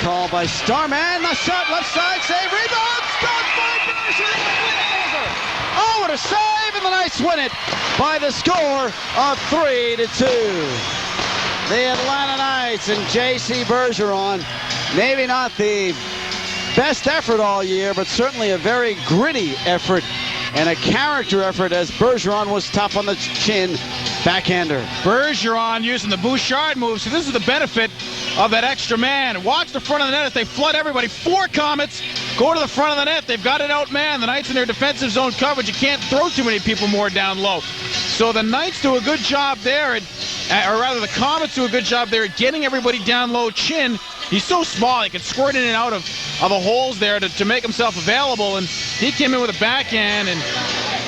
call by Starman. The shot, left side, save, rebound, stopped by Bergeron. Oh, what a save, and the Knights win it by the score of 3-2. The Atlanta Knights and J.C. Bergeron, maybe not the best effort all year, but certainly a very gritty effort and a character effort, as Bergeron was tough on the chin backhander. Bergeron using the Bouchard move, so this is the benefit of that extra man. Watch the front of the net as they flood everybody. 4 Komets go to the front of the net. They've got it out, man. The Knights in their defensive zone coverage. You can't throw too many people more down low. So the Knights do a good job there, or rather the Komets do a good job there at getting everybody down low. Chin, he's so small, he can squirt in and out of the holes there to make himself available, and he came in with a backhand, and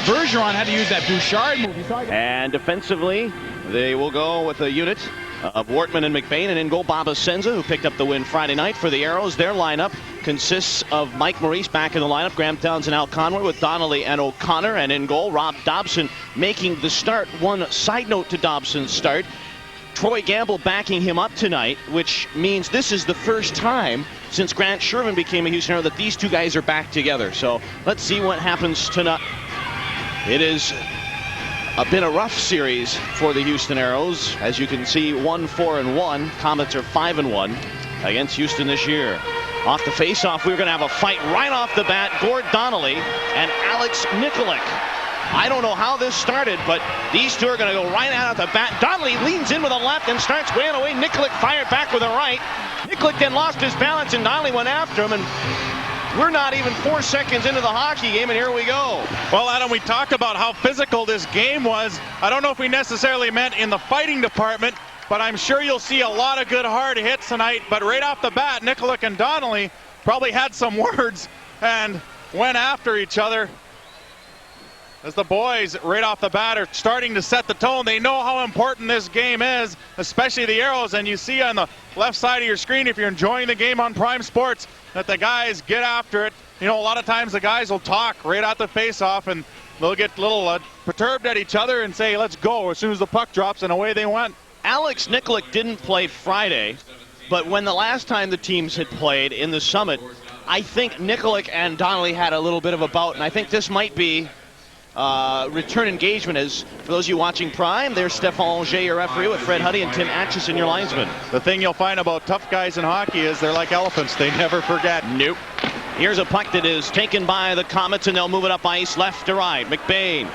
Bergeron had to use that Bouchard move. And defensively, they will go with a unit of Wortman and McBain, and in goal Bob Asenza, who picked up the win Friday night for the Aeros. Their lineup consists of Mike Maurice back in the lineup, Graham Towns and Al Conway with Donnelly and O'Connor, and in goal Rob Dobson making the start. One side note to Dobson's start: Troy Gamble backing him up tonight, which means this is the first time since Grant Sherman became a Houston Aero that these two guys are back together. So let's see what happens tonight. It has been a rough series for the Houston Aeros. As you can see, 1-4-1. Komets are 5-1 against Houston this year. Off the face-off, we're going to have a fight right off the bat. Gord Donnelly and Alex Nikolic. I don't know how this started, but these two are going to go right out at the bat. Donnelly leans in with a left and starts weighing away. Nikolic fired back with a right. Nikolic then lost his balance, and Donnelly went after him, and we're not even 4 seconds into the hockey game, and here we go. Well, Adam, we talked about how physical this game was. I don't know if we necessarily meant in the fighting department, but I'm sure you'll see a lot of good hard hits tonight. But right off the bat, Nikolic and Donnelly probably had some words and went after each other, as the boys right off the bat are starting to set the tone. They know how important this game is, especially the Aeros, and you see on the left side of your screen, if you're enjoying the game on Prime Sports, that the guys get after it. You know, a lot of times the guys will talk right at the face-off, and they'll get a little perturbed at each other and say, let's go, as soon as the puck drops, and away they went. Alex Nikolic didn't play Friday, but when the last time the teams had played in the Summit, I think Nikolic and Donnelly had a little bit of a bout, and I think this might be return engagement. As for those of you watching Prime, there's Stephane Auger, your referee, with Fred Huddy and Tim Atchison, your linesman. The thing you'll find about tough guys in hockey is they're like elephants. They never forget. Nope. Here's a puck that is taken by the Komets, and they'll move it up ice left to right. McBain.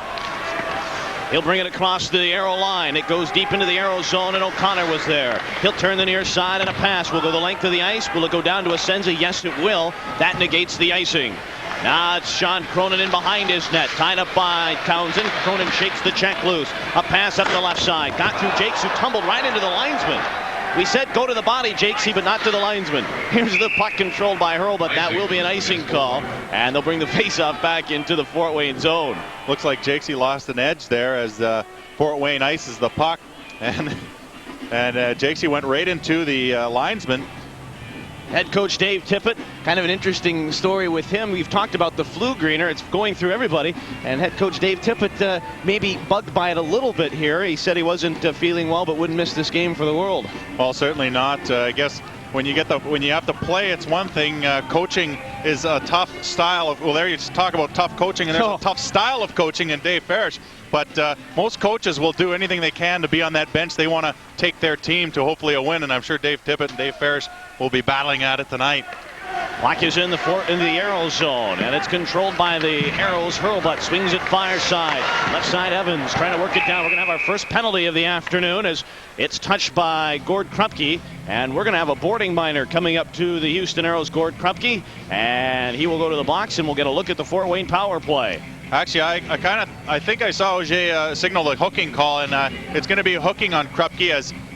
He'll bring it across the Aero line. It goes deep into the Aero zone, and O'Connor was there. He'll turn the near side, and a pass will go the length of the ice. Will it go down to Asenza? Yes, it will. That negates the icing. Now it's Sean Cronin in behind his net, tied up by Townsend. Cronin shakes the check loose. A pass up the left side. Got through Jakes, who tumbled right into the linesman. We said go to the body, Jakesy, but not to the linesman. Here's the puck controlled by Hurl, but that will be an icing call. And they'll bring the faceoff back into the Fort Wayne zone. Looks like Jakesy lost an edge there as Fort Wayne ices the puck. And Jakesy went right into the linesman. Head coach Dave Tippett, kind of an interesting story with him. We've talked about the flu greener. It's going through everybody. And head coach Dave Tippett maybe bugged by it a little bit here. He said he wasn't feeling well, but wouldn't miss this game for the world. Well, certainly not. I guess when you have to play, it's one thing. Coaching is a tough style of, well, there you just talk about tough coaching, and there's a tough style of coaching in Dave Parrish. But most coaches will do anything they can to be on that bench. They want to take their team to hopefully a win, and I'm sure Dave Tippett and Dave Parrish will be battling at it tonight. Puck is in the Aeros zone, and it's controlled by the Aeros. Hurlbutt swings it far side. Left side Evans trying to work it down. We're going to have our first penalty of the afternoon as it's touched by Gord Krupke, and we're going to have a boarding minor coming up to the Houston Aeros, Gord Krupke, and he will go to the box, and we'll get a look at the Fort Wayne power play. Actually, I think I saw Auger signal a hooking call, and it's going to be hooking on Krupke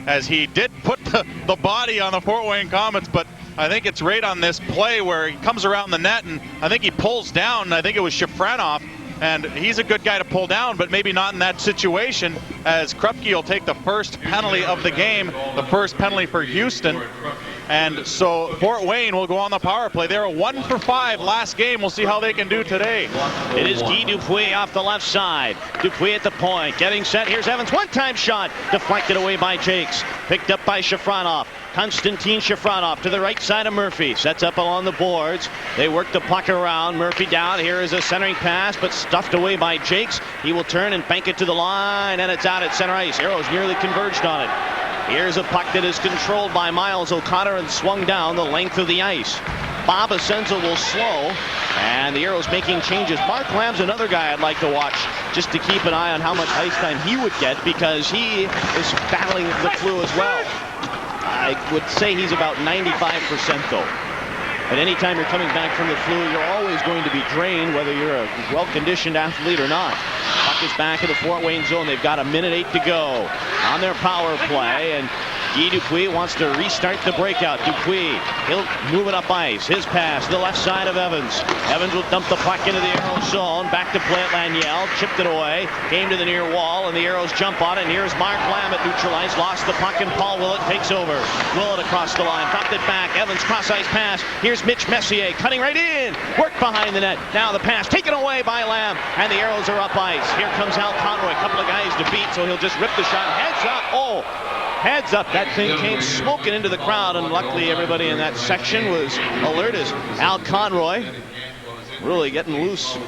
as he did put the body on the Fort Wayne Komets, but I think it's right on this play where he comes around the net, and I think he pulls down, and I think it was Shafranov, and he's a good guy to pull down, but maybe not in that situation, as Krupke will take the first penalty of the game, the first penalty for Houston. And so Fort Wayne will go on the power play. They were 1 for 5 last game. We'll see how they can do today. It is Guy Dupuis off the left side. Dupuis at the point, getting set. Here's Evans, one-time shot, deflected away by Jakes. Picked up by Shafranov. Konstantin Shafranov to the right side of Murphy. Sets up along the boards. They work the puck around. Murphy down. Here is a centering pass, but stuffed away by Jakes. He will turn and bank it to the line, and it's out at center ice. Aeros nearly converged on it. Here's a puck that is controlled by Miles O'Connor and swung down the length of the ice. Bob Asenza will slow, and the Aeros making changes. Mark Lamb's another guy I'd like to watch just to keep an eye on how much ice time he would get, because he is battling the flu as well. I would say he's about 95% though. But anytime you're coming back from the flu, you're always going to be drained, whether you're a well-conditioned athlete or not. Puck is back in the Fort Wayne zone. They've got 1:08 to go on their power play, and Guy Dupuis wants to restart the breakout. Dupuis, he'll move it up ice. His pass to the left side of Evans. Evans will dump the puck into the Aeros zone. Back to play at Laniel. Chipped it away. Came to the near wall, and the Aeros jump on it. And here's Mark Lamb at neutral ice. Lost the puck, and Paul Willett takes over. Willett across the line. Dropped it back. Evans cross-ice pass. Here's Mitch Messier cutting right in. Work behind the net. Now the pass taken away by Lamb, and the Aeros are up ice. Here comes Al Conroy. A couple of guys to beat, so he'll just rip the shot. Heads up. Oh! Heads up, that thing came smoking into the crowd, and luckily everybody in that section was alert as Al Conroy really getting loose.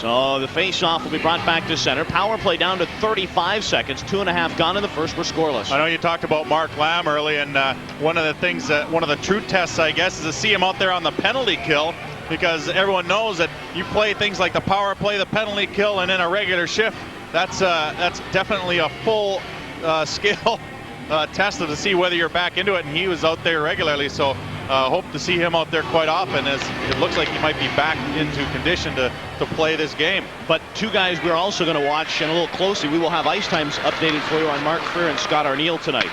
So the face-off will be brought back to center. Power play down to 35 seconds. 2.5 gone in the first. We're scoreless. I know you talked about Mark Lamb early, and one of the things one of the true tests, I guess, is to see him out there on the penalty kill, because everyone knows that you play things like the power play, the penalty kill, and then a regular shift. That's definitely a full scale test to see whether you're back into it, and he was out there regularly, so hope to see him out there quite often, as it looks like he might be back into condition to play this game. But two guys we're also going to watch, and a little closely, we will have ice times updated for you on Mark Freer and Scott Arniel tonight.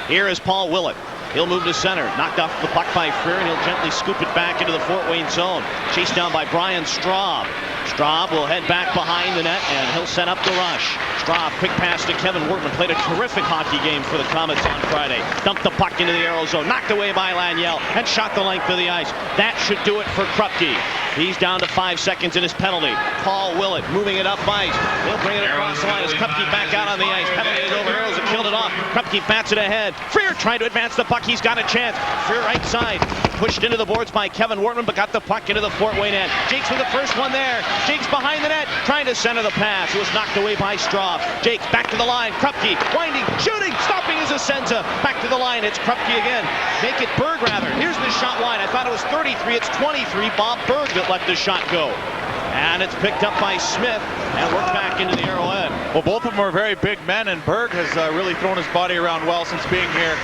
Here is Paul Willett. He'll move to center. Knocked off the puck by Freer, and he'll gently scoop it back into the Fort Wayne zone. Chased down by Brian Straub. Straub will head back behind the net, and he'll set up the rush. Straub, quick pass to Kevin Wortman. Played a terrific hockey game for the Komets on Friday. Dumped the puck into the Aeros zone. Knocked away by Laniel, and shot the length of the ice. That should do it for Krupke. He's down to 5 seconds in his penalty. Paul Willett moving it up ice. He'll bring it across the line as Krupke back out on the ice. Penalty is over. Aeros have killed it off. Krupke bats it ahead. Freer trying to advance the puck. He's got a chance. Freer right side. Pushed into the boards by Kevin Wortman, but got the puck into the Fort Wayne end. Jakes with the first one there. Jakes behind the net, trying to center the pass. It was knocked away by Straub. Jakes back to the line. Krupke winding, shooting, stopping his Asenza. Back to the line. It's Krupke again. Make it Berg rather. Here's the shot line. I thought it was 33. It's 23. Bob Berg that let the shot go. And it's picked up by Smith and worked back into the Aero end. Well, both of them are very big men, and Berg has really thrown his body around well since being here,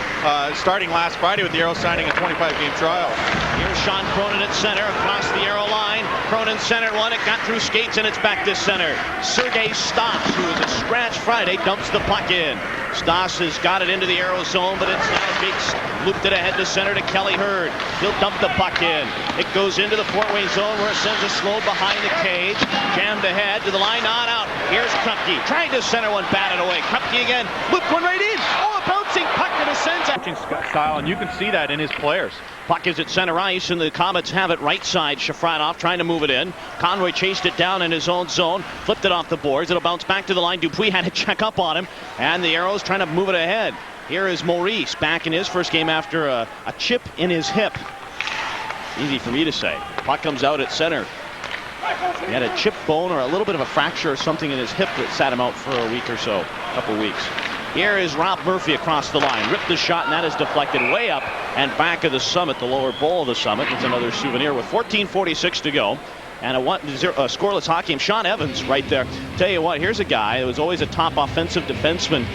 starting last Friday with the Aero signing a 25-game trial. Here's Sean Cronin at center, across the Aero line. Cronin centered one, it got through skates, and it's back to center. Sergei Stas, who was a scratch Friday, dumps the puck in. Stas has got it into the Aero zone, but it's now Jakes looped it ahead to center to Kelly Hurd. He'll dump the puck in. It goes into the Fort Wayne zone, where it sends a slow behind the cage. Jammed ahead to the line, not out. Here's Krupke, trying to center one, batted away. Krupke again, looped one right in. Oh, a bouncing puck to the center. Style, and you can see that in his players. Puck is at center ice, and the Komets have it right side. Shafranov trying to move it in. Conroy chased it down in his own zone, flipped it off the boards. It'll bounce back to the line. Dupuis had to check up on him, and the Aeros trying to move it ahead. Here is Maurice back in his first game after a chip in his hip. Easy for me to say. Puck comes out at center. He had a chip bone or a little bit of a fracture or something in his hip that sat him out for a week or so, a couple weeks. Here is Rob Murphy across the line. Ripped the shot, and that is deflected way up and back of the summit, the lower bowl of the summit. It's another souvenir with 14:46 to go. And a scoreless hockey game. Sean Evans right there. Tell you what, here's a guy that was always a top offensive defenseman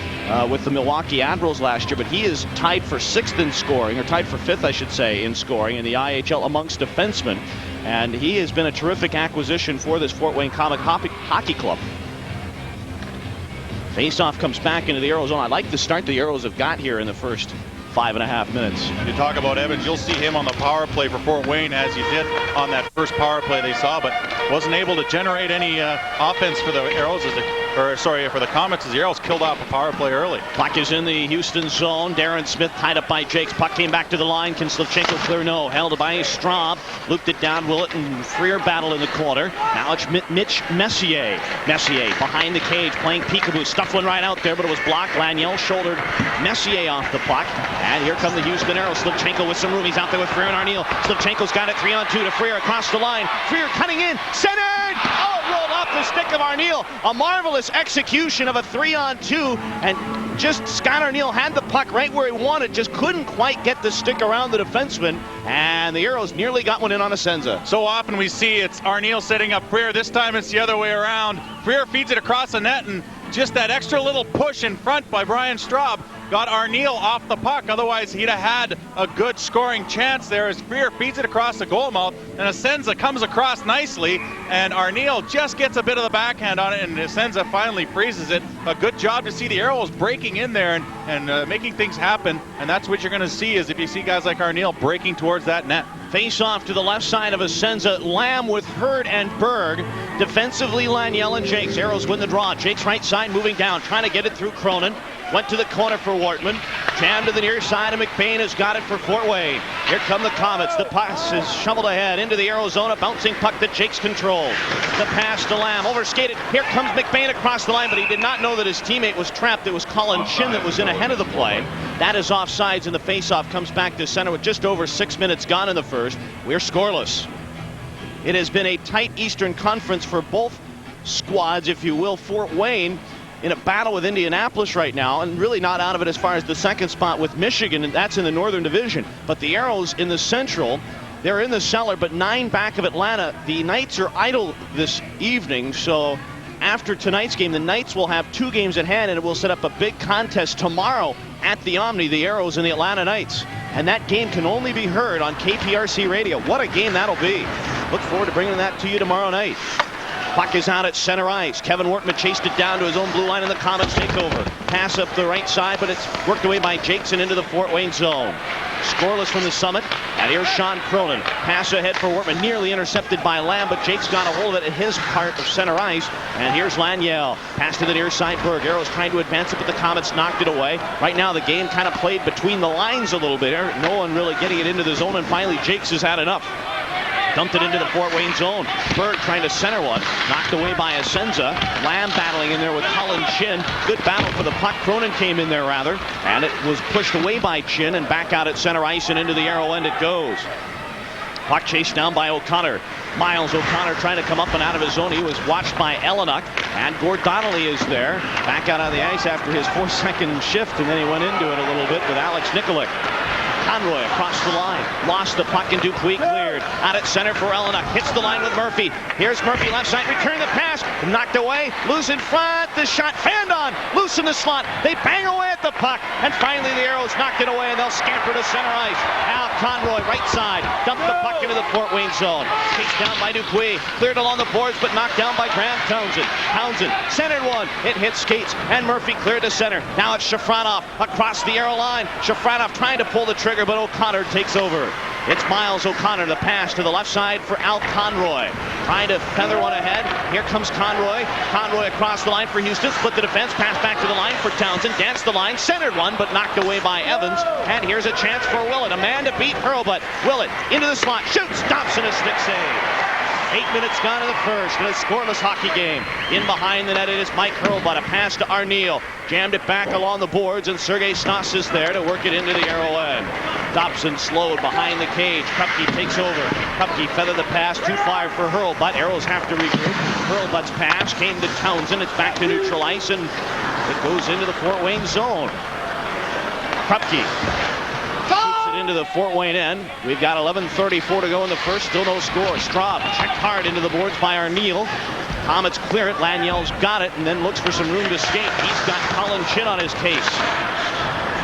with the Milwaukee Admirals last year, but he is tied for 6th in scoring, or tied for 5th, I should say, in scoring in the IHL amongst defensemen. And he has been a terrific acquisition for this Fort Wayne Comic Hockey Club. Faceoff comes back into the Aero zone. I like the start the Aeros have got here in the first 5.5 minutes. You talk about Evans, you'll see him on the power play for Fort Wayne, as you did on that first power play they saw, but wasn't able to generate any offense for the Aeros as the for the Komets as the Aeros killed off a power play early. Puck is in the Houston zone. Darren Smith tied up by Jakes. Puck came back to the line. Can Slivchenko clear? No. Held by Straub. Looped it down. Willett and Freer battle in the corner. Now it's Mitch Messier. Messier behind the cage playing peekaboo. Stuffed one right out there, but it was blocked. Laniel shouldered Messier off the puck. And here come the Houston Aeros. Slivchenko with some room. He's out there with Freer and Arniel. Slivchenko's got it 3-on-2 to Freer across the line. Freer cutting in. Centered! Oh, it rolled off the stick of Arniel. A marvelous execution of a 3-on-2, and just Scott Arniel had the puck right where he wanted, just couldn't quite get the stick around the defenseman, and the Aeros nearly got one in on Asenza. So often we see it's Arniel setting up Freer. This time it's the other way around. Freer feeds it across the net, and just that extra little push in front by Brian Straub got Arniel off the puck. Otherwise, he'd have had a good scoring chance there as Freer feeds it across the goal mouth, and Asenza comes across nicely, and Arniel just gets a bit of the backhand on it, and Asenza finally freezes it. A good job to see the Aeros breaking in there and making things happen, and that's what you're going to see is if you see guys like Arniel breaking towards that net. Face off to the left side of Asenza. Lamb with Hurd and Berg. Defensively, Laniel and Jakes. Aeros win the draw. Jakes right side moving down, trying to get it through Cronin. Went to the corner for Wortman. Jammed to the near side, and McBain has got it for Fort Wayne. Here come the Komets. The pass is shoveled ahead into the Arizona. Bouncing puck that Jakes controlled. The pass to Lamb. Overskated. Here comes McBain across the line, but he did not know that his teammate was trapped. It was Colin Chin that was in ahead of the play. That is offsides, and the faceoff comes back to center with just over 6 minutes gone in the first. We're scoreless. It has been a tight Eastern Conference for both squads, if you will. Fort Wayne in a battle with Indianapolis right now, and really not out of it as far as the second spot with Michigan, and that's in the Northern Division. But the Aeros in the Central, they're in the cellar, but 9 back of Atlanta. The Knights are idle this evening, so after tonight's game, the Knights will have 2 games at hand, and it will set up a big contest tomorrow at the Omni, the Aeros and the Atlanta Knights. And that game can only be heard on KPRC Radio. What a game that'll be. Look forward to bringing that to you tomorrow night. Puck is out at center ice. Kevin Wortman chased it down to his own blue line, and the Komets take over. Pass up the right side, but it's worked away by Jakes and into the Fort Wayne zone. Scoreless from the Summit. And here's Sean Cronin. Pass ahead for Wortman, nearly intercepted by Lamb, but Jakes got a hold of it at his part of center ice. And here's Laniel. Pass to the near side. Berg. Aeros trying to advance it, but the Komets knocked it away. Right now, the game kind of played between the lines a little bit. No one really getting it into the zone, and finally Jakes has had enough. Dumped it into the Fort Wayne zone. Berg trying to center one. Knocked away by Asenza. Lamb battling in there with Colin Chin. Good battle for the puck. Cronin came in there rather. And it was pushed away by Chin and back out at center ice and into the arrow end it goes. Puck chased down by O'Connor. Miles O'Connor trying to come up and out of his zone. He was watched by Ellenuk. And Gord Donnelly is there. Back out on the ice after his 4-second shift. And then he went into it a little bit with Alex Nikolic. Conroy across the line. Lost the puck and Dupuis cleared. Out at center for Ellenuk. Hits the line with Murphy. Here's Murphy left side. Return the pass. Knocked away. Loose in front. The shot fanned on. Loose in the slot. They bang away at the puck. And finally the Aeros knocked it away and they'll scamper to center ice. Al Conroy right side. Dumped the puck into the Fort Wayne zone. Chased down by Dupuis. Cleared along the boards but knocked down by Graham Townsend. Townsend centered one. It hit skates and Murphy cleared to center. Now it's Shafranov across the arrow line. Shafranov trying to pull the trigger, but O'Connor takes over. It's Miles O'Connor, the pass to the left side for Al Conroy. Trying to feather one ahead. Here comes Conroy. Conroy across the line for Houston. Split the defense. Pass back to the line for Townsend. Danced the line. Centered one, but knocked away by Evans. And here's a chance for Willett. A man to beat Hurlbut. Willett into the slot. Shoots. Dobson a stick save. 8 minutes gone in the first in a scoreless hockey game. In behind the net it is Mike Hurlbut. A pass to Arniel. Jammed it back along the boards and Sergei Stas is there to work it into the arrow end. Dobson slowed behind the cage. Krupke takes over. Krupke feathered the pass too far for Hurlbut. Arrows have to regroup. Hurlbut's pass came to Townsend. It's back to neutral ice and it goes into the Fort Wayne zone. Krupke into the Fort Wayne end. We've got 11:34 to go in the first. Still no score. Straub checked hard into the boards by Arniel. Komets clear it. Laniel's got it and then looks for some room to skate. He's got Colin Chin on his case.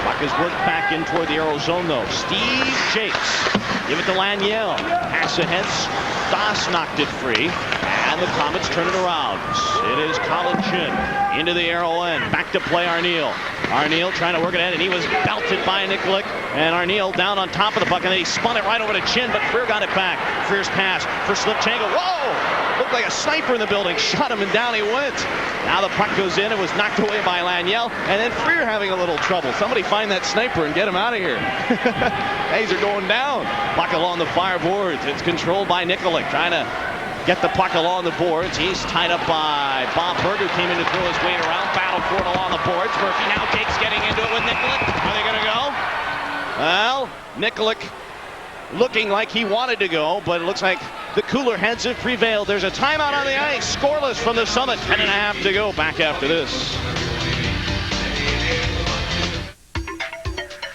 Puck is worked back in toward the arrow zone though. Steve Jakes. Give it to Laniel. Pass ahead. Stas knocked it free. And the Komets turn it around. It is Colin Chin into the arrow end. Back to play Arniel. Arneal trying to work it in, and he was belted by Nikolic. And Arneal down on top of the puck, and then he spun it right over to Chin, but Freer got it back. Freer's pass for Slipchenko. Whoa! Looked like a sniper in the building. Shot him, and down he went. Now the puck goes in. It was knocked away by Laniel, and then Freer having a little trouble. Somebody find that sniper and get him out of here. Hayes are going down. Puck along the far boards. It's controlled by Nikolic, trying to get the puck along the boards. He's tied up by Bob Berg, who came in to throw his weight around. Battle for it along the boards. Murphy now takes getting into it with Nikolic. Are they going to go? Well, Nikolic looking like he wanted to go, but it looks like the cooler heads have prevailed. There's a timeout on the ice. Scoreless from the Summit. 10.5 to go. Back after this.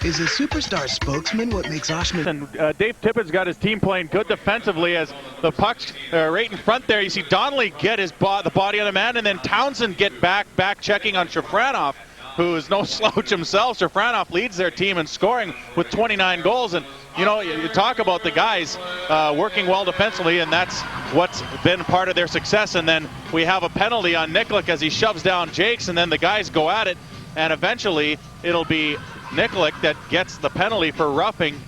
Is a superstar spokesman what makes Oshman? And Dave Tippett's got his team playing good defensively as the puck's right in front there. You see Donnelly get the body on the man, and then Townsend get back checking on Shafranov, who is no slouch himself. Shafranov leads their team in scoring with 29 goals. And, you know, you talk about the guys working well defensively, and that's what's been part of their success. And then we have a penalty on Nikolic as he shoves down Jakes, and then the guys go at it, and eventually it'll be Nikolic that gets the penalty for roughing.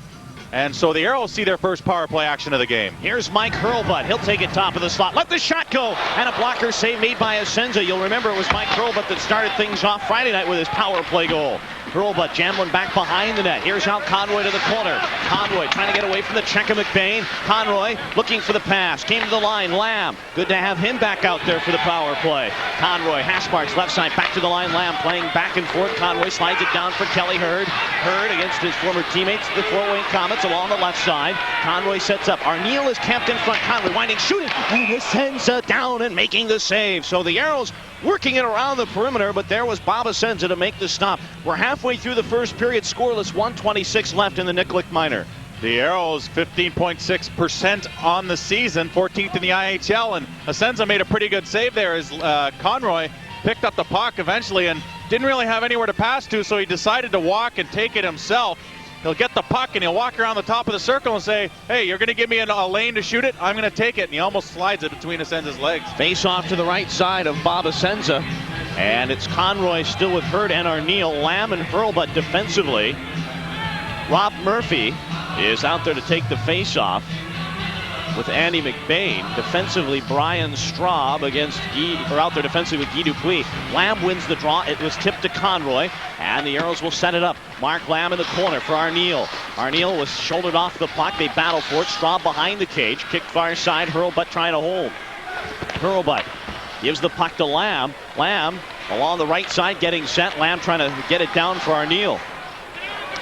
And so the Aeros see their first power play action of the game. Here's Mike Hurlbut. He'll take it top of the slot. Let the shot go. And a blocker save made by Asenza. You'll remember it was Mike Hurlbut that started things off Friday night with his power play goal. Hurlbut jambling back behind the net. Here's out Conroy to the corner. Conroy trying to get away from the check of McBain. Conroy looking for the pass. Came to the line. Lamb. Good to have him back out there for the power play. Conroy, hash marks left side. Back to the line. Lamb playing back and forth. Conroy slides it down for Kelly Hurd. Hurd against his former teammates, the Fort Wayne Komets, along the left side. Conroy sets up. Arneal is camped in front. Conroy winding, shooting. And he sends it down and making the save. So the Aeros working it around the perimeter, but there was Bob Asenza to make the stop. We're halfway through the first period, scoreless, 1:26 left in the Nikolic minor. The Aeros 15.6% on the season, 14th in the IHL, and Asenza made a pretty good save there as Conroy picked up the puck eventually and didn't really have anywhere to pass to, so he decided to walk and take it himself. He'll get the puck and he'll walk around the top of the circle and say, hey, you're going to give me a lane to shoot it? I'm going to take it. And he almost slides it between Asenza's legs. Face off to the right side of Bob Asenza. And it's Conroy still with Hurd and Arneal. Lamb and Hurlbut defensively. Rob Murphy is out there to take the face off with Andy McBain. Defensively, Brian Straub out there defensively with Guy Dupuis. Lamb wins the draw. It was tipped to Conroy, and the Aeros will set it up. Mark Lamb in the corner for Arneal. Arneal was shouldered off the puck. They battle for it. Straub behind the cage. Kick far side. Hurlbut trying to hold. Hurlbut gives the puck to Lamb. Lamb along the right side getting set. Lamb trying to get it down for Arneal.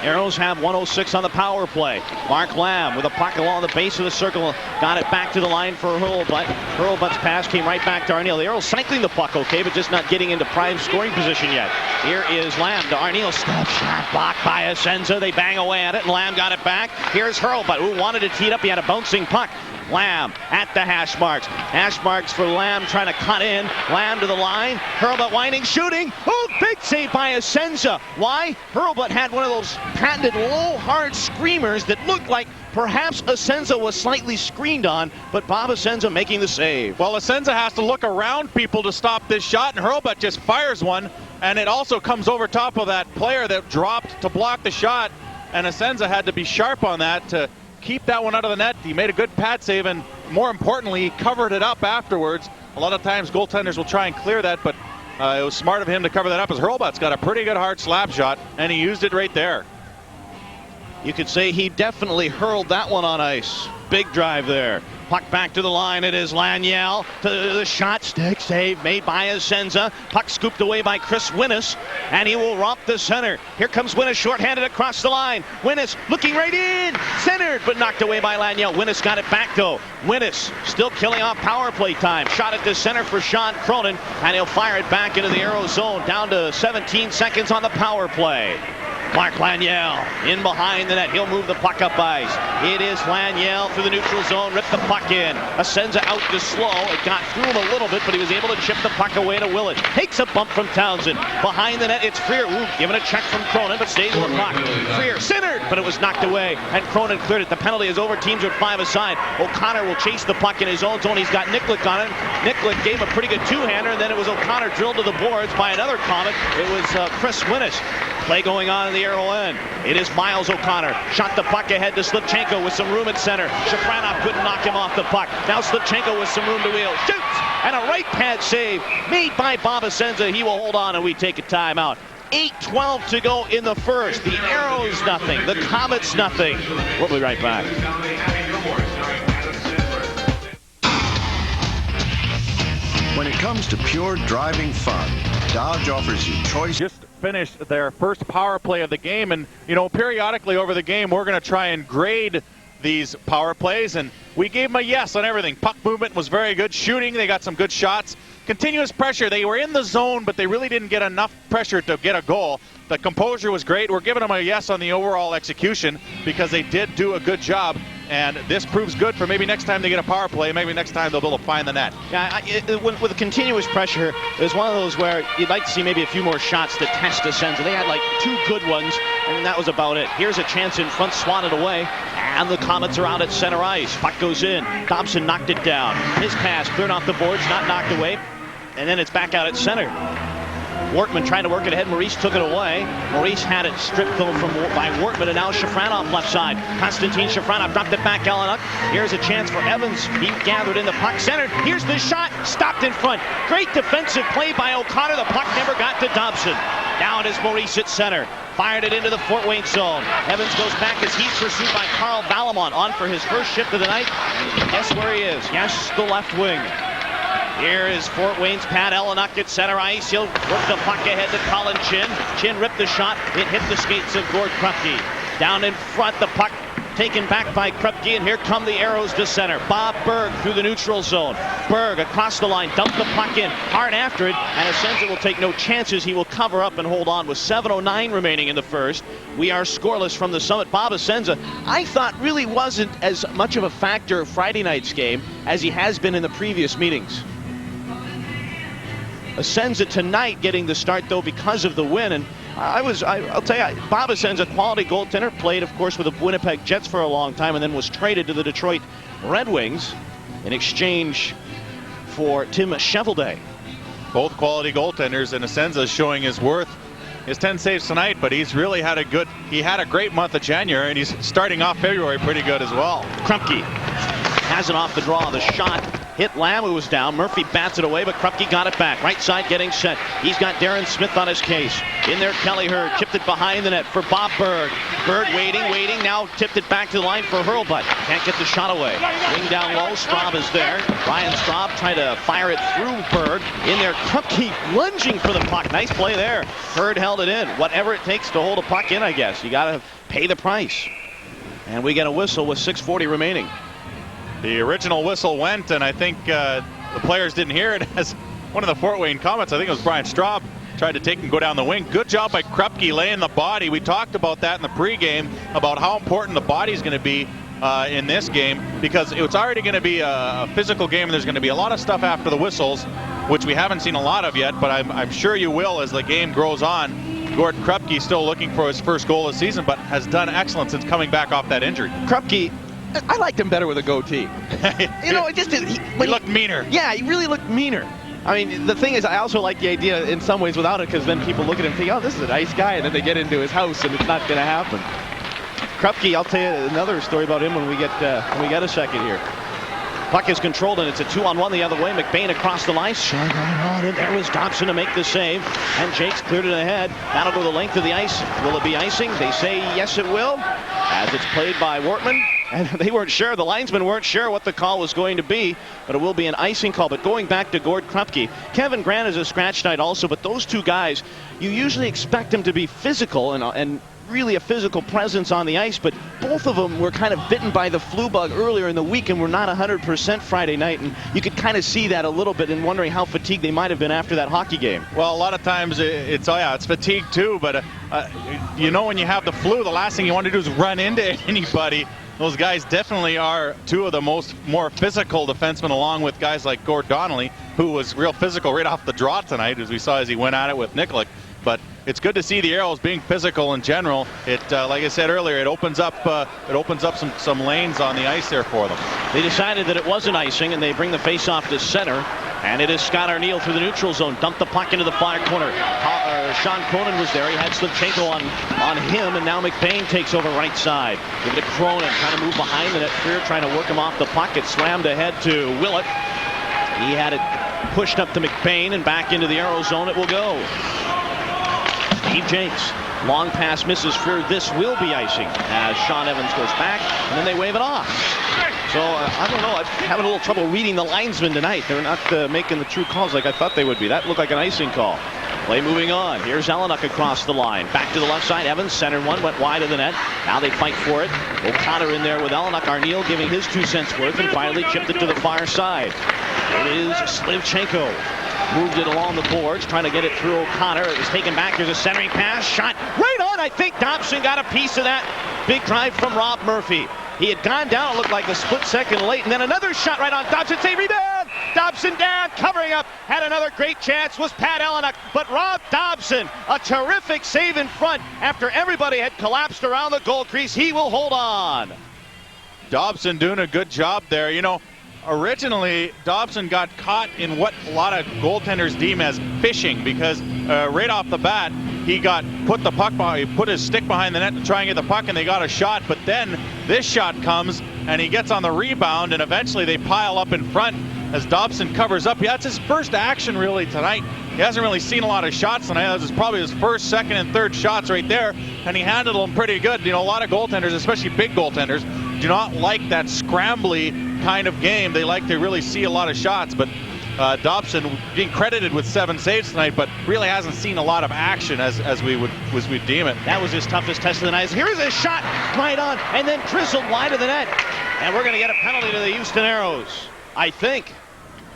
Aeros have 1:06 on the power play. Mark Lamb with a puck along the base of the circle. Got it back to the line for Hurlbut. Hurlbut's pass came right back to Arneal. The Aeros cycling the puck okay, but just not getting into prime scoring position yet. Here is Lamb to Arneal. Step shot blocked by Asenza. They bang away at it, and Lamb got it back. Here's Hurlbut, who wanted to tee it up. He had a bouncing puck. Lamb at the hash marks. Hash marks for Lamb trying to cut in. Lamb to the line. Hurlbut winding, shooting. Oh, big save by Asenza. Why? Hurlbut had one of those patented low, hard screamers that looked like perhaps Asenza was slightly screened on, but Bob Asenza making the save. Well, Asenza has to look around people to stop this shot, and Hurlbut just fires one, and it also comes over top of that player that dropped to block the shot, and Asenza had to be sharp on that to keep that one out of the net. He made a good pad save, and more importantly, he covered it up afterwards. A lot of times goaltenders will try and clear that, but it was smart of him to cover that up, as Hurlbut's got a pretty good hard slap shot, and he used it right there. You could say he definitely hurled that one on ice. Big drive there. Puck back to the line. It is Laniel to the shot. Stick save made by Asenza. Puck scooped away by Chris Winnis, and he will romp the center. Here comes Winnis shorthanded across the line. Winnis looking right in. Centered, but knocked away by Laniel. Winnis got it back though. Winnis still killing off power play time. Shot at the center for Sean Cronin, and he'll fire it back into the Aeros zone. Down to 17 seconds on the power play. Mark Laniel in behind the net. He'll move the puck up ice. It is Laniel through the neutral zone. Ripped the puck in. Asenza out to slow. It got through him a little bit, but he was able to chip the puck away to Willett. Takes a bump from Townsend. Behind the net, it's Freer. Ooh, given a check from Cronin, but stays with the puck. Freer centered, but it was knocked away, and Cronin cleared it. The penalty is over. Teams are 5 aside. O'Connor will chase the puck in his own zone. He's got Nikolic on it. Nikolic gave a pretty good two-hander, and then it was O'Connor drilled to the boards by another Comet. It was Chris Winnish. Play going on in the Arrow end. It is Miles O'Connor. Shot the puck ahead to Slipchenko with some room at center. Shafranov couldn't knock him off the puck. Now Slipchenko with some room to wheel. Shoots! And a right pad save made by Bob Asenza. He will hold on, and we take a timeout. 8:12 to go in the first. The Arrows nothing. The Komets nothing. We'll be right back. When it comes to pure driving fun, Dodge offers you choice. Just finished their first power play of the game, and you know, periodically over the game we're going to try and grade these power plays, and we gave them a yes on everything. Puck movement was very good. Shooting, they got some good shots. Continuous pressure, they were in the zone, but they really didn't get enough pressure to get a goal. The composure was great. We're giving them a yes on the overall execution because they did do a good job, and this proves good for maybe next time they get a power play. Maybe next time they'll be able to find the net. Yeah, with the continuous pressure, it was one of those where you'd like to see maybe a few more shots to test Asenza. They had like 2 good ones, and that was about it. Here's a chance in front, swatted away, and the Komets are out at center ice. Puck goes in. Dobson knocked it down. His pass cleared off the boards, not knocked away, and then it's back out at center. Wortman trying to work it ahead. Maurice took it away. Maurice had it stripped by Wortman, and now Shafranov left side. Konstantin Shafranov dropped it back. Elenuck. Here's a chance for Evans. He gathered in the puck center. Here's the shot. Stopped in front. Great defensive play by O'Connor. The puck never got to Dobson. Now it is Maurice at center. Fired it into the Fort Wayne zone. Evans goes back as he's pursued by Carl Valamon, on for his first shift of the night. Guess where he is? Yes, the left wing. Here is Fort Wayne's Pat Elenuck at center ice. He'll work the puck ahead to Colin Chin. Chin ripped the shot. It hit the skates of Gord Krupke. Down in front, the puck taken back by Krupke, and here come the Arrows to center. Bob Berg through the neutral zone. Berg across the line, dumped the puck in, hard after it, and Asenza will take no chances. He will cover up and hold on with 7:09 remaining in the first. We are scoreless from the Summit. Bob Asenza, I thought, really wasn't as much of a factor Friday night's game as he has been in the previous meetings. Asenza tonight getting the start, though, because of the win. And I'll tell you, Bob Asenza, quality goaltender, played, of course, with the Winnipeg Jets for a long time, and then was traded to the Detroit Red Wings in exchange for Tim Cheveldae. Both quality goaltenders, and Asenza showing his worth. His 10 saves tonight, but he's really had a great month of January, and he's starting off February pretty good as well. Krupke has it off the draw. The shot hit Lamb, who was down. Murphy bats it away, but Krupke got it back. Right side getting set. He's got Darren Smith on his case. In there, Kelly Hurd chipped it behind the net for Bob Berg. Berg waiting. Now tipped it back to the line for Hurlbutt. Can't get the shot away. Wing down low. Straub is there. Ryan Straub trying to fire it through Berg. In there, Krupke lunging for the puck. Nice play there. Hurd held it in. Whatever it takes to hold a puck in, I guess. You got to pay the price. And we get a whistle with 6:40 remaining. The original whistle went, and I think the players didn't hear it, as one of the Fort Wayne Komets, I think it was Brian Straub, tried to take and go down the wing. Good job by Krupke laying the body. We talked about that in the pregame, about how important the body is going to be in this game, because it's already going to be a physical game, and there's going to be a lot of stuff after the whistles, which we haven't seen a lot of yet, but I'm sure you will as the game grows on. Gord Krupke still looking for his first goal of the season, but has done excellent since coming back off that injury. Krupke, I liked him better with a goatee. You know, it just he looked meaner. Yeah, he really looked meaner. I mean, the thing is, I also like the idea in some ways without it, because then people look at him and think, oh, this is a nice guy, and then they get into his house, and it's not going to happen. Krupke, I'll tell you another story about him when we get a second here. Puck is controlled, and it's a 2-on-1 the other way. McBain across the line. And there was Dobson to make the save. And Jakes cleared it ahead. That'll go the length of the ice. Will it be icing? They say yes, it will, as it's played by Wortman. And they weren't sure. The linesmen weren't sure what the call was going to be, but it will be an icing call. But going back to Gord Krupke, Kevin Grant is a scratch night also, but those two guys, you usually expect them to be physical, and really a physical presence on the ice, but both of them were kind of bitten by the flu bug earlier in the week and were not 100% Friday night, and you could kind of see that a little bit and wondering how fatigued they might have been after that hockey game. Well, a lot of times it's fatigue too, but you know, when you have the flu, the last thing you want to do is run into anybody. Those guys definitely are two of the more physical defensemen, along with guys like Gord Donnelly, who was real physical right off the draw tonight, as we saw as he went at it with Nikolic. But it's good to see the Aeros being physical in general. It, like I said earlier, it opens up some lanes on the ice there for them. They decided that it wasn't icing, and they bring the faceoff to center. And it is Scott Arniel through the neutral zone. Dumped the puck into the far corner. Sean Cronin was there. He had Slivchenko on him, and now McBain takes over right side. Give it to Cronin, trying to move behind the net. Freer trying to work him off the puck. It slammed ahead to Willett. He had it pushed up to McBain, and back into the Aero zone it will go. Steve Jenks. Long pass misses Freer. This will be icing as Sean Evans goes back, and then they wave it off. So I don't know. I'm having a little trouble reading the linesmen tonight. They're not making the true calls like I thought they would be. That looked like an icing call. Play moving on. Here's Ellenuk across the line. Back to the left side. Evans centered one, went wide of the net. Now they fight for it. O'Connor in there with Ellenuk. Arniel giving his 2 cents worth and finally chipped it to the far side. It is Slivchenko. Moved it along the boards, trying to get it through O'Connor. It was taken back. There's a centering pass. Shot right on. I think Dobson got a piece of that. Big drive from Rob Murphy. He had gone down, it looked like a split second late, and then another shot right on Dobson. Save, rebound! Dobson down, covering up. Had another great chance, was Pat Ellenuk. But Rob Dobson, a terrific save in front after everybody had collapsed around the goal crease. He will hold on. Dobson doing a good job there. You know, originally Dobson got caught in what a lot of goaltenders deem as fishing, because right off the bat he put his stick behind the net to try and get the puck, and they got a shot. But then this shot comes and he gets on the rebound, and eventually they pile up in front as Dobson covers up. Yeah, that's his first action really tonight. He hasn't really seen a lot of shots tonight. That was probably his first, second, and third shots right there, and he handled them pretty good. You know, a lot of goaltenders, especially big goaltenders, do not like that scrambly kind of game. They like to really see a lot of shots, but Dobson being credited with 7 saves tonight, but really hasn't seen a lot of action as we deem it. That was his toughest test of the night. Here's a shot right on, and then drizzled wide of the net. And we're going to get a penalty to the Houston Aeros. I think.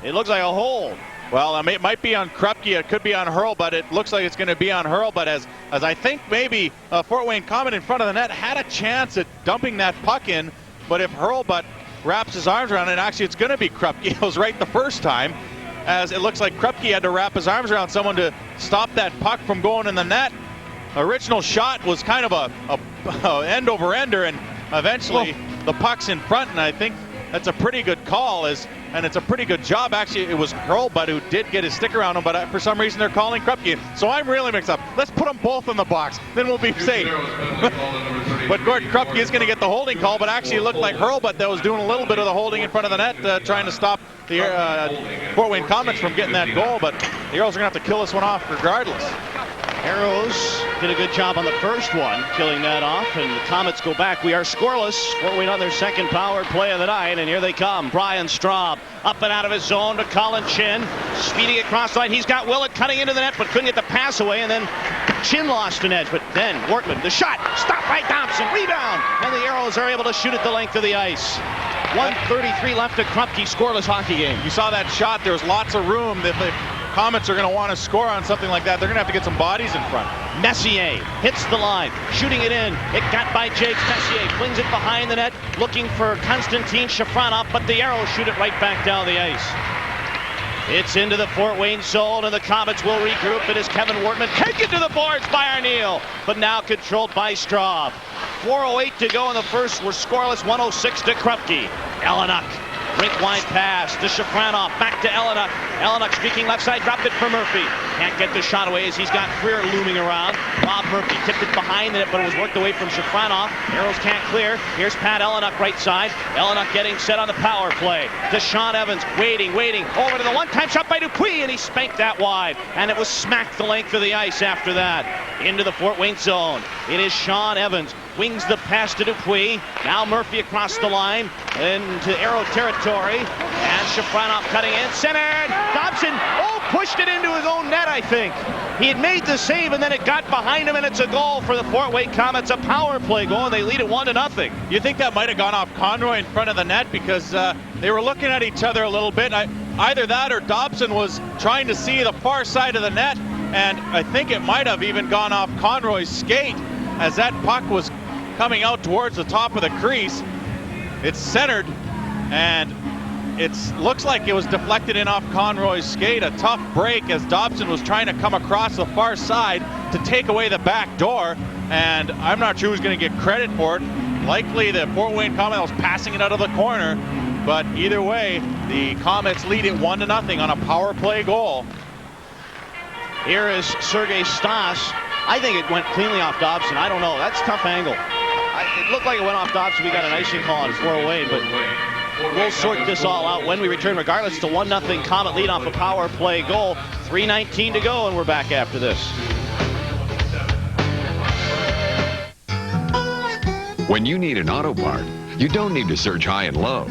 It looks like a hold. Well, it might be on Krupke. It could be on Hurlbut. It looks like it's going to be on Hurlbut, as I think maybe Fort Wayne Komet in front of the net had a chance at dumping that puck in, but if Hurlbut wraps his arms around it, actually it's going to be Krupke. It was right the first time, as it looks like Krupke had to wrap his arms around someone to stop that puck from going in the net. Original shot was kind of a end over ender, and eventually the puck's in front, and I think that's a pretty good call, and it's a pretty good job. Actually, it was Hurlbut who did get his stick around him, but for some reason they're calling Krupke. So I'm really mixed up. Let's put them both in the box, then we'll be safe. But Gord Krupke is going to get the holding call, but actually it looked like Hurlbut that was doing a little bit of the holding in front of the net, trying to stop the Fort Wayne Komets from getting that goal, but the Aeros are going to have to kill this one off regardless. Aeros did a good job on the first one, killing that off, and the Komets go back. We are scoreless. Fort Wayne on their second power play of the night, and here they come. Brian Straub up and out of his zone to Colin Chin, speeding across the line. He's got Willett cutting into the net, but couldn't get the pass away, and then Chin lost an edge. But then Wortman, the shot, stopped by Thompson, rebound, and the Aeros are able to shoot it the length of the ice. 1:33 left to Krupke, scoreless hockey game. You saw that shot. There was lots of room. That the Komets are going to want to score on something like that. They're going to have to get some bodies in front. Messier hits the line, shooting it in. It got by Jakes. Messier flings it behind the net, looking for Konstantin Shafranov, but the Aeros shoot it right back down the ice. It's into the Fort Wayne zone, and the Komets will regroup. It is Kevin Wortman taken to the boards by Arniel, but now controlled by Straub. 4:08 to go in the first. We're scoreless. 1:06 to Krupke. Ellenuk. Rink wide pass to Shafranov, back to Ellenuk. Ellenuk streaking left side, dropped it for Murphy. Can't get the shot away as he's got Freer looming around. Rob Murphy tipped it behind it, but it was worked away from Shafranov. Aeros can't clear. Here's Pat Ellenuk right side. Ellenuk getting set on the power play. To Sean Evans, waiting. Over to the one-time shot by Dupuis, and he spanked that wide. And it was smacked the length of the ice after that. Into the Fort Wayne zone. It is Sean Evans wings the pass to Dupuis. Now Murphy across the line into Aero territory. And Shafranov cutting in. Centered. Dobson, pushed it into his own net, I think. He had made the save, and then it got behind him, and it's a goal for the Fort Wayne Komets. A power play goal, and they lead it 1-0. You think that might have gone off Conroy in front of the net because they were looking at each other a little bit. Either that or Dobson was trying to see the far side of the net, and I think it might have even gone off Conroy's skate as that puck was coming out towards the top of the crease. It's centered, and it looks like it was deflected in off Conroy's skate. A tough break as Dobson was trying to come across the far side to take away the back door, and I'm not sure who's going to get credit for it. Likely the Fort Wayne Komets was passing it out of the corner, but either way, the Komets lead it 1-0 on a power play goal. Here is Sergei Stas. I think it went cleanly off Dobson. I don't know. That's a tough angle. It looked like it went off Dobson. We got an icing call on Fort Wayne, but we'll sort this all out when we return. Regardless, it's a 1-0 Komet lead off a power play goal. 3:19 to go, and we're back after this. When you need an auto part, you don't need to search high and low.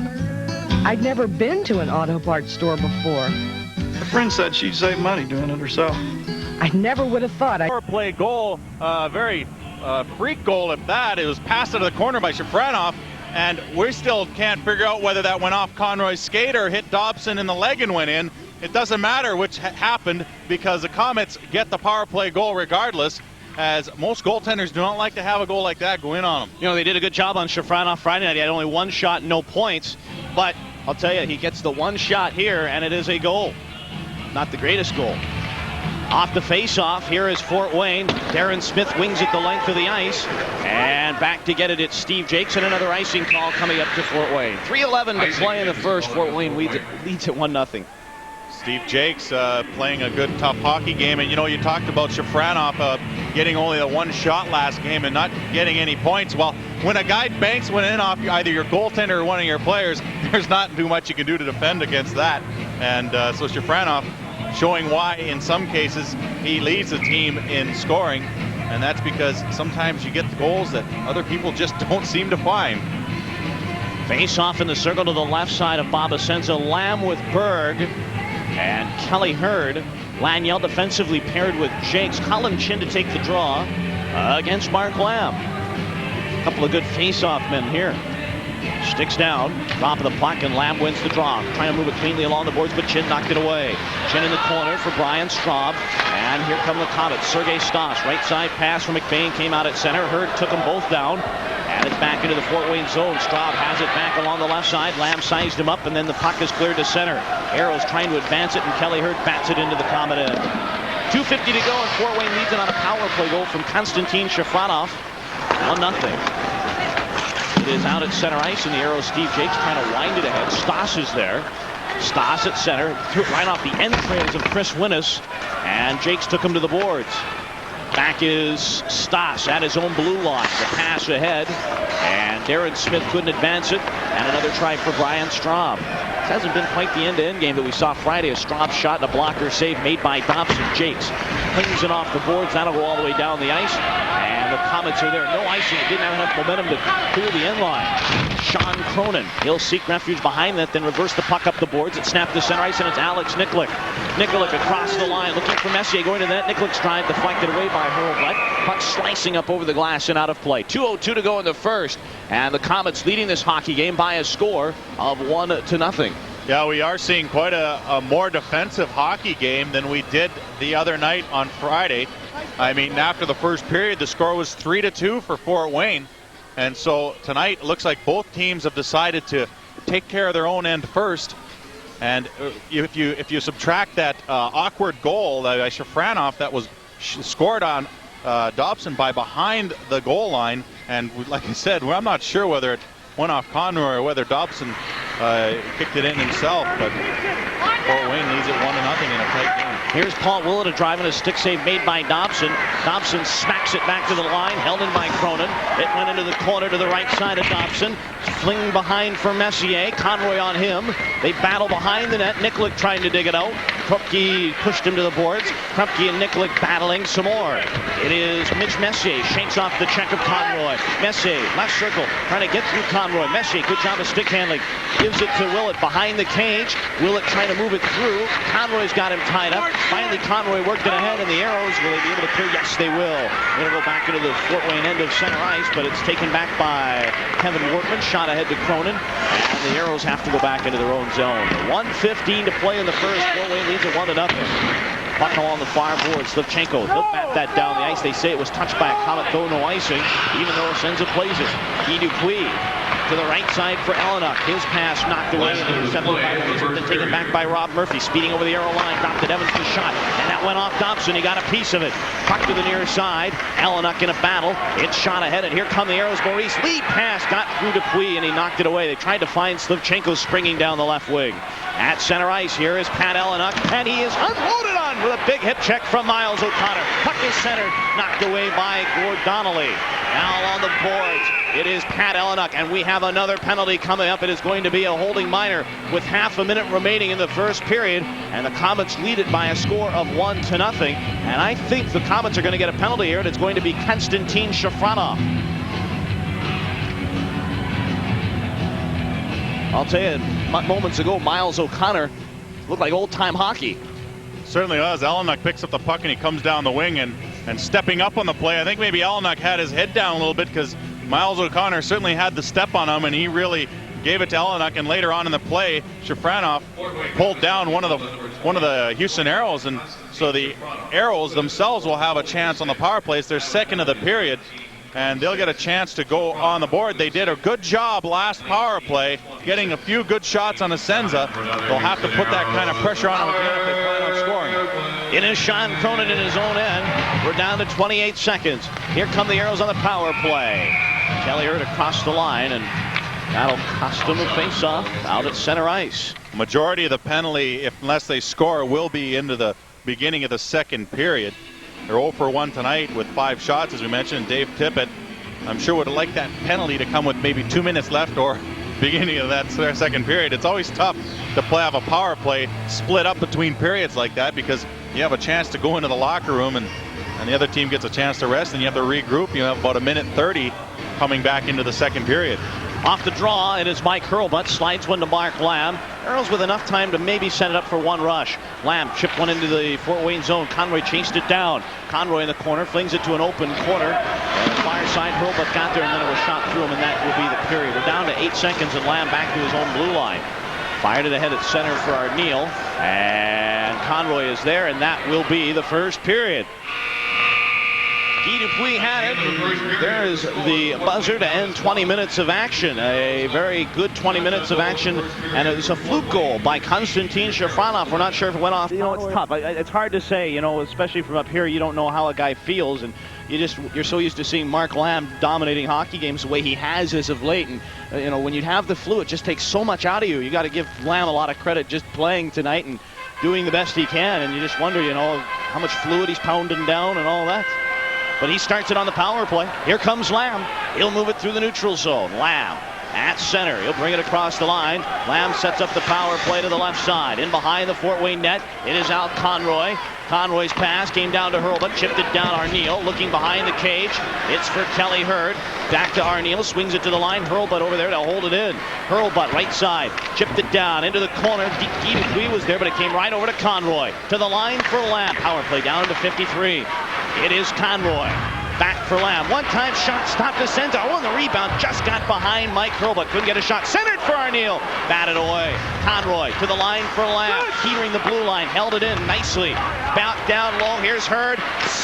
I'd never been to an auto parts store before. A friend said she'd save money doing it herself. I never would have thought. Power play goal, very freak goal at that. It was passed out of the corner by Shafranov, and we still can't figure out whether that went off Conroy's skate or hit Dobson in the leg and went in. It doesn't matter which happened because the Komets get the power play goal regardless, as most goaltenders do not like to have a goal like that go in on them. You know, they did a good job on Shafranov Friday night. He had only one shot, no points, but I'll tell you, he gets the one shot here, and it is a goal. Not the greatest goal. Off the face-off, here is Fort Wayne. Darren Smith wings it the length of the ice. And back to get it, it's Steve Jakes, and another icing call coming up to Fort Wayne. 3:11 to play in the first. Fort Wayne leads at 1-0. Steve Jakes playing a good, tough hockey game. And, you know, you talked about Shafranov getting only the one shot last game and not getting any points. Well, when a guy banks one in off either your goaltender or one of your players, there's not too much you can do to defend against that. And so Shafranov showing why in some cases he leads the team in scoring, and that's because sometimes you get the goals that other people just don't seem to find. Face off in the circle to the left side of Bobasenza. Lamb with Berg and Kelly Hurd. Lanyell defensively paired with Jakes. Colin Chin to take the draw against Mark Lamb. A couple of good face-off men here. Sticks down, top of the puck, and Lamb wins the draw. Trying to move it cleanly along the boards, but Chin knocked it away. Chin in the corner for Brian Straub. And here come the Komets. Sergei Stas, right side pass from McBain, came out at center. Hurd took them both down. And it's back into the Fort Wayne zone. Straub has it back along the left side. Lamb sized him up, and then the puck is cleared to center. Aeros trying to advance it, and Kelly Hurd bats it into the Komet end. 2:50 to go, and Fort Wayne leads it on a power play goal from Konstantin Shafranov. 1-0. It is out at center ice, and the Aeros Steve Jakes trying to wind it ahead. Stas is there. Stas at center, threw it right off the entrails of Chris Winnis, and Jakes took him to the boards. Back is Stas at his own blue line. The pass ahead, and Darren Smith couldn't advance it, and another try for Brian Straub. This hasn't been quite the end-to-end game that we saw Friday. A Straub shot and a blocker save made by Dobson. Jakes cleans it off the boards. That'll go all the way down the ice, and the Komets are there. No icing. It didn't have enough momentum to clear the end line. Sean Cronin, he'll seek refuge behind that, then reverse the puck up the boards. It snapped to center ice, and it's Alex Nikolic. Nikolic across the line, looking for Messier, going to the net. Nikolic's drive deflected away by Hurlbut. Puck slicing up over the glass and out of play. 2:02 to go in the first, and the Komets leading this hockey game by a score of 1-0. Yeah, we are seeing quite a more defensive hockey game than we did the other night on Friday. I mean, after the first period, the score was 3-2 for Fort Wayne. And so tonight, it looks like both teams have decided to take care of their own end first. And if you subtract that awkward goal by Shafranov that was scored on Dobson by behind the goal line, and like I said, I'm not sure whether it went off Conroy or whether Dobson kicked it in himself, but Fort Wayne leads it 1-0 in a tight game. Here's Paul Willett driving a stick save made by Dobson. Dobson smacks it back to the line, held in by Cronin. It went into the corner to the right side of Dobson. Fling behind for Messier. Conroy on him. They battle behind the net. Nikolic trying to dig it out. Krupke pushed him to the boards. Krupke and Nikolic battling some more. It is Mitch Messier, shakes off the check of Conroy. Messier, left circle, trying to get through Conroy. Messier, good job of stick handling. Gives it to Willett behind the cage. Willett trying to move it through. Conroy's got him tied up. Finally, Conroy worked it ahead, and the Aeros, will they be able to clear? Yes, they will. They're going to go back into the Fort Wayne end of center ice, but it's taken back by Kevin Wortman. Shot ahead to Cronin, and the Aeros have to go back into their own zone. 1:15 to play in the first. Fort Wayne leads it 1-0. Puck along the far board. Slivchenko, he'll bat that down the ice. They say it was touched by a Comet, though no icing, even though Senza plays it. Guy Dupuis to the right side for Eleanor. His pass knocked away and intercepted by Fraser, then taken back by Rob Murphy. Speeding over the arrow line, dropped it Evans' shot, and that went off Dobson. He got a piece of it. Puck to the near side. Eleanor in a battle. It's shot ahead, and here come the Aeros. Maurice, lead pass, got through Dupuis, and he knocked it away. They tried to find Slivchenko springing down the left wing. At center ice, here is Pat Eleanor, and he is unloaded on with a big hip check from Miles O'Connor. Puck is centered, knocked away by Gord Donnelly. Now on the boards, it is Pat Eleanor, and we have another penalty coming up. It is going to be a holding minor with half a minute remaining in the first period, and the Komets lead it by a score of 1-0. And I think the Komets are going to get a penalty here, and it's going to be Konstantin Shafranov. I'll tell you, moments ago, Miles O'Connor looked like old-time hockey. Certainly does. Eleanor picks up the puck and he comes down the wing and stepping up on the play. I think maybe Eleanor had his head down a little bit because Miles O'Connor certainly had the step on him, and he really gave it to Eleanor. And later on in the play, Shafranov pulled down one of the Houston Aeros, and so the Aeros themselves will have a chance on the power play. It's their second of the period, and they'll get a chance to go on the board. They did a good job last power play, getting a few good shots on Senza. They'll have to put that kind of pressure on them again if they plan on scoring. It is Sean Cronin in his own end. We're down to 28 seconds. Here come the Aeros on the power play. Kelly Hurt across the line, and that'll cost them a face-off out at center ice. Majority of the penalty, unless they score, will be into the beginning of the second period. They're 0 for 1 tonight with 5 shots, as we mentioned. Dave Tippett, I'm sure, would like that penalty to come with maybe 2 minutes left or beginning of that second period. It's always tough to have a power play split up between periods like that, because you have a chance to go into the locker room and the other team gets a chance to rest, and you have to regroup. You have about 1:30 coming back into the second period. Off the draw, it is Mike Hurlbut. Slides one to Mark Lamb. Aeros with enough time to maybe set it up for one rush. Lamb chipped one into the Fort Wayne zone. Conroy chased it down. Conroy in the corner, flings it to an open corner. And the far side, Hurlbut got there, and then it was shot through him, and that will be the period. We're down to 8 seconds, and Lamb back to his own blue line. Fired it ahead at center for Arneal. And Conroy is there, and that will be the first period. Guy Dupuis had it. There is the buzzer to end 20 minutes of action. A very good 20 minutes of action, and it was a fluke goal by Konstantin Shafranov. We're not sure if it went off. You know, it's tough. It's hard to say, you know, especially from up here. You don't know how a guy feels, and you're so used to seeing Mark Lamb dominating hockey games the way he has as of late. And you know, when you have the flu, it just takes so much out of you. You got to give Lamb a lot of credit just playing tonight and doing the best he can, and you just wonder, you know, how much fluid he's pounding down and all that. But he starts it on the power play. Here comes Lamb. He'll move it through the neutral zone. Lamb at center. He'll bring it across the line. Lamb sets up the power play to the left side. In behind the Fort Wayne net, it is out Conroy. Conroy's pass came down to Hurlbut, chipped it down Arneal, looking behind the cage. It's for Kelly Hurd. Back to Arneal, swings it to the line. Hurlbut over there to hold it in. Hurlbut right side, chipped it down into the corner. Guy Dupuis was there, but it came right over to Conroy. To the line for Lamb. Power play down to 53. It is Conroy. Back for Lamb. One-time shot stopped to Senza. Oh, and the rebound just got behind Mike Hurlbut. Couldn't get a shot. Centered for Arneal. Batted away. Conroy to the line for Lamb. Teetering the blue line. Held it in nicely. Back down low. Here's Hurd.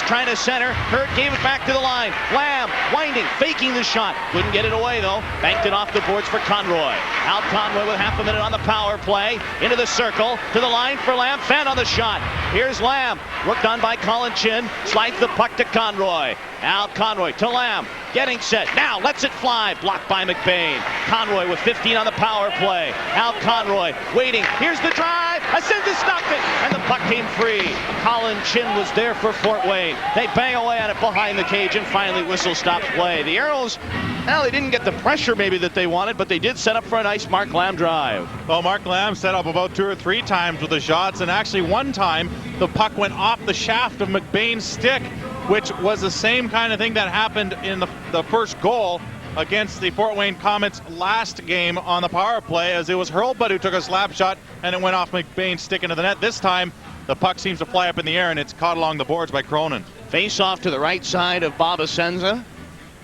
Trying to center. Hurd gave it back to the line. Lamb winding. Faking the shot. Couldn't get it away, though. Banked it off the boards for Conroy. Out Conroy with half a minute on the power play. Into the circle. To the line for Lamb. Fenn on the shot. Here's Lamb. Worked on by Colin Chin. Slides the puck to Conroy. Out Conroy to Lamb. getting set. Now lets it fly. Blocked by McBain. Conroy with 15 on the power play. Al Conroy waiting. Here's the drive. Asenza stopped it. And the puck came free. Colin Chin was there for Fort Wayne. They bang away at it behind the cage and finally whistle stops play. The Aeros, well, they didn't get the pressure maybe that they wanted, but they did set up for a nice Mark Lamb drive. Well, Mark Lamb set up about 2 or 3 times with the shots, and actually one time the puck went off the shaft of McBain's stick, which was the same kind of thing that happened in the first goal against the Fort Wayne Komets last game on the power play, as it was Hurlbut who took a slap shot and it went off McBain's stick into the net. This time the puck seems to fly up in the air and it's caught along the boards by Cronin. Face off to the right side of Bob Asenza,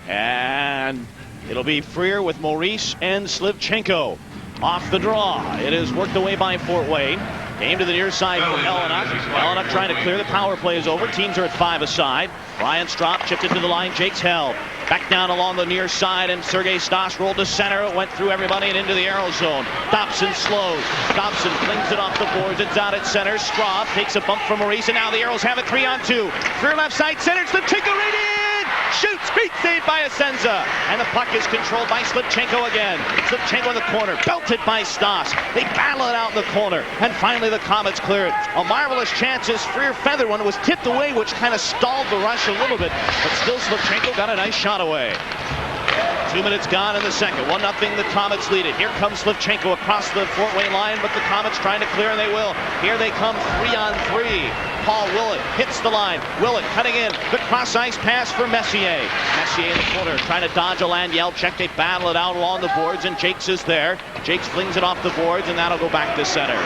and it'll be Freer with Maurice and Slivchenko. Off the draw. It is worked away by Fort Wayne. Came to the near side for Eleanuk. Eleanuk trying to clear. The power play is over. Teams are at 5 aside. Ryan Strop chipped it to the line. Jake's held. Back down along the near side, and Sergei Stas rolled to center. It went through everybody and into the Aero zone. Dobson slows. Dobson flings it off the boards. It's out at center. Straub takes a bump from Maurice, and now the Aeros have it 3-on-2. Freer left side center. Slivchenko right in! Shoots! Great save by Asenza. And the puck is controlled by Slivchenko again. Slivchenko in the corner. Belted by Stas. They battle it out in the corner. And finally the Komets clear it. A marvelous chance as Freer feathered one. It was tipped away, which kind of stalled the rush a little bit. But still Slivchenko got a nice shot away. 2 minutes gone in the second. 1-0, the Komets lead it. Here comes Slivchenko across the Fort Wayne line, but the Komets trying to clear, and they will. Here they come 3-on-3. Paul Willett hits the line. Willett cutting in. The cross-ice pass for Messier. Messier in the corner trying to dodge a land yell check. They battle it out along the boards, and Jakes is there. Jakes flings it off the boards, and that'll go back to center.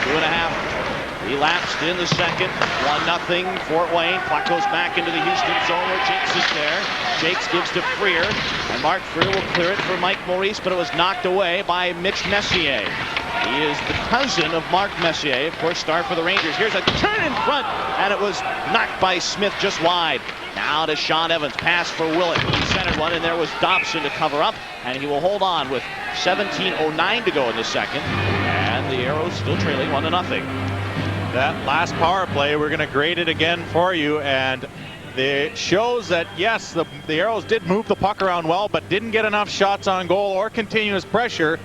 2.5 elapsed in the second. 1-0 Fort Wayne. Puck goes back into the Houston zone where Jakes is there. Jakes gives to Freer, and Mark Freer will clear it for Mike Maurice, but it was knocked away by Mitch Messier. He is the cousin of Mark Messier, of course, star for the Rangers. Here's a turn in front, and it was knocked by Smith just wide. Now to Sean Evans, pass for Willett. He centered one, and there was Dobson to cover up, and he will hold on with 17:09 to go in the second, and the Aeros still trailing 1-0. That last power play, we're going to grade it again for you, and it shows that, yes, the Aeros did move the puck around well, but didn't get enough shots on goal or continuous pressure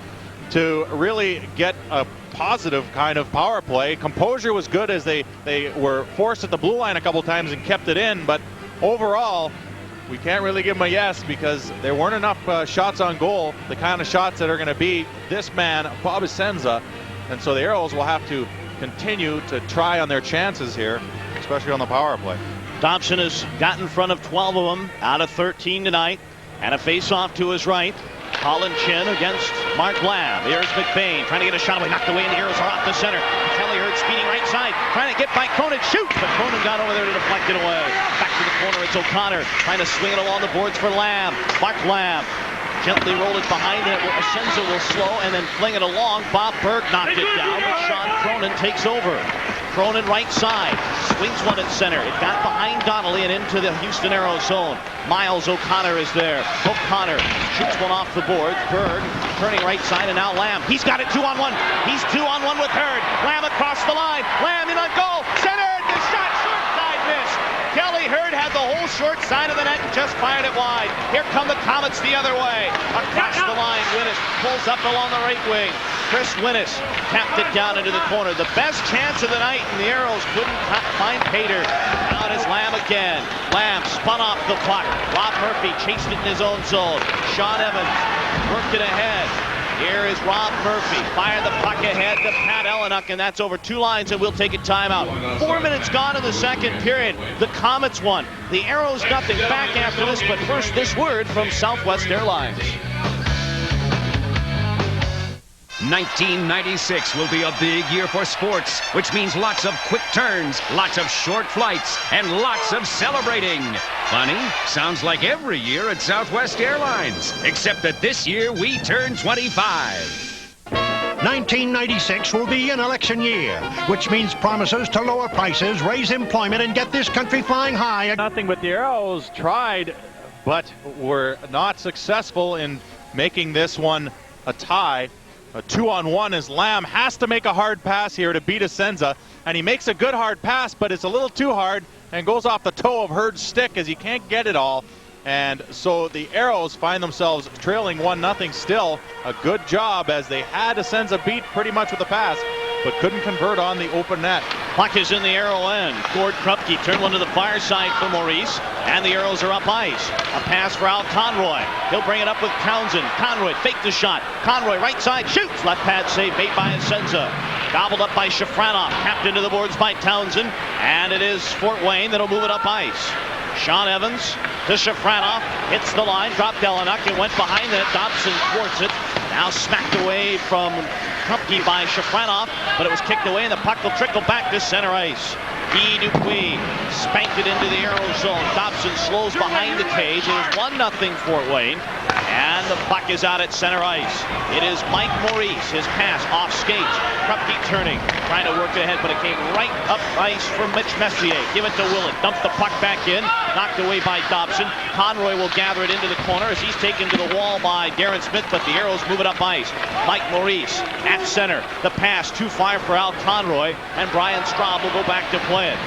to really get a positive kind of power play. Composure was good as they were forced at the blue line a couple times and kept it in, but overall, we can't really give them a yes because there weren't enough shots on goal, the kind of shots that are going to be this man, Bob Asenza, and so the Aeros will have to continue to try on their chances here, especially on the power play. Dobson has got in front of 12 of them out of 13 tonight, and a face-off to his right. Colin Chin against Mark Lamb. Here's McBain trying to get a shot away, knocked away, and the Aeros are off the center. Kelly Hurd speeding right side, trying to get by Cronin, shoot, but Cronin got over there to deflect it away. Back to the corner, it's O'Connor trying to swing it along the boards for Lamb. Mark Lamb gently rolled it behind it. Asenza will slow and then fling it along. Bob Berg knocked it down, but Sean Cronin takes over. Cronin right side, swings one at center. It got behind Donnelly and into the Houston Aeros zone. Miles O'Connor is there. O'Connor shoots one off the boards. Berg turning right side, and now Lamb. He's got it 2-on-1. He's 2-on-1 with Hurd. Lamb across the line. Lamb in on goal. Centered. The shot short side miss. Kelly Hurd had the whole short side of the net and just fired it wide. Here come the Komets the other way. Across the line, Winnis pulls up along the right wing. Chris Winnis tapped it down into the corner. The best chance of the night, and the Aeros couldn't find Pater. Now it is Lamb again. Lamb spun off the puck. Rob Murphy chased it in his own zone. Sean Evans worked it ahead. Here is Rob Murphy. Fire the puck ahead to Pat Eleanuk, and that's over 2 lines, and we'll take a timeout. 4 minutes gone in the second period. The Komets won. The Aeros nothing. Back after this, but first this word from Southwest Airlines. 1996 will be a big year for sports, which means lots of quick turns, lots of short flights, and lots of celebrating. Funny? Sounds like every year at Southwest Airlines, except that this year we turn 25. 1996 will be an election year, which means promises to lower prices, raise employment, and get this country flying high. Nothing but the Aeros tried, but were not successful in making this one a tie. A 2-on-1 as Lamb has to make a hard pass here to beat Asenza, and he makes a good hard pass, but it's a little too hard and goes off the toe of Hurd's stick as he can't get it all. And so the Aeros find themselves trailing 1-0 still. A good job as they had Asenza beat pretty much with the pass, but couldn't convert on the open net. Puck is in the Arrow end. Gord Krupke turned one to the far side for Maurice, and the Arrows are up ice. A pass for Al Conroy. He'll bring it up with Townsend. Conroy faked the shot. Conroy right side shoots. Left pad save made by Asenza. Gobbled up by Shafranov. Tapped into the boards by Townsend, and it is Fort Wayne that'll move it up ice. Sean Evans to Shafranov, hits the line, dropped Delanuck, and went behind it. Dobson thwarts it. Now smacked away from Krupke by Shafranov, but it was kicked away, and the puck will trickle back to center ice. Guy Dupuis spanked it into the Arrow zone. Dobson slows behind the cage. It is 1-0 Fort Wayne, and the puck is out at center ice. It is Mike Maurice, his pass off skates. Krupke turning, trying to work it ahead, but it came right up ice for Mitch Messier. Give it to Willett, dump the puck back in, knocked away by Dobson. Conroy will gather it into the corner as he's taken to the wall by Darren Smith, but the Arrows move it up ice. Mike Maurice at center. The pass too far for Al Conroy, and Brian Straub will go back to play it.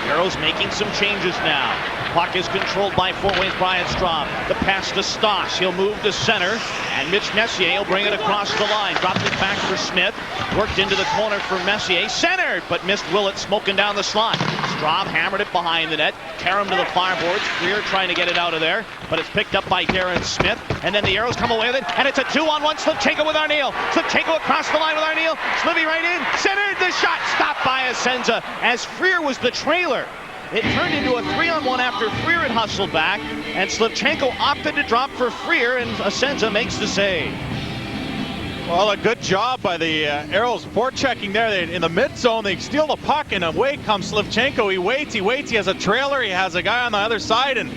Arrows making some changes now. Puck is controlled by Fort Wayne's Brian Straub. The pass to Stoss. He'll move to center, and Mitch Messier will bring it across the line. Dropped it back for Smith. Worked into the corner for Messier. Centered, but missed Willett smoking down the slot. Straub hammered it behind the net. Karam to the far boards. Freer trying to get it out of there, but it's picked up by Darren Smith. And then the Arrows come away with it, and it's a 2-on-1. Slivchenko with Arneal. Slivchenko across the line with Arneal. Slivy right in. Centered. The shot stopped by Asenza as Freer was the trailer. It turned into a 3-on-1 after Freer had hustled back, and Slivchenko opted to drop for Freer, and Asenza makes the save. Well, a good job by the Arrows forechecking there. In the mid zone, they steal the puck, and away comes Slivchenko. He waits, he has a trailer, he has a guy on the other side, and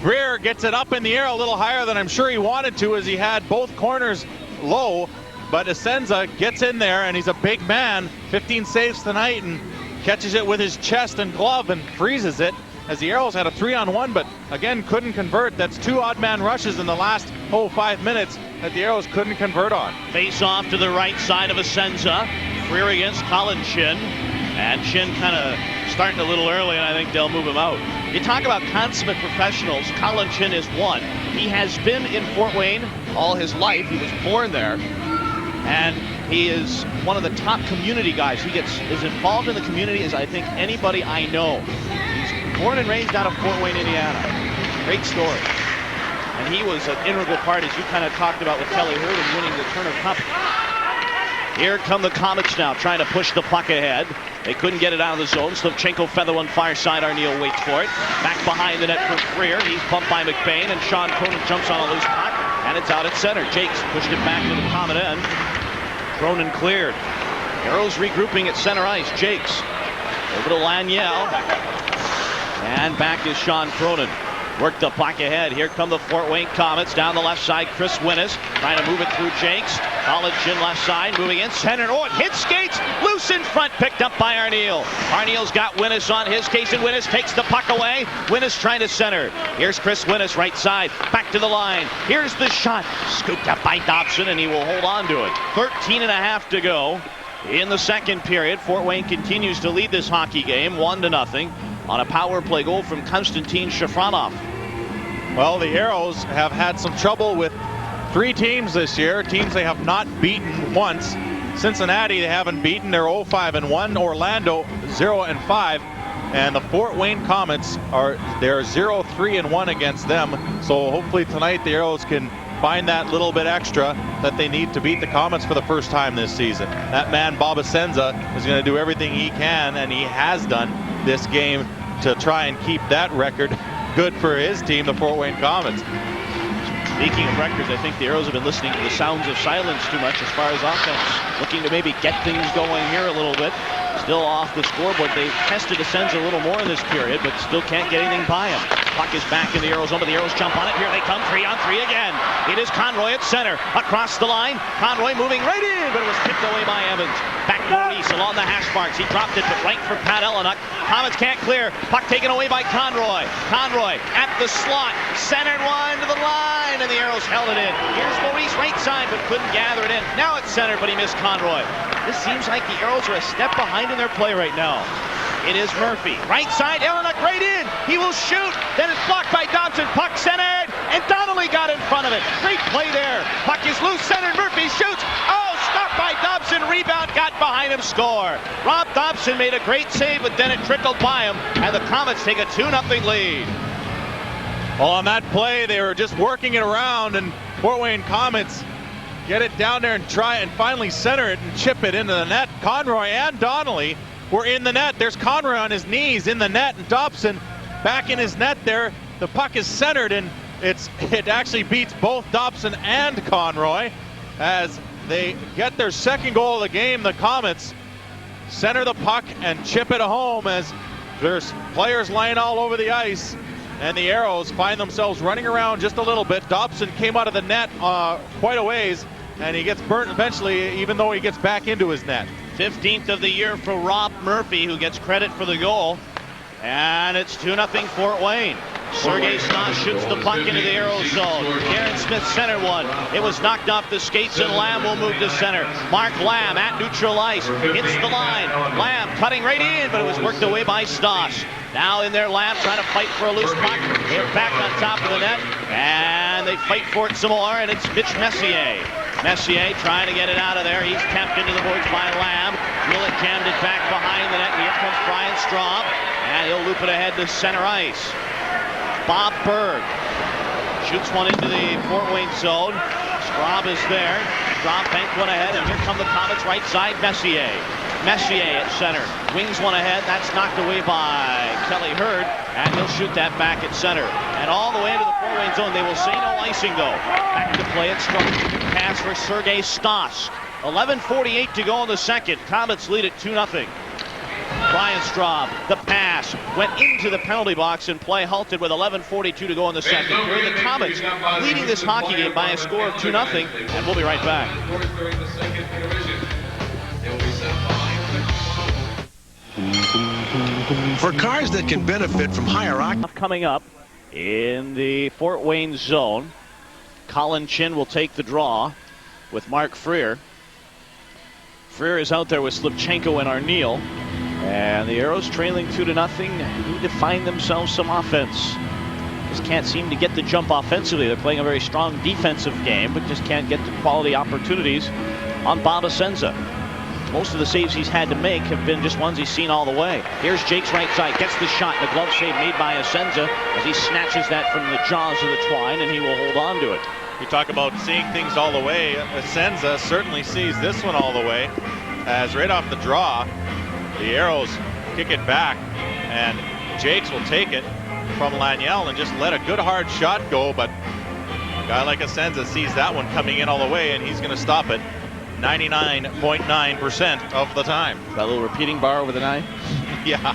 Freer gets it up in the air a little higher than I'm sure he wanted to, as he had both corners low. But Asenza gets in there, and he's a big man, 15 saves tonight, and catches it with his chest and glove and freezes it, as the Arrows had a 3-on-1, but again couldn't convert. That's 2 odd man rushes in the last 5 minutes that the Arrows couldn't convert on. Face off to the right side of Asenza. Freer against Colin Chin, and Chin kind of starting a little early, and I think they'll move him out. You talk about consummate professionals. Colin Chin is one. He has been in Fort Wayne all his life. He was born there, and he is one of the top community guys. He gets as involved in the community as I think anybody I know. He's born and raised out of Fort Wayne, Indiana. Great story. And he was an integral part, as you kind of talked about with Kelly Hurd, in winning the Turner Cup. Here come the Komets now, trying to push the puck ahead. They couldn't get it out of the zone. Slivchenko feather one far side. Arneal waits for it. Back behind the net for Freer. He's bumped by McBain, and Sean Cronin jumps on a loose puck, and it's out at center. Jakes pushed it back to the Comet end. Cronin cleared. Arrows regrouping at center ice. Jakes over to Laniel, and back is Sean Cronin. Worked the puck ahead. Here come the Fort Wayne Komets down the left side. Chris Winnes trying to move it through Jakes. College Chin left side, moving in center. Oh, it hits skates. Loose in front, picked up by Arneal. Arneal's got Winnes on his case, and Winnes takes the puck away. Winnes trying to center. Here's Chris Winnes right side. Back to the line. Here's the shot. Scooped up by Dobson, and he will hold on to it. 13.5 to go in the second period. Fort Wayne continues to lead this hockey game 1-0 on a power play goal from Konstantin Shafranov. Well, the Arrows have had some trouble with 3 teams this year, teams they have not beaten once. Cincinnati they haven't beaten, they're 0-5-1. Orlando 0-5, and the Fort Wayne Komets they're 0-3-1 against them. So hopefully tonight the Arrows can find that little bit extra that they need to beat the Komets for the first time this season. That man Bob Asenza is going to do everything he can, and he has done this game, to try and keep that record good for his team, the Fort Wayne Komets. Speaking of records, I think the Arrows have been listening to the sounds of silence too much as far as offense. Looking to maybe get things going here a little bit. Still off the scoreboard. They tested Asenza a little more in this period, but still can't get anything by him. Puck is back in the Arrows zone, but the Arrows jump on it. Here they come, 3-on-3 again. It is Conroy at center. Across the line. Conroy moving right in, but it was tipped away by Evans. Back Maurice along the hash marks. He dropped it, but right for Pat Ellenuck. Komets can't clear. Puck taken away by Conroy. Conroy at the slot. Centered one to the line, and the Arrows held it in. Here's Maurice right side, but couldn't gather it in. Now it's centered, but he missed Conroy. This seems like the Arrows are a step behind in their play right now. It is Murphy. Right side, Eleanor, right in. He will shoot. Then it's blocked by Dobson. Puck centered. And Donnelly got in front of it. Great play there. Puck is loose, centered. Murphy shoots. Oh, stopped by Dobson. Rebound, got behind him, score. Rob Dobson made a great save, but then it trickled by him. And the Komets take a 2-0 lead. Well, on that play, they were just working it around, and Fort Wayne Komets get it down there and try and finally center it and chip it into the net. Conroy and Donnelly were in the net. There's Conroy on his knees in the net, and Dobson back in his net there. The puck is centered, and it actually beats both Dobson and Conroy as they get their second goal of the game. The Komets center the puck and chip it home as there's players lying all over the ice. And the Aeros find themselves running around just a little bit. Dobson came out of the net quite a ways, and he gets burnt eventually, even though he gets back into his net. 15th of the year for Rob Murphy, who gets credit for the goal. And it's 2-0 Fort Wayne. Sergei Stas shoots the puck into the Aeros zone. Darren Smith centered one. It was knocked off the skates, and Lamb will move to center. Mark Lamb at neutral ice. Hits the line. Lamb cutting right in, but it was worked away by Stas. Now in there, Lamb trying to fight for a loose puck. They're back on top of the net, and they fight for it some more, and it's Mitch Messier. Messier trying to get it out of there. He's tapped into the boards by Lamb. Willett jammed it back behind the net, and here comes Brian Straub, and he'll loop it ahead to center ice. Bob Berg shoots one into the Fort Wayne zone. Straub is there. Straub banked one ahead, and here come the Komets right side. Messier at center. Wings one ahead. That's knocked away by Kelly Hurd, and he'll shoot that back at center. And all the way into the Fort Wayne zone. They will say no icing, though. Back to play it. Strong pass for Sergei Stas. 11:48 to go in the second. Komets lead at 2-0. Brian Straub, the pass, went into the penalty box, and play halted with 11:42 to go in the second. Here are the Komets leading this hockey game by a score of 2-0, and we'll be right back. For cars that can benefit from higher octane. Coming up in the Fort Wayne zone, Colin Chin will take the draw with Mark Freer. Freer is out there with Slivchenko and Arneal. And the Aeros trailing 2-0 need to find themselves some offense. Just can't seem to get the jump offensively. They're playing a very strong defensive game, but just can't get the quality opportunities on Bob Asenza. Most of the saves he's had to make have been just ones he's seen all the way. Here's Jake's right side, gets the shot, the glove save made by Asenza as he snatches that from the jaws of the twine, and he will hold on to it. You talk about seeing things all the way. Asenza certainly sees this one all the way, as right off the draw, the Aeros kick it back, and Jakes will take it from Laniel and just let a good hard shot go, but a guy like Asenza sees that one coming in all the way, and he's going to stop it 99.9% of the time. Got a little repeating bar over the 9? Yeah,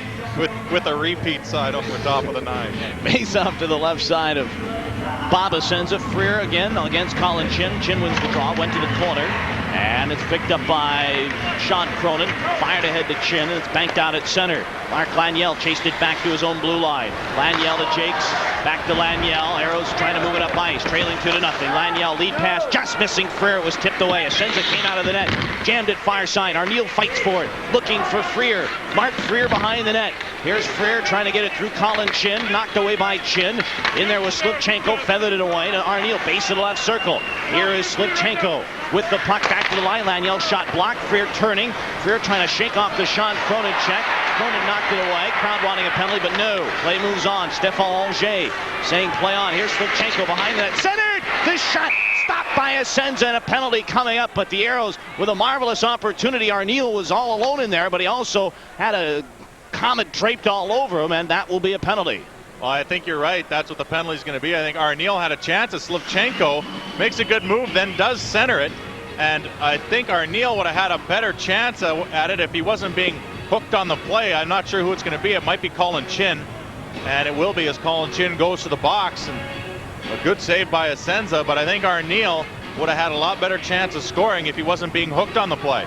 with a repeat side over the top of the 9. Mace off to the left side of Bob Asenza. Freer again against Colin Chin. Chin wins the draw, went to the corner, and it's picked up by Sean Cronin. Fired ahead to Chin, and it's banked out at center. Mark Laniel chased it back to his own blue line. Laniel to Jakes, back to Laniel. Aeros trying to move it up ice, trailing 2-0. Laniel lead pass, just missing Freer. It was tipped away. Asenza came out of the net, jammed it far side. Arneal fights for it, looking for Freer. Mark Freer behind the net. Here's Freer trying to get it through Colin Chin, knocked away by Chin. In there was Slivchenko, feathered it away to Arneal, base of the left circle. Here is Slivchenko with the puck back to the line. Laniel shot blocked. Freer turning. Freer trying to shake off the Sean Cronin check. Cronin knocked it away. Crowd wanting a penalty, but no. Play moves on. Stéphane Auger saying play on. Here's Slivchenko behind that. Centered! This shot stopped by Asenza, and a penalty coming up, but the Aeros with a marvelous opportunity. Arneal was all alone in there, but he also had a Komet draped all over him, and that will be a penalty. Well, I think you're right. That's what the penalty is going to be. I think Arneal had a chance. Slivchenko makes a good move, then does center it. And I think Arneal would have had a better chance at it if he wasn't being hooked on the play. I'm not sure who it's going to be. It might be Colin Chin. And it will be as Colin Chin goes to the box. And a good save by Asenza. But I think Arneal would have had a lot better chance of scoring if he wasn't being hooked on the play.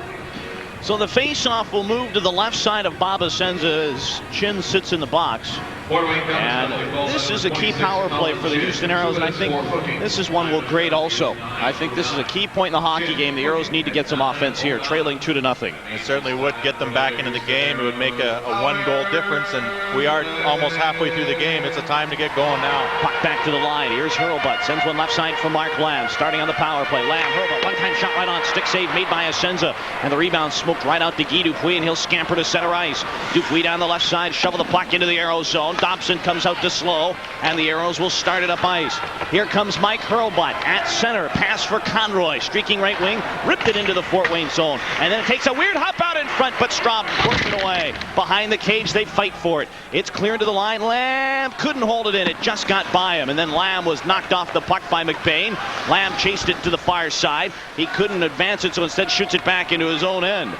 So the face-off will move to the left side of Bob Asenza as Chin sits in the box. And this is a key power play for the Houston Aeros, and I think this is one we'll grade also. I think this is a key point in the hockey game. The Aeros need to get some offense here, trailing 2-0. It certainly would get them back into the game. It would make a one-goal difference, and we are almost halfway through the game. It's a time to get going now. Puck back to the line. Here's Hurlbut. Sends one left side for Mark Lamb. Starting on the power play. Lamb, Hurlbut, one-time shot right on. Stick save made by Asenza. And the rebound smoked right out to Guy Dupuis, and he'll scamper to center ice. Dupuis down the left side. Shovel the puck into the Aeros zone. Dobson comes out to slow, and the Aeros will start it up ice. Here comes Mike Hurlbut at center. Pass for Conroy. Streaking right wing. Ripped it into the Fort Wayne zone. And then it takes a weird hop out in front, but Straub pushed it away. Behind the cage, they fight for it. It's cleared to the line. Lamb couldn't hold it in. It just got by him. And then Lamb was knocked off the puck by McBain. Lamb chased it to the far side. He couldn't advance it, so instead shoots it back into his own end.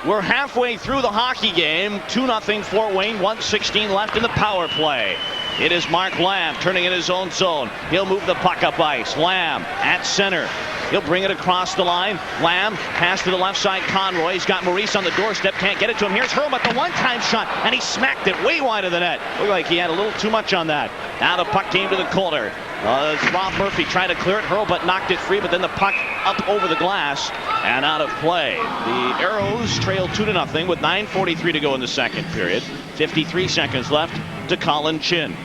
We're halfway through the hockey game. 2-0 Fort Wayne, 1:16 left in the power play. It is Mark Lamb turning in his own zone. He'll move the puck up ice. Lamb at center. He'll bring it across the line. Lamb, pass to the left side. Conroy. He's got Maurice on the doorstep. Can't get it to him. Here's Hurlbut, the one-time shot, and he smacked it way wide of the net. Looked like he had a little too much on that. Now the puck came to the corner. Rob Murphy tried to clear it. Hurlbut knocked it free, but then the puck up over the glass and out of play. The Aeros trail 2-0 with 9:43 to go in the second period. 53 seconds left to Colin Chin.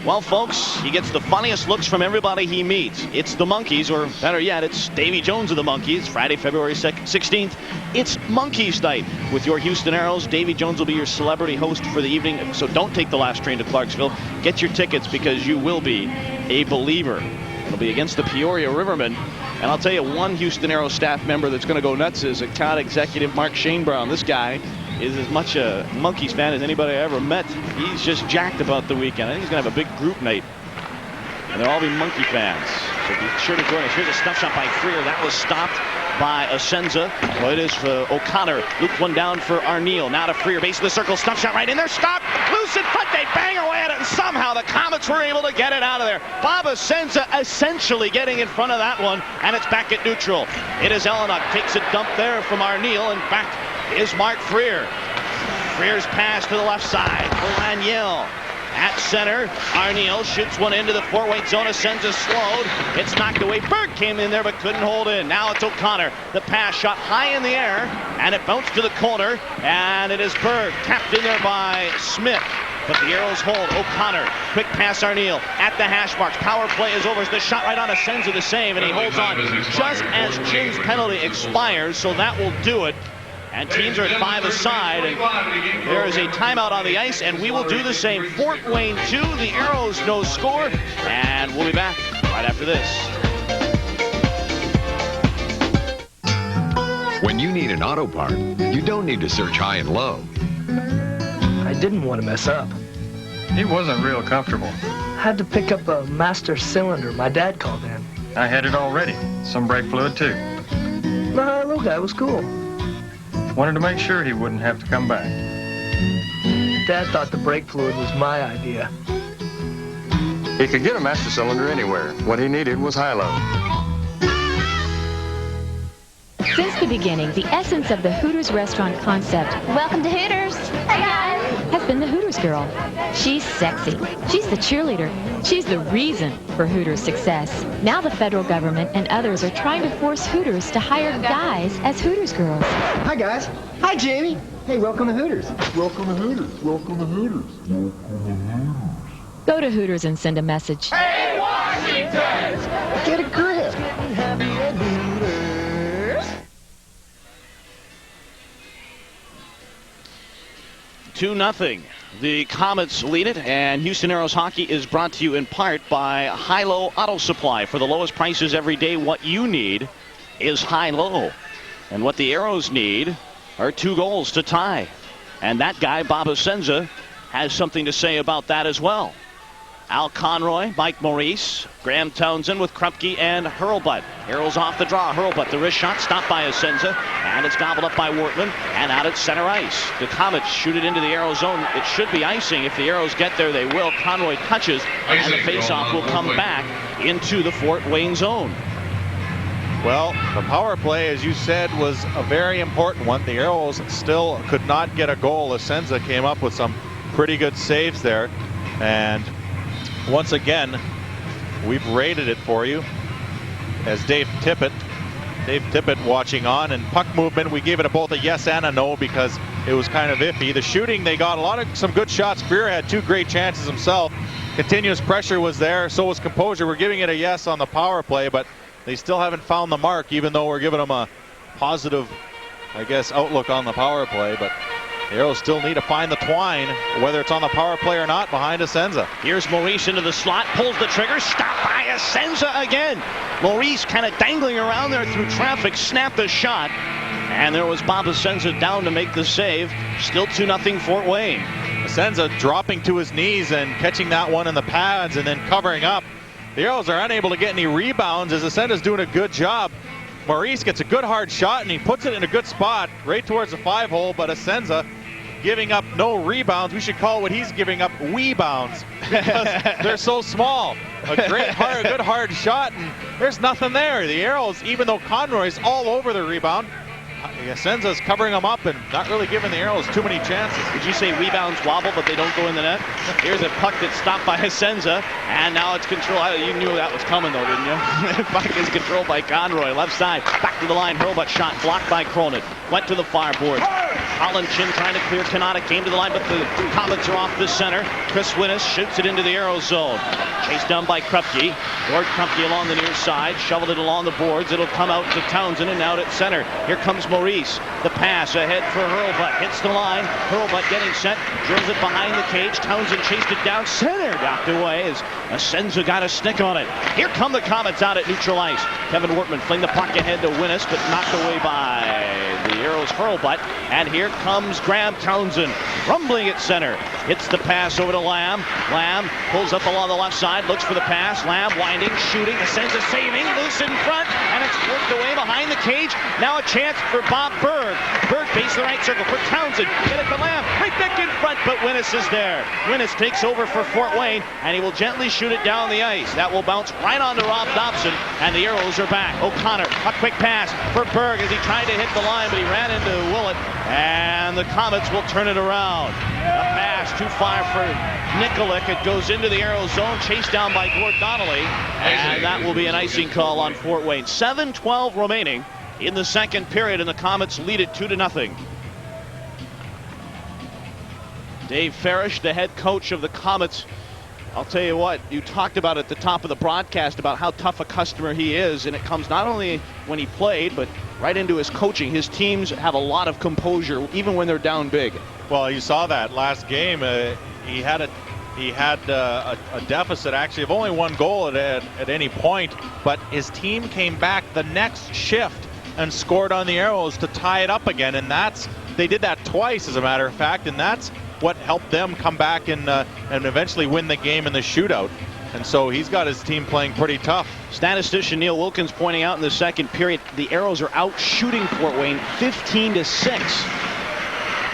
Well, folks, he gets the funniest looks from everybody he meets. It's the Monkeys, or better yet, it's Davy Jones of the Monkeys. Friday, February 16th, it's Monkeys night. With your Houston Aeros, Davy Jones will be your celebrity host for the evening, so don't take the last train to Clarksville. Get your tickets because you will be a believer. It'll be against the Peoria Rivermen. And I'll tell you, one Houston Aeros staff member that's going to go nuts is account executive Mark Shanebraun. This guy is as much a Monkeys fan as anybody I ever met. He's just jacked about the weekend. I think he's going to have a big group night. And they'll all be Monkey fans. So be sure to join us. Here's a stuff shot by Freer. That was stopped by Asenza. Well, it is for O'Connor. Looped one down for Arneal. Now to Freer. Base of the circle. Stuff shot right in there. Stop. Loose in front. They bang away at it. And somehow the Komets were able to get it out of there. Bob Asenza essentially getting in front of that one. And it's back at neutral. It is Ellenuk. Takes a dump there from Arneal. And back is Mark Freer. Freer's pass to the left side for Laniel. At center, Arneal shoots one into the Fort Wayne zone. Asenza slowed. It's knocked away. Berg came in there but couldn't hold in. Now it's O'Connor. The pass shot high in the air, and it bounced to the corner. And it is Berg, tapped in there by Smith. But the Aeros hold. O'Connor, quick pass Arneal at the hash marks. Power play is over. The shot right on Asenza, the save, and he holds on just as Chin's penalty expires, so that will do it. And teams are at 5 aside, and there is a timeout on the ice, and we will do the same. Fort Wayne 2, the Aeros no score, and we'll be back right after this. When you need an auto part, you don't need to search high and low. I didn't want to mess up. He wasn't real comfortable. Had to pick up a master cylinder my dad called in. I had it already. Some brake fluid, too. The high-low guy was cool. Wanted to make sure he wouldn't have to come back. Dad thought the brake fluid was my idea. He could get a master cylinder anywhere. What he needed was high-low. Since the beginning, the essence of the Hooters restaurant concept, welcome to Hooters, hey guys, has been the Hooters girl. She's sexy. She's the cheerleader. She's the reason for Hooters' success. Now the federal government and others are trying to force Hooters to hire guys as Hooters girls. Hi guys. Hi Jamie. Hey, welcome to Hooters. Welcome to Hooters. Welcome to Hooters. Welcome to Hooters. Go to Hooters and send a message. Hey Washington! Get a grip. 2-0. The Komets lead it, and Houston Aeros hockey is brought to you in part by High-Low Auto Supply. For the lowest prices every day, what you need is high-low. And what the Aeros need are 2 goals to tie. And that guy, Bob Asenza, has something to say about that as well. Al Conroy, Mike Maurice, Graham Townsend with Krupke and Hurlbut. Aeros off the draw. Hurlbut, the wrist shot stopped by Asenza, and it's gobbled up by Wortman, and out at center ice. The Komets shoot it into the Aeros zone. It should be icing. If the Aeros get there, they will. Conroy touches, and the faceoff will come back into the Fort Wayne zone. Well, the power play, as you said, was a very important one. The Aeros still could not get a goal. Asenza came up with some pretty good saves there. And once again, we've rated it for you as Dave Tippett watching on. And puck movement, we gave it both a yes and a no because it was kind of iffy. The shooting, they got some good shots. Freer had 2 great chances himself. Continuous pressure was there, so was composure. We're giving it a yes on the power play, but they still haven't found the mark, even though we're giving them a positive, I guess, outlook on the power play. But the Aeros still need to find the twine, whether it's on the power play or not, behind Essenza. Here's Maurice into the slot, pulls the trigger, stopped by Essenza again. Maurice kind of dangling around there through traffic, snapped the shot, and there was Bob Essenza down to make the save. Still 2-0 Fort Wayne. Essenza dropping to his knees and catching that one in the pads and then covering up. The Aeros are unable to get any rebounds as Essenza's doing a good job. Maurice gets a good hard shot and he puts it in a good spot right towards the 5-hole, but Essenza giving up no rebounds. We should call what he's giving up wee-bounds because they're so small. A good hard shot, and there's nothing there. The Aeros, even though Conroy's all over the rebound, Essenza's covering them up and not really giving the Aeros too many chances. Did you say rebounds wobble, but they don't go in the net? Here's a puck that's stopped by Essenza, and now it's controlled. You knew that was coming, though, didn't you? The puck is controlled by Conroy. Left side, back to the line. Hurlbut shot blocked by Cronin. Went to the far boards. Colin Chin trying to clear Kanata. Came to the line, but the Komets are off the center. Chris Winnis shoots it into the Aeros zone. Chased down by Krupke. Gord Krupke along the near side. Shoveled it along the boards. It'll come out to Townsend and out at center. Here comes Maurice. The pass ahead for Hurlbut. Hits the line. Hurlbut getting set. Drills it behind the cage. Townsend chased it down center. Knocked away as Essenza got a stick on it. Here come the Komets out at neutral ice. Kevin Wortman fling the puck ahead to Winnis, but knocked away by the Aeros Hurlbut. And here comes Graham Townsend. Rumbling at center. Hits the pass over to Lamb. Lamb pulls up along the left side. Looks for the pass. Lamb winding, shooting. Essenza saving. Loose in front. And it's worked away behind the cage. Now a chance for Bob Berg. Berg base the right circle for Townsend. Get it to Lamb. Right back in front, but Winnis is there. Winnis takes over for Fort Wayne, and he will gently shoot it down the ice. That will bounce right onto Rob Dobson, and the Aeros are back. O'Connor, a quick pass for Berg as he tried to hit the line, but he ran into Willett, and the Komets will turn it around. A pass too far for Nikolic. It goes into the Aeros zone, chased down by Gord Donnelly, and that will be an icing call on Fort Wayne. 7:12 remaining in the second period, and the Komets lead it 2-0. Dave Farish, the head coach of the Komets. I'll tell you what, you talked about at the top of the broadcast about how tough a customer he is, and it comes not only when he played, but right into his coaching. His teams have a lot of composure, even when they're down big. Well, you saw that last game. He had a deficit actually of only 1 goal at any point, but his team came back the next shift and scored on the Aeros to tie it up again, and they did that twice, as a matter of fact, and that's what helped them come back and eventually win the game in the shootout. And so he's got his team playing pretty tough. Statistician Neil Wilkins pointing out in the second period, the Aeros are out shooting Fort Wayne 15-6.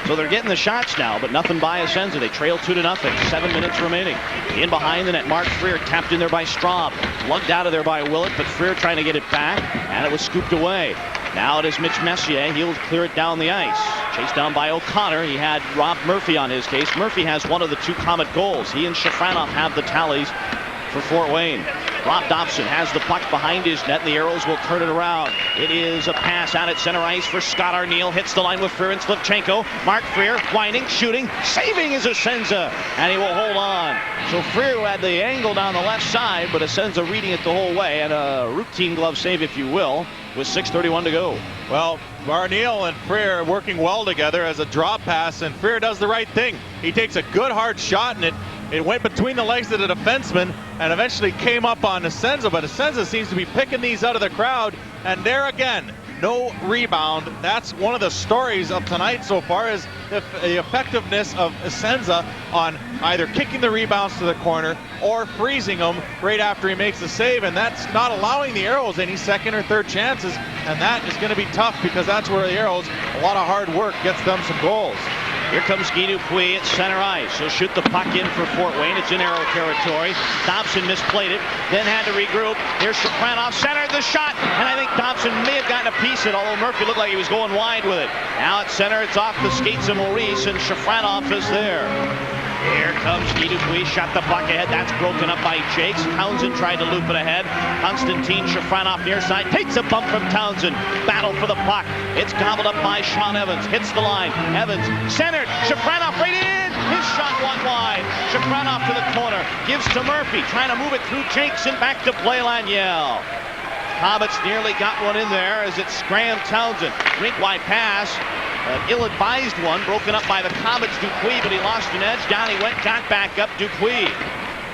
So they're getting the shots now, but nothing by Essenza. They trail 2-0. 7 minutes remaining. In behind the net, Mark Freer tapped in there by Straub. Lugged out of there by Willett, but Freer trying to get it back, and it was scooped away. Now it is Mitch Messier. He'll clear it down the ice. Chased down by O'Connor. He had Rob Murphy on his case. Murphy has one of the 2 Komet goals. He and Shafranov have the tallies for Fort Wayne. Rob Dobson has the puck behind his net, and the Aeros will turn it around. It is a pass out at center ice for Scott Arneal. Hits the line with Freer and Slivchenko. Mark Freer winding, shooting, saving is Essenza, and he will hold on. So Freer had the angle down the left side, but Essenza reading it the whole way, and a routine glove save, if you will, with 6:31 to go. Well, Arneal and Freer working well together as a drop pass, and Freer does the right thing. He takes a good hard shot, and it went between the legs of the defenseman and eventually came up on Essenza, but Essenza seems to be picking these out of the crowd, and there again, no rebound. That's one of the stories of tonight so far, is the effectiveness of Essenza on either kicking the rebounds to the corner or freezing them right after he makes the save, and that's not allowing the Aeros any second or third chances, and that is going to be tough because that's where the Aeros, a lot of hard work gets them some goals. Here comes Guy Dupuis at center ice. He'll shoot the puck in for Fort Wayne. It's in Aero territory. Dobson misplayed it, then had to regroup. Here's Shafranov, centered the shot, and I think Dobson may have gotten a piece of it, although Murphy looked like he was going wide with it. Now at center, it's off the skates of Maurice, and Shafranov is there. Here comes Guy Dupuis, shot the puck ahead. That's broken up by Jakes. Townsend tried to loop it ahead. Konstantin Shafranov near side, takes a bump from Townsend. Battle for the puck. It's gobbled up by Sean Evans. Hits the line. Evans centered. Shafranov right in. His shot one wide. Shafranov to the corner. Gives to Murphy. Trying to move it through Jakes and back to play Laniel. Komets nearly got one in there as it's Graham Townsend. Rink-wide pass. An ill-advised one, broken up by the Komets Dupuis, but he lost an edge. Down he went, got back up. Dupuis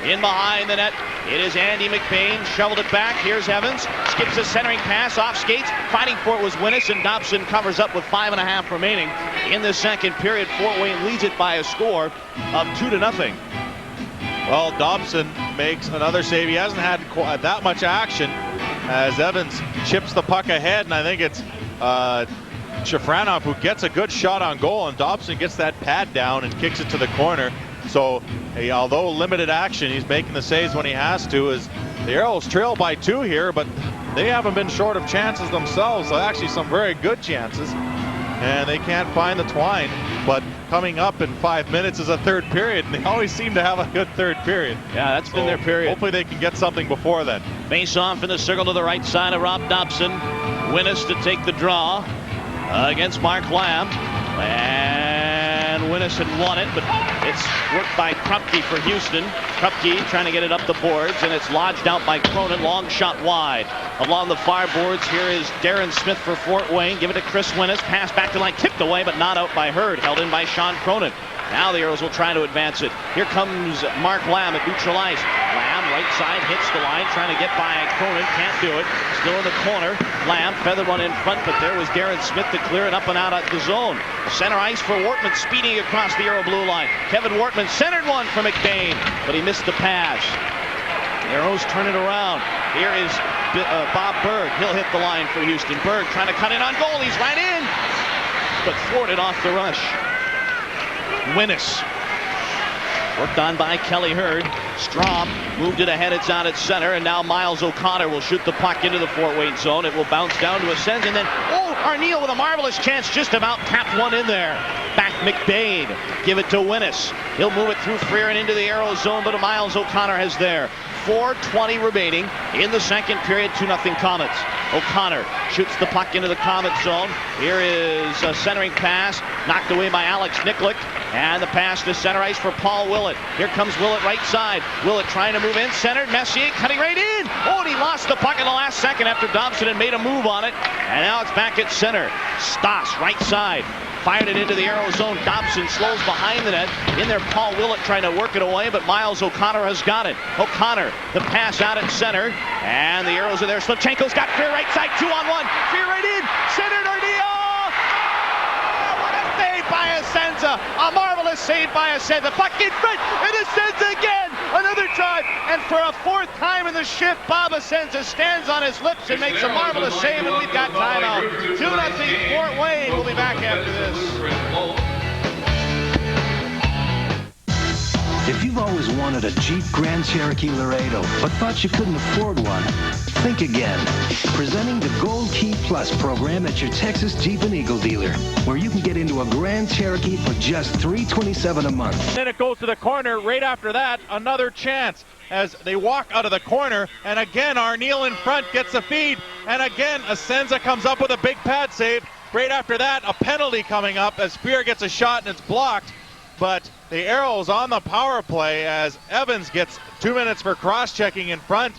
in behind the net. It is Andy McBain, shoveled it back. Here's Evans, skips a centering pass off skates. Fighting for it was Winnis, and Dobson covers up with 5.5 remaining in the second period. Fort Wayne leads it by a score of 2-0. Well, Dobson makes another save. He hasn't had that much action as Evans chips the puck ahead, and I think it's Shafranov who gets a good shot on goal, and Dobson gets that pad down and kicks it to the corner. So although limited action, he's making the saves when he has to. As the Aeros trail by 2 here, but they haven't been short of chances themselves. So actually some very good chances, and they can't find the twine. But coming up in 5 minutes is a third period, and they always seem to have a good third period. Yeah, that's been their period. Hopefully they can get something before then. Face off in the circle to the right side of Rob Dobson. Winnis to take the draw against Mark Lamb. And Winnis had won it, but it's worked by Krupke for Houston. Krupke trying to get it up the boards, and it's lodged out by Cronin. Long shot wide. Along the far boards, here is Darren Smith for Fort Wayne. Give it to Chris Winnis. Pass back to line, tipped away, but not out by Hurd. Held in by Sean Cronin. Now the Aeros will try to advance it. Here comes Mark Lamb at neutral ice. Lamb, right side, hits the line, trying to get by Cronin. Can't do it. Still in the corner. Lamb, feathered one in front, but there was Darren Smith to clear it up and out at the zone. Center ice for Wortman, speeding across the Aero blue line. Kevin Wortman centered one for McBain, but he missed the pass. The Aeros turn it around. Here is Bob Berg. He'll hit the line for Houston. Berg trying to cut in on goal. He's right in, but thwarted off the rush. Winnis. Worked on by Kelly Hurd. Strom moved it ahead. It's out at center, and now Miles O'Connor will shoot the puck into the Fort Wayne zone. It will bounce down to Ascens, and then Arneal with a marvelous chance, just about tapped one in there. Back McBain. Give it to Winnis. He'll move it through Freer and into the Aero zone, but Miles O'Connor has there. 4:20 remaining in the second period. 2-0 Komets. O'Connor shoots the puck into the Komets zone. Here is a centering pass, knocked away by Alex Nikolic, and the pass to center ice for Paul Willett. Here comes Willett right side. Willett trying to move in, centered. Messier cutting right in. Oh, and he lost the puck in the last second after Dobson had made a move on it, and now it's back at center. Stas right side. Fired it into the Aero zone. Dobson slows behind the net. In there, Paul Willett trying to work it away, but Miles O'Connor has got it. O'Connor, the pass out at center, and the Aeros are there. Slivchenko's got Freer right side, 2-on-1. Freer right in, centered Arneal. What a save by Ascenza. A marvelous save by Ascenza. Puck in front, and Ascenza again. Another try, and for a 4th time in the shift, Bob Ascenza stands on his lips and makes a marvelous save, and we've got timeout. 2-0 Fort Wayne. We'll be back after this. If you've always wanted a Jeep Grand Cherokee Laredo, but thought you couldn't afford one, think again. Presenting the Gold Key Plus program at your Texas Jeep and Eagle dealer, where you can get into a Grand Cherokee for just $327 a month. Then it goes to the corner. Right after that, another chance as they walk out of the corner, and again Arneal in front gets a feed, and again Ascenza comes up with a big pad save. Right after that, a penalty coming up as Spear gets a shot and it's blocked. But the Aeros on the power play as Evans gets 2 minutes for cross-checking in front.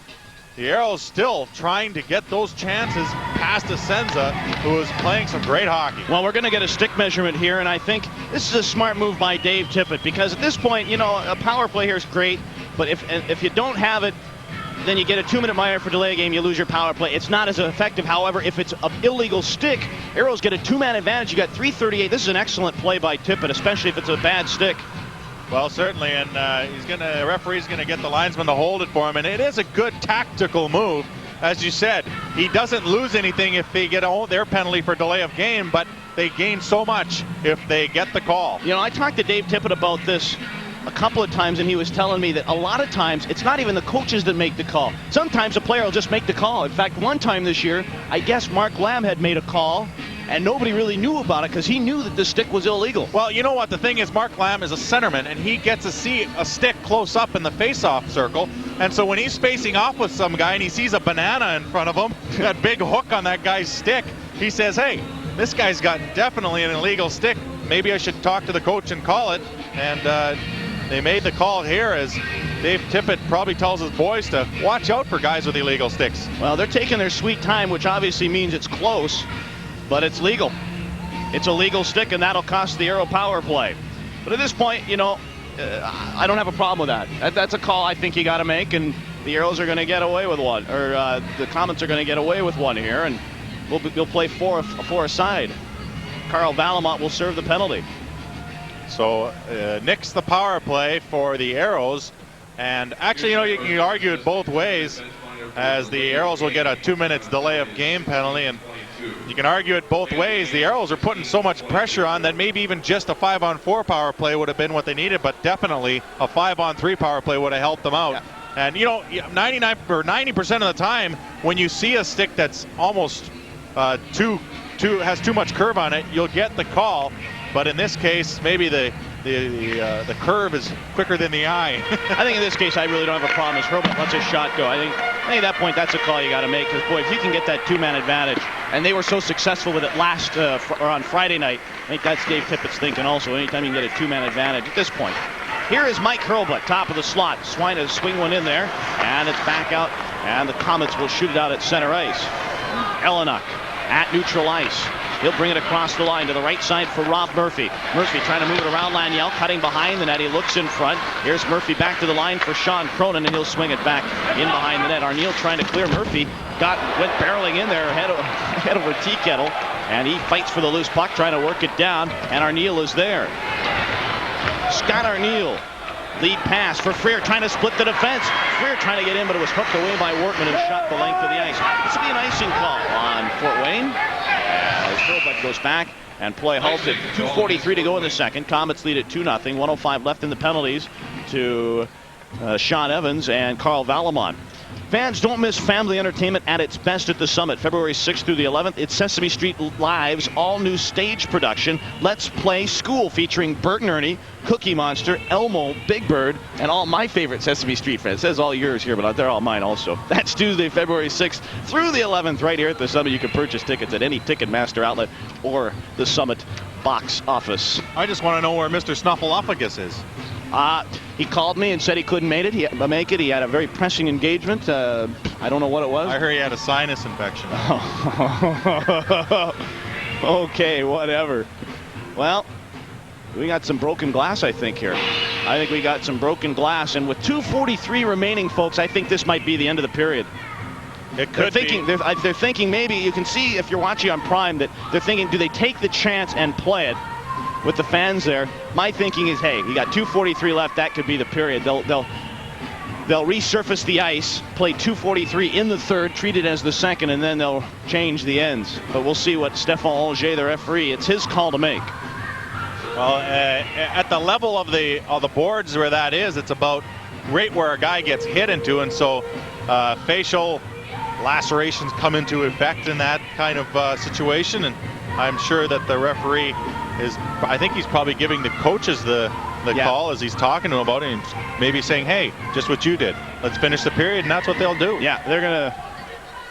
The Aeros still trying to get those chances past Ascenza, who is playing some great hockey. Well, we're going to get a stick measurement here, and I think this is a smart move by Dave Tippett, because at this point, you know, a power play here is great, but if you don't have it, then you get a 2-minute minor for delay game, you lose your power play. It's not as effective. However, if it's an illegal stick, Aeros get a 2-man advantage. You got 3:38. This is an excellent play by Tippett, especially if it's a bad stick. Well, certainly, and the referee's gonna get the linesman to hold it for him, and it is a good tactical move. As you said, he doesn't lose anything if they get their penalty for delay of game, but they gain so much if they get the call. You know, I talked to Dave Tippett about this a couple of times, and he was telling me that a lot of times it's not even the coaches that make the call. Sometimes a player will just make the call. In fact, one time this year, I guess Mark Lamb had made a call, and nobody really knew about it because he knew that the stick was illegal. Well, you know what? The thing is, Mark Lamb is a centerman, and he gets to see a stick close up in the face-off circle. And so when he's facing off with some guy and he sees a banana in front of him, that big hook on that guy's stick, he says, hey, this guy's got definitely an illegal stick. Maybe I should talk to the coach and call it. And they made the call here as Dave Tippett probably tells his boys to watch out for guys with illegal sticks. Well, they're taking their sweet time, which obviously means it's close, but it's legal. It's a legal stick, and that'll cost the Aero power play. But at this point, you know, I don't have a problem with that. That's a call I think you got to make, and the Aeros are going to get away with one, or the Komets are going to get away with one here, and we'll play four aside. Carl Valamont will serve the penalty. So nix the power play for the Aeros. And actually, you know, you can argue it both ways, as the Aeros will get a 2 minutes delay of game penalty. And you can argue it both ways. The Aeros are putting so much pressure on that maybe even just a 5-on-4 power play would have been what they needed, but definitely a 5-on-3 power play would have helped them out. Yeah. And, you know, 99 or 90% of the time, when you see a stick that's almost has too much curve on it, you'll get the call. But in this case, maybe the curve is quicker than the eye. I think in this case, I really don't have a problem as Hurlbut lets his shot go. I think at that point, that's a call you got to make. Because, boy, if you can get that two-man advantage, and they were so successful with it on Friday night, I think that's Dave Tippett's thinking also. Anytime you can get a two-man advantage at this point. Here is Mike Hurlbut, top of the slot. Swine swing one in there, and it's back out, and the Komets will shoot it out at center ice. Ellenuk at neutral ice. He'll bring it across the line to the right side for Rob Murphy. Murphy trying to move it around Laniel, cutting behind the net. He looks in front. Here's Murphy back to the line for Sean Cronin, and he'll swing it back in behind the net. Arneal trying to clear Murphy. Went barreling in there head over Tea Kettle, and he fights for the loose puck, trying to work it down, and Arneal is there. Scott Arneal. Lead pass for Freer, trying to split the defense. Freer trying to get in, but it was hooked away by Wortman and shot the length of the ice. This will be an icing call on Fort Wayne. As Hurlbut goes back and play halted. 2:43 to go in the second. Komets lead at 2-0. 1:05 left in the penalties to Sean Evans and Carl Valamont. Fans, don't miss family entertainment at its best at the Summit. February 6th through the 11th, it's Sesame Street Live's all-new stage production, Let's Play School, featuring Bert and Ernie, Cookie Monster, Elmo, Big Bird, and all my favorite Sesame Street fans. It says all yours here, but they're all mine also. That's Tuesday, February 6th through the 11th, right here at the Summit. You can purchase tickets at any Ticketmaster outlet or the Summit box office. I just want to know where Mr. Snuffleupagus is. He called me and said he couldn't make it. He had a very pressing engagement. I don't know what it was. I heard he had a sinus infection. Okay, whatever. Well, we got some broken glass, I think, here. I think we got some broken glass, and with 2:43 remaining, folks, I think this might be the end of the period. It could they're thinking maybe, you can see if you're watching on Prime, that they're thinking, do they take the chance and play it with the fans there? My thinking is, hey, you got 2:43 left. That could be the period. They'll resurface the ice, play 2:43 in the third, treat it as the second, and then they'll change the ends. But we'll see what Stéphane Auger, the referee, it's his call to make. Well, at the level of the boards where that is, it's about right where a guy gets hit into, and so facial lacerations come into effect in that kind of situation. And I'm sure that the referee I think he's probably giving the coaches the call as he's talking to them about it, and maybe saying, hey, just what you did. Let's finish the period, and that's what they'll do. Yeah, they're going to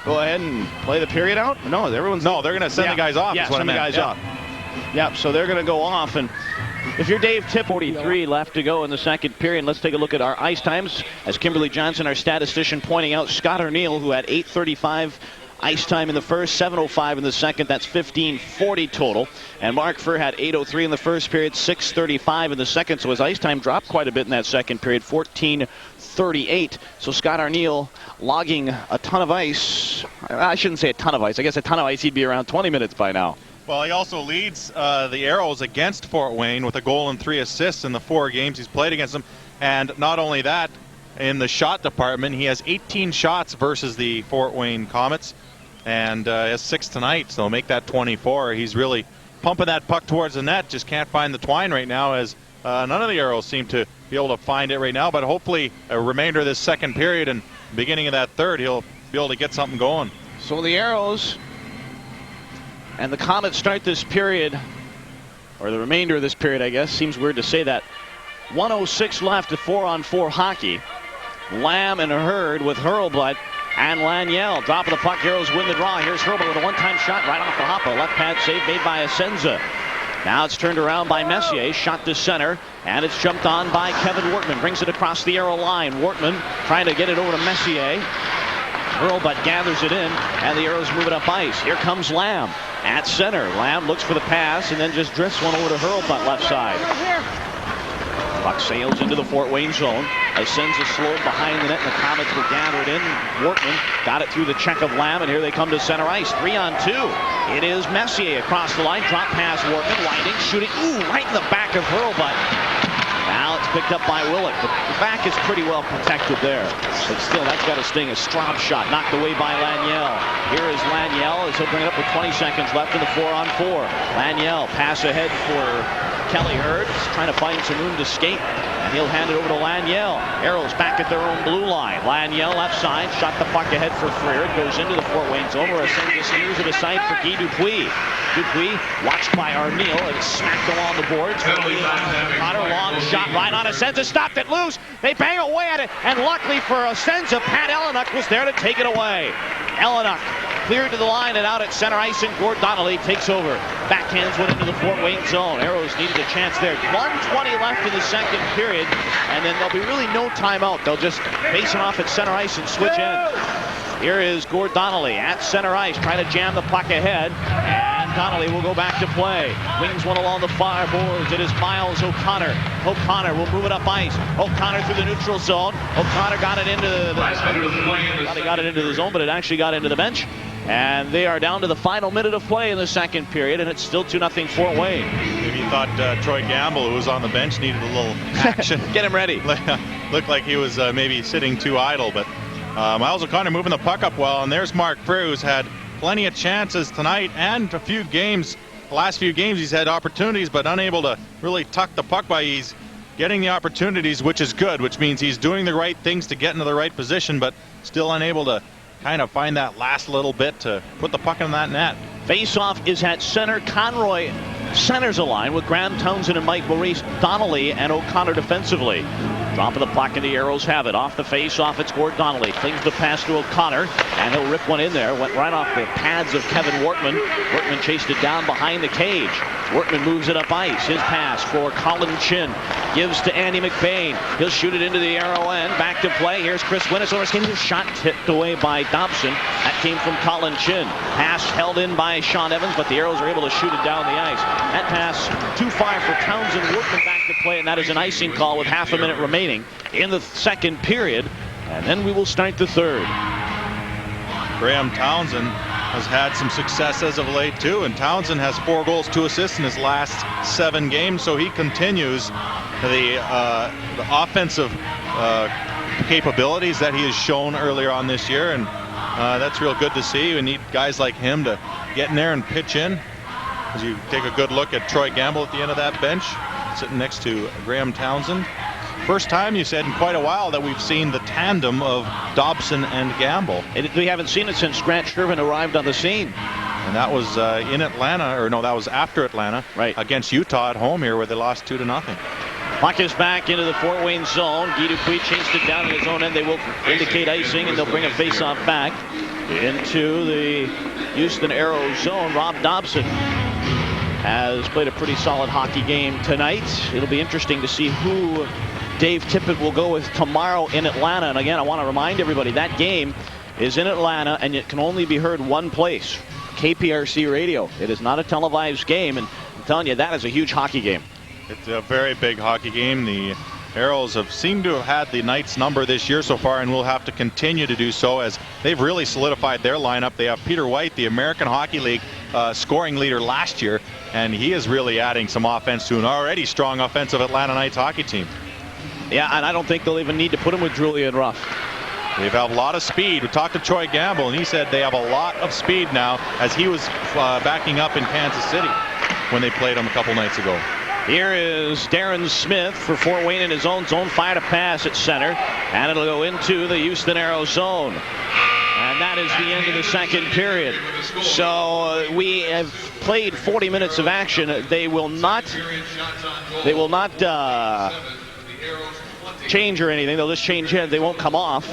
go ahead and play the period out? No, they're going to send the guys off. Yeah, send the guys off. Yeah, so they're going to go off, and if you're Dave Tippett, 43 left to go in the second period. Let's take a look at our ice times. As Kimberly Johnson, our statistician, pointing out, Scott Arneal, who had 8:35 ice time in the first, 7:05 in the second. That's 15:40 total. And Mark Freer had 8:03 in the first period, 6:35 in the second. So his ice time dropped quite a bit in that second period, 14:38. So Scott Arneal logging a ton of ice. I shouldn't say a ton of ice. I guess a ton of ice, he'd be around 20 minutes by now. Well, he also leads the Aeros against Fort Wayne with a goal and 3 assists in the 4 games he's played against them. And not only that, in the shot department, he has 18 shots versus the Fort Wayne Komets, and has 6 tonight, so make that 24. He's really pumping that puck towards the net, just can't find the twine right now, as none of the Aeros seem to be able to find it right now. But hopefully a remainder of this second period and beginning of that third, he'll be able to get something going. So the Aeros And the Komets start this period, or the remainder of this period, I guess. Seems weird to say that. 1:06 left to 4-on-4 hockey. Lamb and Hurd with Hurlbut and Laniel. Drop of the puck. Aeros win the draw. Here's Hurlbut with a one-time shot right off the hop. A left pad save made by Asenza. Now it's turned around by Messier. Shot to center. And it's jumped on by Kevin Wortman. Brings it across the Aero line. Wortman trying to get it over to Messier. Hurlbut gathers it in, and the Aeros move it up ice. Here comes Lamb at center. Lamb looks for the pass and then just drifts one over to Hurlbut left side. Puck sails into the Fort Wayne zone. Asenza slowed behind the net, and the Komets will gather it in. Wortman got it through the check of Lamb, and here they come to center ice. 3-on-2. It is Messier across the line. Drop pass Wortman. Winding, shooting. Ooh, right in the back of Hurlbut. Now it's picked up by Willick. The back is pretty well protected there. But still, that's got to sting. A Straub shot knocked away by Laniel. Here is Laniel as he'll bring it up with 20 seconds left in the 4-on-4. Laniel pass ahead for Kelly Hurd. He's trying to find some room to skate. And he'll hand it over to Laniel. Aeros back at their own blue line. Laniel left side. Shot the puck ahead for Freer. It goes into the Fort Wayne zone where Asenza steers it aside for Guy Dupuis. Dupuis watched by Arneal and smacked along the boards. Connor, long shot right on Asenza. Stopped it loose. They bang away at it. And luckily for Asenza, Pat Ellenuk was there to take it away. Ellenuk cleared to the line and out at center ice, and Gord Donnelly takes over. Backhands went into the Fort Wayne zone. Aeros needed a chance there. 1:20 left in the second period, and then there'll be really no timeout. They'll just face it off at center ice and switch ends. Here is Gord Donnelly at center ice, trying to jam the puck ahead, and Donnelly will go back to play. Wings one along the far boards. It is Miles O'Connor. O'Connor will move it up ice. O'Connor through the neutral zone. O'Connor got it into the zone, but it actually got into the bench. And they are down to the final minute of play in the second period, and it's still 2-0 Fort Wayne. Maybe you thought Troy Gamble, who was on the bench, needed a little action. Get him ready. Looked like he was maybe sitting too idle, but Miles O'Connor moving the puck up well, and there's Mark Freer, who's had plenty of chances tonight and a few games. The last few games he's had opportunities, but unable to really tuck the puck by. He's getting the opportunities, which is good, which means he's doing the right things to get into the right position, but still unable to kind of find that last little bit to put the puck in that net. Face-off is at center. Conroy centers a line with Graham Townsend and Mike Maurice, Donnelly and O'Connor defensively. Drop of the puck and the Aeros have it. Off the face-off, it's Gord Donnelly. Flings the pass to O'Connor, and he'll rip one in there. Went right off the pads of Kevin Wortman. Wortman chased it down behind the cage. Wortman moves it up ice. His pass for Colin Chin. Gives to Andy McBain. He'll shoot it into the arrow end. Back to play. Here's Chris Winnis. His shot tipped away by Dobson. That came from Colin Chin. Pass held in by Sean Evans, but the Aeros are able to shoot it down the ice. That pass too far for Townsend. Wortman back to play, and that is an icing call with half a minute remaining in the second period, and then we will start the third. Graham Townsend has had some success as of late too, and Townsend has 4 goals, 2 assists in his last 7 games, so he continues the offensive capabilities that he has shown earlier on this year, and that's real good to see. We need guys like him to get in there and pitch in. As you take a good look at Troy Gamble at the end of that bench, sitting next to Graham Townsend. First time, you said, in quite a while that we've seen the tandem of Dobson and Gamble. We haven't seen it since Grant Shervin arrived on the scene. And that was in Atlanta, or no, that was after Atlanta, right, against Utah at home here, where they lost 2-0. Puck is back into the Fort Wayne zone. Guy Dupuis chased it down in his own end. They will indicate icing, and they'll bring a face-off back into the Houston Aeros zone. Rob Dobson has played a pretty solid hockey game tonight. It'll be interesting to see who Dave Tippett will go with tomorrow in Atlanta. And again, I want to remind everybody that game is in Atlanta, and it can only be heard one place, KPRC Radio. It is not a televised game, and I'm telling you, that is a huge hockey game. It's a very big hockey game. The Aeros have seemed to have had the Knights' number this year so far, and will have to continue to do so as they've really solidified their lineup. They have Peter White, the American Hockey League scoring leader last year, and he is really adding some offense to an already strong offensive Atlanta Knights hockey team. Yeah, and I don't think they'll even need to put him with Julian Ruff. They have a lot of speed. We talked to Troy Gamble, and he said they have a lot of speed now, as he was backing up in Kansas City when they played him a couple nights ago. Here is Darren Smith for Fort Wayne in his own zone. Fired a pass at center, and it'll go into the Houston Aeros zone. And that is the end of the second period. So we have played 40 minutes of action. They will not change or anything. They'll just change heads. They won't come off.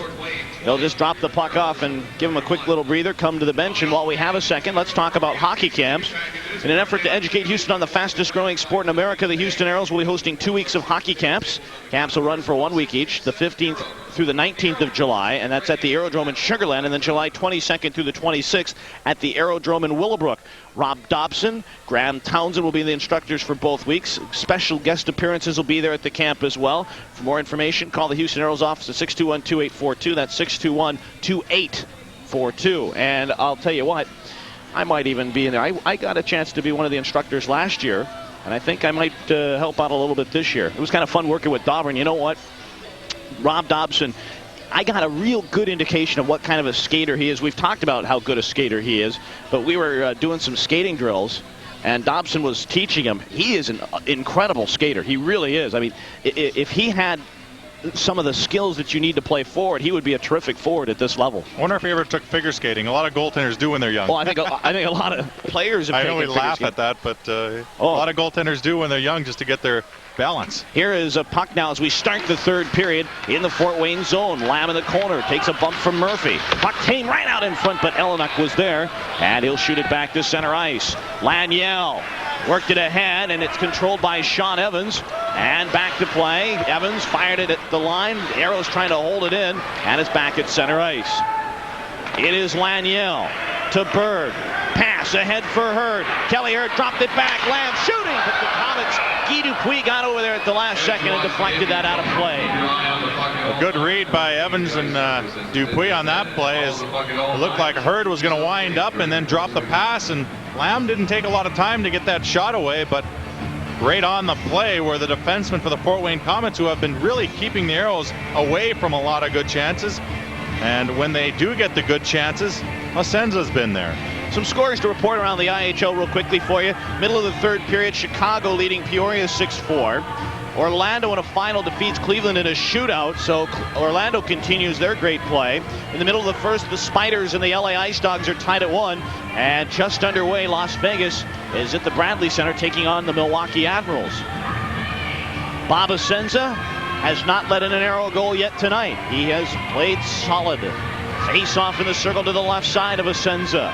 They'll just drop the puck off and give them a quick little breather, come to the bench. And while we have a second, let's talk about hockey camps. In an effort to educate Houston on the fastest growing sport in America, the Houston Aeros will be hosting 2 weeks of hockey camps. Camps will run for 1 week each, the 15th through the 19th of July, and that's at the Aerodrome in Sugar Land, and then July 22nd through the 26th at the Aerodrome in Willowbrook. Rob Dobson, Graham Townsend will be the instructors for both weeks. Special guest appearances will be there at the camp as well. For more information, call the Houston Aeros office at 621-2842. That's 621-2842. And I'll tell you what, I might even be in there. I got a chance to be one of the instructors last year, and I think I might help out a little bit this year. It was kind of fun working with Dobber, and you know what? Rob Dobson, I got a real good indication of what kind of a skater he is. We've talked about how good a skater he is, but we were doing some skating drills, and Dobson was teaching him. He is an incredible skater. He really is. I mean, if he had some of the skills that you need to play forward, he would be a terrific forward at this level. I wonder if he ever took figure skating. A lot of goaltenders do when they're young. Well, I think a lot of players have I taken know we laugh skating. at that, but a lot of goaltenders do when they're young just to get their balance. Here is a puck now as we start the third period in the Fort Wayne zone. Lamb in the corner takes a bump from Murphy. Puck came right out in front, but Elenuck was there, and he'll shoot it back to center ice. Laniel worked it ahead, and it's controlled by Sean Evans. And back to play. Evans fired it at the line. Aeros trying to hold it in, and it's back at center ice. It is Laniel to Bird. Pass ahead for Hurd. Kelly Hurd dropped it back. Lamb shooting, but the Komets, Guy Dupuis got over there at the last second and deflected that out of play. A good read by Evans and Dupuis on that play. As it looked like Hurd was going to wind up and then drop the pass, and Lamb didn't take a lot of time to get that shot away, but right on the play where the defensemen for the Fort Wayne Komets, who have been really keeping the Aeros away from a lot of good chances, and when they do get the good chances, Asenza's been there. Some scores to report around the IHL real quickly for you. Middle of the third period, Chicago leading Peoria 6-4. Orlando in a final defeats Cleveland in a shootout, so Orlando continues their great play. In the middle of the first, the Spiders and the LA Ice Dogs are tied at 1. And just underway, Las Vegas is at the Bradley Center taking on the Milwaukee Admirals. Bob Asenza has not let in an Aero goal yet tonight. He has played solid. Face off in the circle to the left side of Asenza.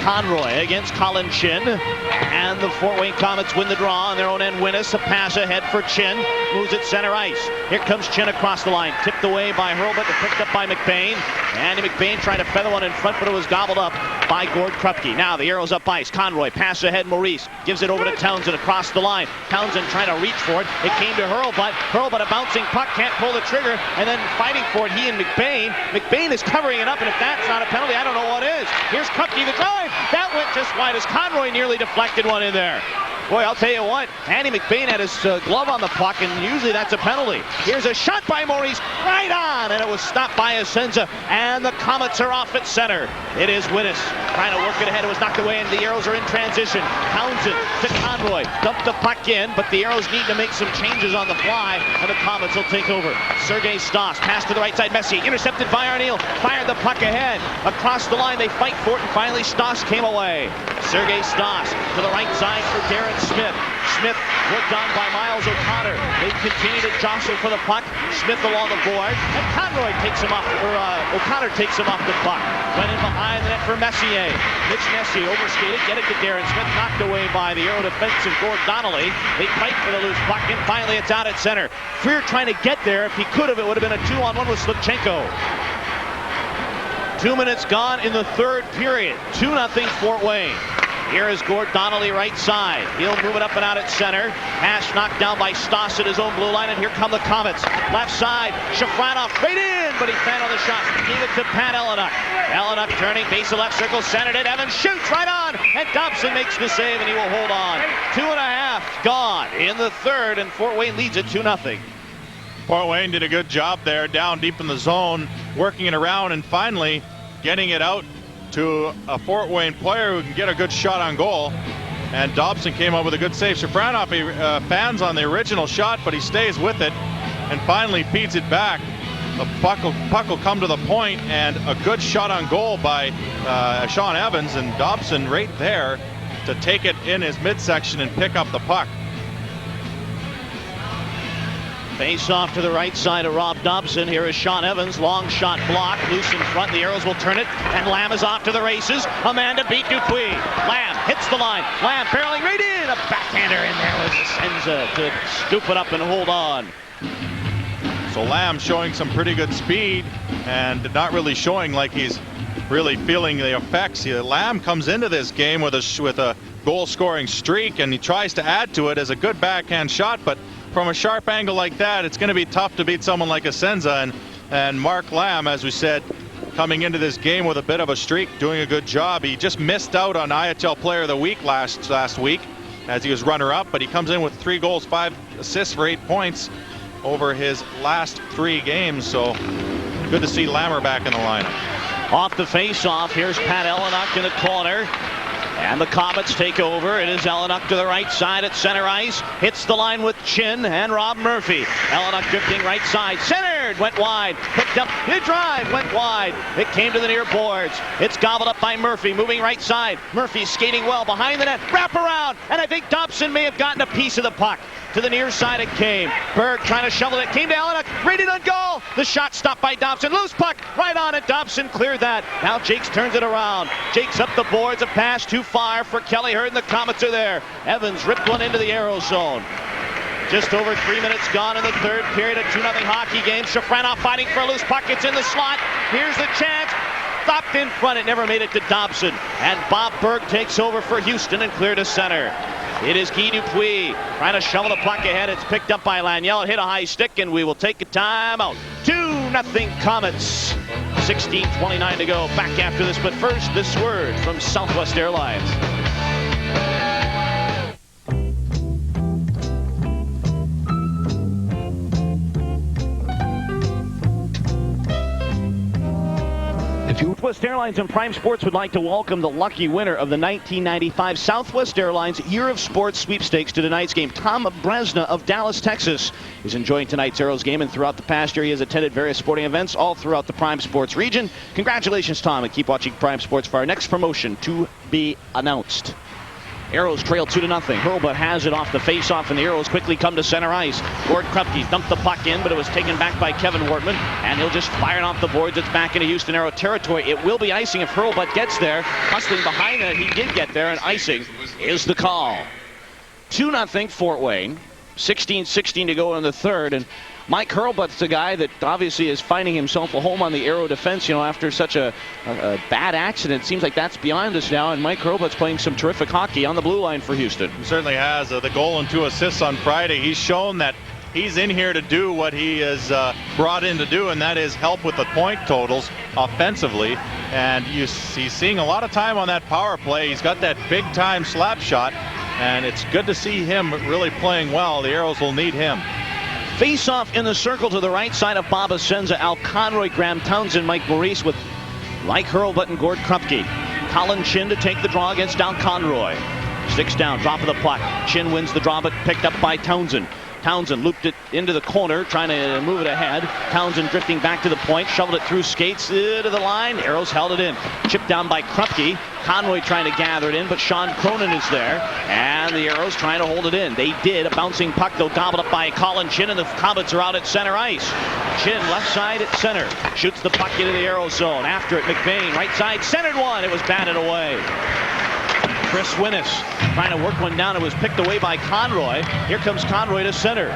Conroy against Colin Chin, and the Fort Wayne Komets win the draw on their own end. Winnis, a pass ahead for Chin, moves it center ice. Here comes Chin across the line, tipped away by Hurlbut, picked up by McBain. Andy McBain tried to feather one in front, but it was gobbled up by Gord Krupke. Now the Aeros up ice. Conroy, pass ahead, Maurice gives it over to Townsend across the line. Townsend trying to reach for it. It came to Hurlbut. Hurlbut, a bouncing puck, can't pull the trigger, and then fighting for it, he and McBain. McBain is covering it up, and if that's not a penalty, I don't know what is. Here's Krupke, the drive. That went just wide as Conroy nearly deflected one in there. Boy, I'll tell you what, Andy McBain had his glove on the puck, and usually that's a penalty. Here's a shot by Maurice, right on, and it was stopped by Asenza, and the Komets are off at center. It is Winnis trying to work it ahead. It was knocked away, and the Aeros are in transition. Townsend to Conroy, dumped the puck in, but the Aeros need to make some changes on the fly, and the Komets will take over. Sergei Stas, pass to the right side, Messi, intercepted by Arneal, fired the puck ahead. Across the line, they fight for it, and finally Stas came away. Sergei Stas to the right side for Darren Smith. Smith worked on by Miles O'Connor. They continue to jostle for the puck. Smith along the board, and Conroy takes him off, or O'Connor takes him off the puck. Went in behind the net for Messier. Mitch Messier overskated, get it to Darren Smith, knocked away by the Aero defensive Gord Donnelly. They fight for the loose puck, and finally it's out at center. Freer trying to get there. If he could have, it would have been a 2-on-1 with Slipchenko. 2 minutes gone in the third period. 2-0 Fort Wayne. Here is Gord Donnelly right side. He'll move it up and out at center. Pass knocked down by Stas at his own blue line, and here come the Komets. Left side, Shafranov right in, but he fanned on the shot. Gave it to Pat Elenuck. Elenuck turning, base of left circle, centered it. Evans shoots right on, and Dobson makes the save, and he will hold on. 2.5 gone in the third, and Fort Wayne leads it 2-0. Fort Wayne did a good job there, down deep in the zone, working it around, and finally getting it out to a Fort Wayne player who can get a good shot on goal. And Dobson came up with a good save. Shafranov, he fans on the original shot, but he stays with it and finally feeds it back. the puck will come to the point, and a good shot on goal by Sean Evans, and Dobson right there to take it in his midsection and pick up the puck. Face off to the right side of Rob Dobson. Here is Sean Evans. Long shot blocked. Loose in front. The Aeros will turn it. And Lamb is off to the races. A man to beat Dupuis. Lamb hits the line. Lamb barreling right in. A backhander in there was Senza to scoop it up and hold on. So Lamb showing some pretty good speed and not really showing like he's really feeling the effects. Lamb comes into this game with a goal-scoring streak, and he tries to add to it as a good backhand shot, but from a sharp angle like that, it's going to be tough to beat someone like Senza. And Mark Lamb, as we said, coming into this game with a bit of a streak, doing a good job. He just missed out on IHL Player of the Week last week as he was runner-up, but he comes in with 3 goals, 5 assists for 8 points over his last 3 games. So good to see Lammer back in the lineup. Off the face-off, here's Pat Ellenuk in the corner. And the Komets take over. It is Ellenuk to the right side at center ice. Hits the line with Chin and Rob Murphy. Ellenuk drifting right side. Centered. Went wide. Picked up. His drive. Went wide. It came to the near boards. It's gobbled up by Murphy. Moving right side. Murphy skating well behind the net. Wrap around. And I think Dobson may have gotten a piece of the puck. To the near side it came. Berg trying to shovel it. Came to Ellenuk. Rated on goal. The shot stopped by Dobson. Loose puck. Right on it. Dobson cleared that. Now Jakes turns it around. Jakes up the boards. A pass too far for Kelly Hurd, and the Komets are there. Evans ripped one into the Aeros zone. Just over 3 minutes gone in the third period. A 2-0 hockey game. Shafranov fighting for a loose puck. It's in the slot. Here's the chance. Stopped in front. It never made it to Dobson. And Bob Berg takes over for Houston and clear to center. It is Guy Dupuis trying to shovel the puck ahead. It's picked up by Laniel. It hit a high stick, and we will take a timeout. 2-0 Komets. 16:29 to go. Back after this, but first, this word from Southwest Airlines. Southwest Airlines and Prime Sports would like to welcome the lucky winner of the 1995 Southwest Airlines Year of Sports Sweepstakes to tonight's game. Tom Bresna of Dallas, Texas is enjoying tonight's Aeros game, and throughout the past year he has attended various sporting events all throughout the Prime Sports region. Congratulations, Tom, and keep watching Prime Sports for our next promotion to be announced. Aeros trail 2-0. Hurlbut has it off the face-off, and the Aeros quickly come to center ice. Gord Krupke dumped the puck in, but it was taken back by Kevin Wortman, and he'll just fire it off the boards. It's back into Houston Aero territory. It will be icing if Hurlbut gets there. Hustling behind it, he did get there, and icing is the call. 2-0 Fort Wayne. 16:16 to go in the third, and Mike Hurlbut's the guy that obviously is finding himself a home on the Aero defense, you know, after such a bad accident. It seems like that's behind us now, and Mike Hurlbut's playing some terrific hockey on the blue line for Houston. He certainly has. The goal and 2 assists on Friday. He's shown that he's in here to do what he is brought in to do, and that is help with the point totals offensively. And he's seeing a lot of time on that power play. He's got that big-time slap shot, and it's good to see him really playing well. The Aeros will need him. Face-off in the circle to the right side of Bob Asenza. Al Conroy, Graham Townsend, Mike Maurice with Mike Hurlbut and Gord Krupke. Colin Chin to take the draw against Al Conroy. Sticks down, drop of the puck. Chin wins the draw, but picked up by Townsend. Townsend looped it into the corner, trying to move it ahead. Townsend drifting back to the point, shoveled it through skates to the line. Aeros held it in. Chipped down by Krupke. Conroy trying to gather it in, but Sean Cronin is there. And the Aeros trying to hold it in. They did. A bouncing puck, though, gobbled up by Colin Chin, and the Komets are out at center ice. Chin left side at center. Shoots the puck into the Aeros zone. After it, McBain, right side, centered one. It was batted away. Chris Winnis trying to work one down. It was picked away by Conroy. Here comes Conroy to center.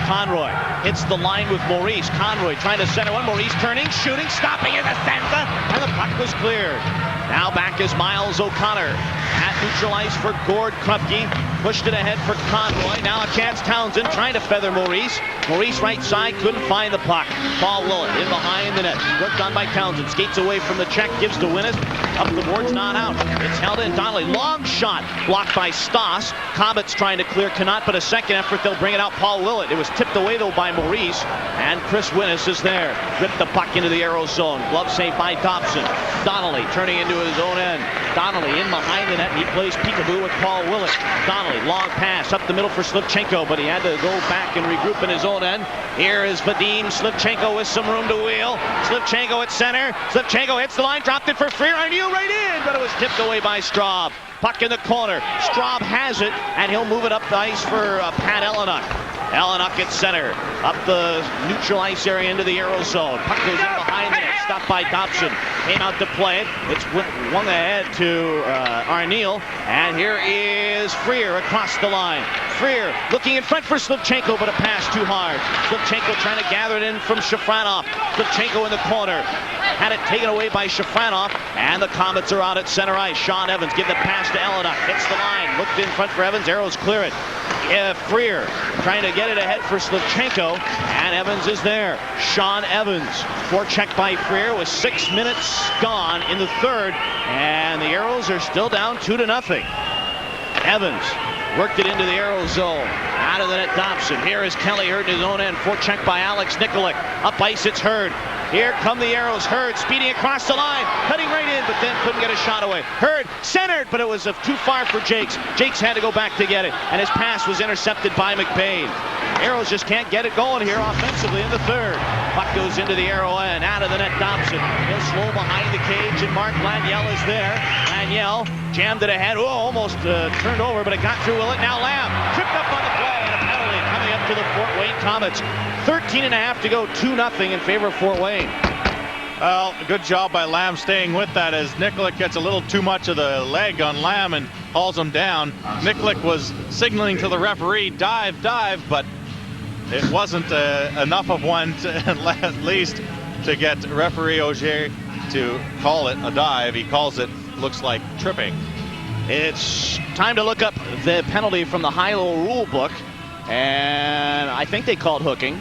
Conroy hits the line with Maurice. Conroy trying to center one. Maurice turning, shooting, stopping in the center, and the puck was cleared. Now back is Miles O'Connor. At neutral ice for Gord Krupke. Pushed it ahead for Conroy. Now a chance, Townsend trying to feather Maurice. Maurice right side, couldn't find the puck. Paul Willett in behind the net. Worked on by Townsend. Skates away from the check, gives to Winnis. Up the boards, not out. It's held in. Donnelly, long shot. Blocked by Stoss. Komets trying to clear, cannot, but a second effort, they'll bring it out. Paul Willett. It was tipped away, though, by Maurice. And Chris Winnis is there. Ripped the puck into the Aeros zone. Glove save by Dobson. Donnelly turning into his own end. Donnelly in behind the net. He plays peekaboo with Paul Willett. Donnelly, long pass up the middle for Slivchenko, but he had to go back and regroup in his own end. Here is Vadim Slivchenko with some room to wheel. Slivchenko at center. Slivchenko hits the line, dropped it for Freer. Arneal right in, but it was tipped away by Straub. Puck in the corner. Straub has it, and he'll move it up the ice for Pat Elenuck. Elenuck at center, up the neutral ice area into the Aeros zone. Puck goes in behind the net, stopped by Dobson. Came out to play it. It's won ahead to Arneal, and here is Freer across the line. Freer looking in front for Slivchenko, but a pass too hard. Slivchenko trying to gather it in from Shafranov. Slivchenko in the corner. Had it taken away by Shafranov, and the Komets are out at center ice. Sean Evans give the pass to Elenuck. Hits the line. Looked in front for Evans. Aeros clear it. Freer trying to get it ahead for Slivchenko, and Evans is there. Sean Evans, forecheck by Freer with 6 minutes gone in the third, and the Aeros are still down 2-0. Evans worked it into the Aeros zone. Out of the net, Dobson. Here is Kelly Hurd in his own end. Forecheck by Alex Nikolic. Up ice, it's Hurd. Here come the Aeros. Hurd speeding across the line, cutting right in, but then couldn't get a shot away. Hurd centered, but it was too far for Jakes. Jakes had to go back to get it, and his pass was intercepted by McBain. Aeros just can't get it going here offensively in the third. Puck goes into the Aero end. Out of the net, Dobson. He'll slow behind the cage, and Mark Laniel is there. Laniel jammed it ahead. Oh, almost turned over, but it got through Willett. Now Lamb tripped up on the play, and a penalty coming up to the Fort Wayne Komets. 13.5 to go, 2-0 in favor of Fort Wayne. Well, good job by Lamb staying with that, as Nikolic gets a little too much of the leg on Lamb and hauls him down. Nikolic was signaling to the referee, dive, but it wasn't enough of one to, at least to get referee Auger to call it a dive. He calls it, looks like, tripping. It's time to look up the penalty from the high-low rule book, and I think they called hooking.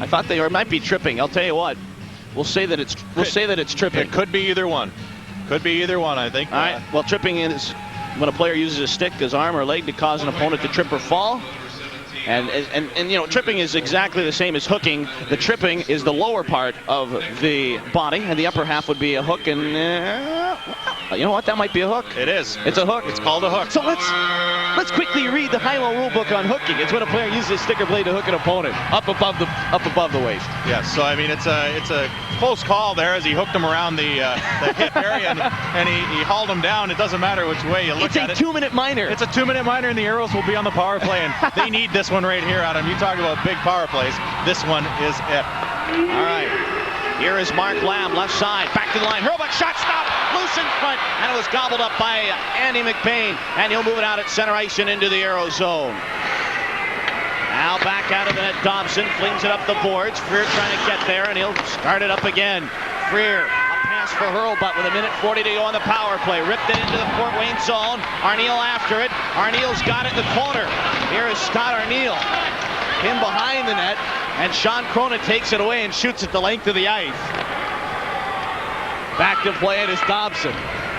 I thought they might be tripping. I'll tell you what. We'll say that it's tripping. It could be either one. Could be either one, I think. All right. Well, tripping is when a player uses a stick, his arm or leg to cause an opponent to trip or fall. And you know, tripping is exactly the same as hooking. The tripping is the lower part of the body, and the upper half would be a hook. And you know what? That might be a hook. It is. It's a hook. It's called a hook. So let's quickly read the high-low rule book on hooking. It's when a player uses a stick or blade to hook an opponent up above the waist. Yes. So I mean, it's a close call there as he hooked him around the hip area, and he hauled him down. It doesn't matter which way you look at it. It's a 2-minute minor. It's a 2-minute minor, and the Aeros will be on the power play, and they need this one right here, Adam. You talk about big power plays. This one is it. All right. Here is Mark Lamb, left side, back to the line. Hurlbut shot stop, loose in front, and it was gobbled up by Andy McBain, and he'll move it out at center ice and into the Aero zone. Now back out of the net, Dobson flings it up the boards. Freer trying to get there, and he'll start it up again. Freer, a pass for Hurlbut with 1:40 to go on the power play. Ripped it into the Fort Wayne zone. Arneal after it. Arneal's got it in the corner. Here is Scott Arneal, in behind the net, and Sean Cronin takes it away and shoots it the length of the ice. Back to play it is Dobson.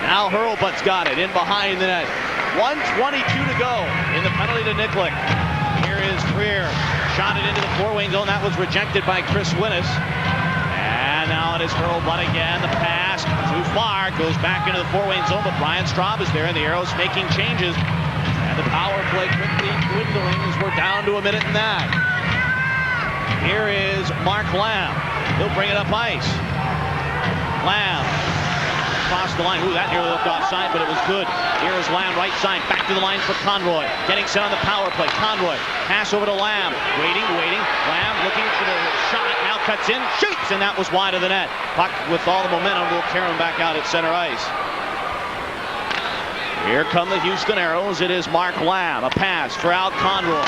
Now Hurlbut's got it in behind the net. 1:22 to go in the penalty to Nikolic. Here is Freer. Shot it into the Fort Wayne zone. That was rejected by Chris Winnis. And now it is Hurlbut again. The pass too far. Goes back into the Fort Wayne zone, but Brian Straub is there, and the Aeros making changes. And the power play quickly dwindling as we're down to 1 minute and that. Here is Mark Lamb. He'll bring it up ice. Lamb across the line. Ooh, that nearly looked offside, but it was good. Here is Lamb, right side, back to the line for Conroy. Getting set on the power play. Conroy, pass over to Lamb. Waiting. Lamb looking for the shot. Now cuts in, shoots, and that was wide of the net. Puck with all the momentum will carry him back out at center ice. Here come the Houston Aeros. It is Mark Lamb. A pass for Al Conroy.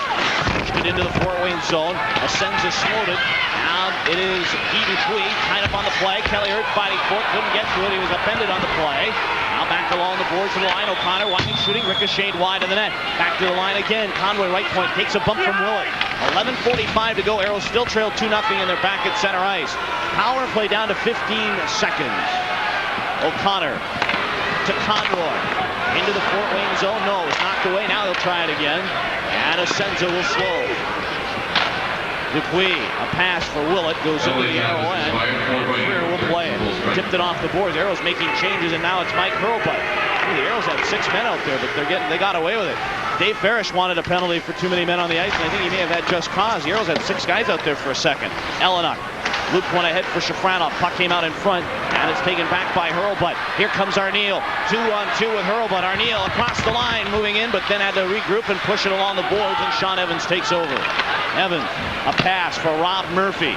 Pushed it into the Fort Wayne zone. Asenza slowed it. Now it is Guy Dupuis tied up on the play. Kelly Hurd fighting for it. Couldn't get to it. He was upended on the play. Now back along the boards to the line. O'Connor winding shooting. Ricocheted wide of the net. Back to the line again. Conroy right point. Takes a bump from Willett. 11:45 to go. Aeros still trail 2-0 and they're back at center ice. Power play down to 15 seconds. O'Connor to Conroy. Into the Fort Wayne zone. No, it's knocked away. Now he'll try it again. And Asenza will slow. Dupuis, a pass for Willett, goes into the Aero end. And Freer will play it. Tipped it off the boards. Aeros making changes, and now it's Mike Hurlbut. The Aeros had 6 men out there, but they got away with it. Dave Farish wanted a penalty for too many men on the ice, and I think he may have had just cause. The Aeros had 6 guys out there for a second. Eleanor looped one ahead for Shafranov. Puck came out in front, and it's taken back by Hurlbut. Here comes Arneal. 2-on-2 with Hurlbut. Arneal across the line, moving in, but then had to regroup and push it along the boards, and Sean Evans takes over. Evans, a pass for Rob Murphy.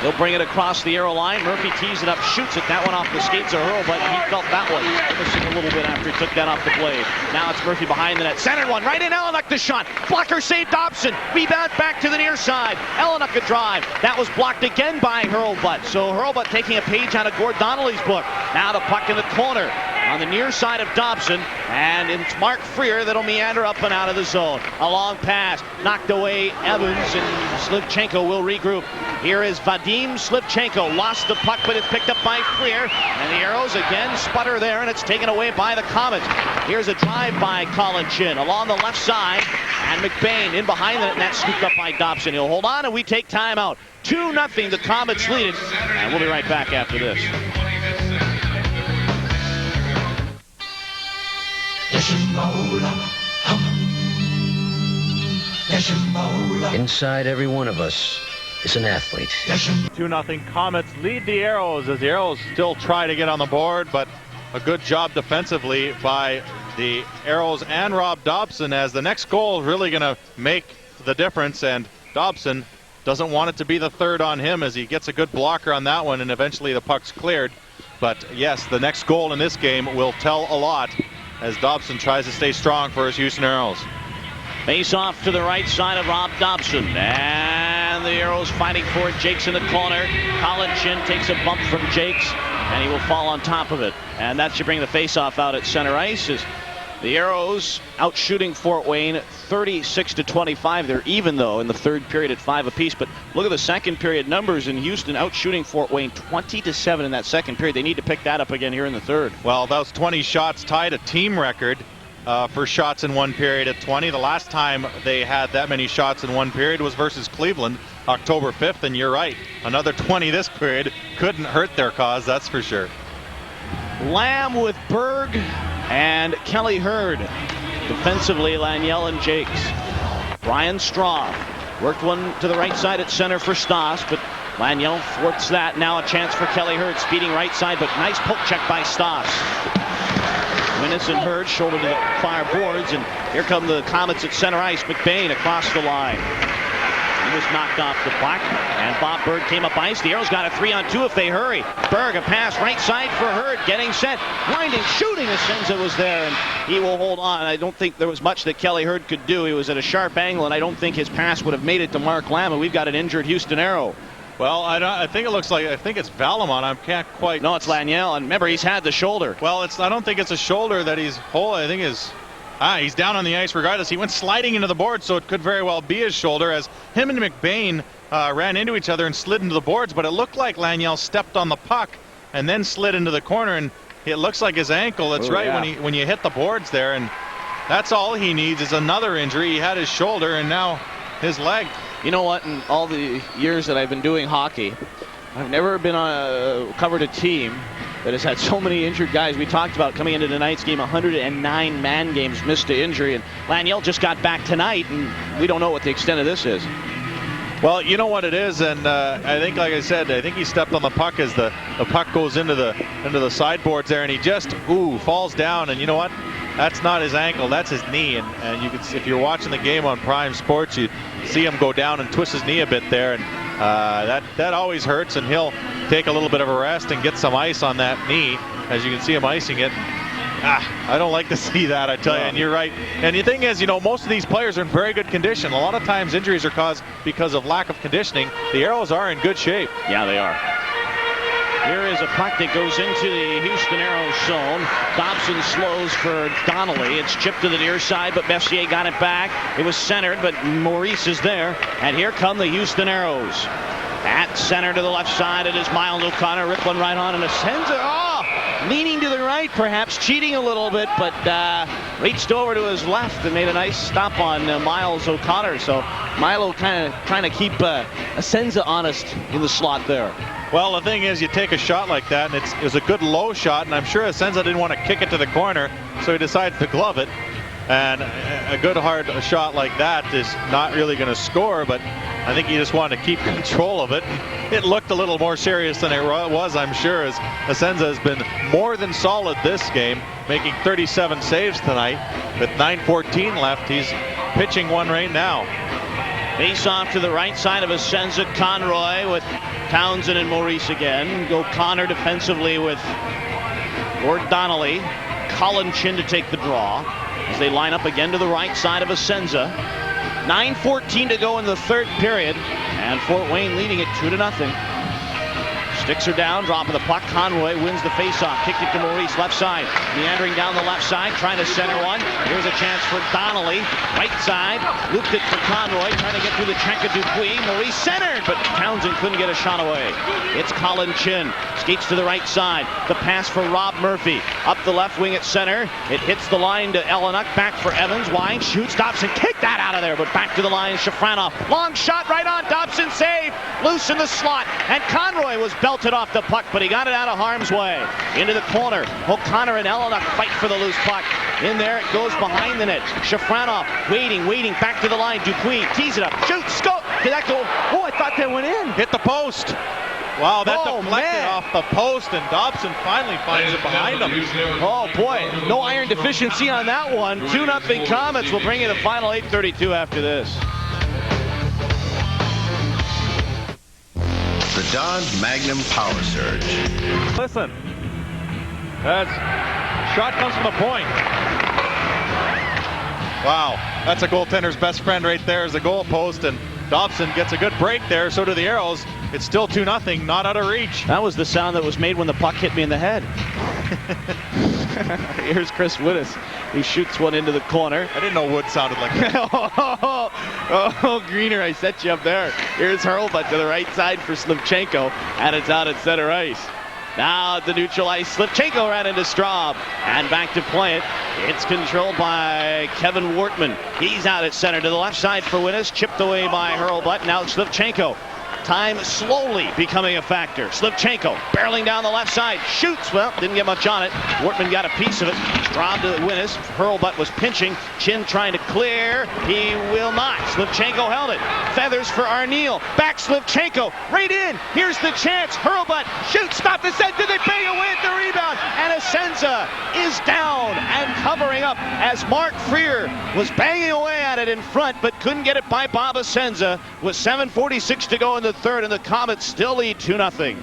He'll bring it across the Aero line. Murphy tees it up, shoots it. That one off the skates of Hurlbut. He felt that one missing a little bit after he took that off the blade. Now it's Murphy behind the net. Centered one, right in. Eleanor the shot. Blocker save Dobson. Rebound back to the near side. Eleanor a drive. That was blocked again by Hurlbut. So Hurlbut taking a page out of Gord Donnelly's book. Now the puck in the corner on the near side of Dobson, and it's Mark Freer that'll meander up and out of the zone. A long pass, knocked away Evans, and Slivchenko will regroup. Here is Vadim Slivchenko, lost the puck, but it's picked up by Freer, and the Aeros again sputter there, and it's taken away by the Komets. Here's a drive by Colin Chin along the left side, and McBain in behind the net, and that's scooped up by Dobson. He'll hold on, and we take time out. 2-0, the Komets lead it, and we'll be right back after this. Inside every one of us is an athlete. 2-0 Komets lead the Aeros as the Aeros still try to get on the board, but a good job defensively by the Aeros and Rob Dobson, as the next goal is really going to make the difference, and Dobson doesn't want it to be the third on him as he gets a good blocker on that one, and eventually the puck's cleared. But yes, the next goal in this game will tell a lot as Dobson tries to stay strong for his Houston Aeros. Face off to the right side of Rob Dobson, and the Aeros fighting for it. Jake's in the corner. Colin Chin takes a bump from Jake's, and he will fall on top of it. And that should bring the face-off out at center ice. As the Aeros out shooting Fort Wayne 36-25. They're even, though, in the third period at 5 apiece. But look at the second period numbers in Houston, out shooting Fort Wayne 20-7 in that second period. They need to pick that up again here in the third. Well, those 20 shots tied a team record for shots in one period at 20. The last time they had that many shots in one period was versus Cleveland, October 5th. And you're right, another 20 this period couldn't hurt their cause, that's for sure. Lamb with Berg and Kelly Hurd. Defensively, Laniel and Jakes. Brian Straw worked one to the right side at center for Stas, but Laniel thwarts that. Now a chance for Kelly Hurd, speeding right side, but nice poke check by Stas. Winnis and Hurd shoulder to the far boards, and here come the Komets at center ice. McBain across the line. He was knocked off the puck, and Bob Berg came up ice. The Aeros got a 3-on-2 if they hurry. Berg, a pass right side for Hurd, getting set. Blinding, shooting. Asenza was there, and he will hold on. I don't think there was much that Kelly Hurd could do. He was at a sharp angle, and I don't think his pass would have made it to Mark Lamb, and we've got an injured Houston Aero. Well, I think it looks like, I think it's Valamon. I can't quite. No, it's Laniel, and remember, he's had the shoulder. Well, I don't think it's a shoulder that he's whole. I think he's down on the ice regardless. He went sliding into the board, so it could very well be his shoulder, as him and McBain ran into each other and slid into the boards, but it looked like Laniel stepped on the puck and then slid into the corner, and it looks like his ankle. That's right, yeah. when you hit the boards there, and that's all he needs is another injury. He had his shoulder and now his leg. You know what, in all the years that I've been doing hockey, I've never been covered a team that has had so many injured guys. We talked about coming into tonight's game, 109 man games missed to injury, and Laniel just got back tonight, and we don't know what the extent of this is. Well, you know what it is, and I think, like I said, I think he stepped on the puck as the puck goes into the sideboards there, and he just falls down. And you know what? That's not his ankle, that's his knee. And you can see, if you're watching the game on Prime Sports, you see him go down and twist his knee a bit there, and that always hurts. And he'll take a little bit of a rest and get some ice on that knee, as you can see him icing it. I don't like to see that, I tell you, and you're right. And the thing is, most of these players are in very good condition. A lot of times injuries are caused because of lack of conditioning. The Aeros are in good shape. Yeah, they are. Here is a puck that goes into the Houston Aeros zone. Dobson slows for Donnelly. It's chipped to the near side, but Messier got it back. It was centered, but Maurice is there. And here come the Houston Aeros. At center to the left side, it is Miles O'Connor. Rip one right on, and Asenza, leaning to the right, perhaps cheating a little bit, but reached over to his left and made a nice stop on Miles O'Connor. So Milo kind of trying to keep Asenza honest in the slot there. Well, the thing is, you take a shot like that, and it was a good low shot, and I'm sure Asenza didn't want to kick it to the corner, so he decides to glove it. And a good hard shot like that is not really going to score, but I think he just wanted to keep control of it. It looked a little more serious than it was, I'm sure, as Asenza has been more than solid this game, making 37 saves tonight. With 9:14 left, he's pitching one right now. Face off to the right side of Asenza. Conroy with Townsend and Maurice again. Go Connor defensively with Gord Donnelly. Colin Chin to take the draw as they line up again to the right side of Asenza. 9:14 to go in the third period, and Fort Wayne leading it 2-0. Sticks are down, dropping the puck. Conroy wins the faceoff. Kicked it to Maurice, left side. Meandering down the left side, trying to center one. Here's a chance for Donnelly. Right side, looped it for Conroy, trying to get through the Chenka Dupuis. Maurice centered, but Townsend couldn't get a shot away. It's Colin Chin. Skates to the right side. The pass for Rob Murphy. Up the left wing at center. It hits the line to Elenuck. Back for Evans. Wide shoots. Dobson kicked that out of there, but back to the line. Shafranov. Long shot right on Dobson. Save. Loose in the slot. And Conroy was belted off the puck, but he got it out of harm's way. Into the corner. O'Connor and Elenuck fight for the loose puck. In there it goes behind the net. Shafranov waiting. Back to the line. Dupuis tees it up. Shoots. Go. Did that go? Oh, I thought that went in. Hit the post. Wow, that deflected off the post, and Dobson finally finds it behind him. Oh, boy. No iron deficiency on that one. 2-0 Komets will bring you the final 8:32 after this. The Dodge Magnum Power Surge. Listen, that's shot comes from the point. Wow, that's a goaltender's best friend right there is the goal post, and Dobson gets a good break there. So do the Aeros. It's still 2-0, not out of reach. That was the sound that was made when the puck hit me in the head. Here's Chris Wittes. He shoots one into the corner. I didn't know Wood sounded like that. Oh, Greener, I set you up there. Here's Hurlbut to the right side for Slivchenko, and it's out at center ice. Now at the neutral ice, Slivchenko ran into Straub, and back to play it. It's controlled by Kevin Wortman. He's out at center to the left side for Wittes, chipped away by Hurlbut. Now Slivchenko. Time slowly becoming a factor. Slivchenko barreling down the left side. Shoots. Well, didn't get much on it. Wortman got a piece of it. Straub to Wittes. Hurlbut was pinching. Chin trying to clear. He will not. Slivchenko held it. Feathers for Arneal. Back Slivchenko. Right in. Here's the chance. Hurlbut. Shoots. Stop the set. Did they bang away at the rebound? And Asenza is down and covering up as Mark Freer was banging away at it in front, but couldn't get it by Bob Asenza with 7:46 to go in the third, and the Komets still lead 2-0.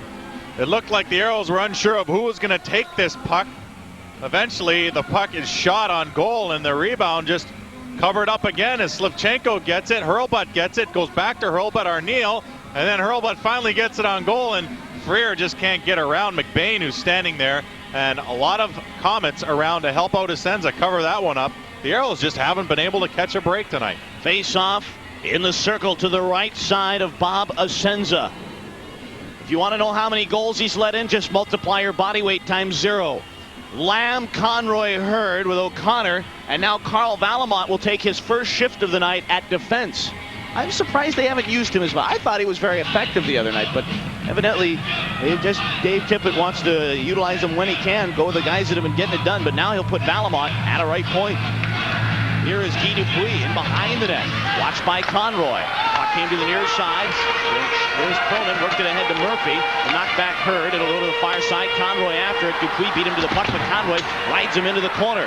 It looked like the Aeros were unsure of who was going to take this puck. Eventually, the puck is shot on goal, and the rebound just covered up again as Slivchenko gets it. Hurlbut gets it, goes back to Hurlbut, Arneal, and then Hurlbut finally gets it on goal, and Freer just can't get around McBain, who's standing there, and a lot of Komets around to help out Asenza cover that one up. The Aeros just haven't been able to catch a break tonight. Face off in the circle to the right side of Bob Asenza. If you want to know how many goals he's let in, just multiply your body weight times 0. Lamb, Conroy, Hurd with O'Connor, and now Carl Valamont will take his first shift of the night at defense. I'm surprised they haven't used him as well. I thought he was very effective the other night, but evidently Dave Tippett wants to utilize him when he can, go with the guys that have been getting it done, but now he'll put Valamont at a right point. Here is Guy Dupuis in behind the net. Watched by Conroy. Puck came to the near side. There's Cronin, worked it ahead to Murphy. The knockback Hurd. It'll go to the far side. Conroy after it. Dupuis beat him to the puck, but Conroy rides him into the corner.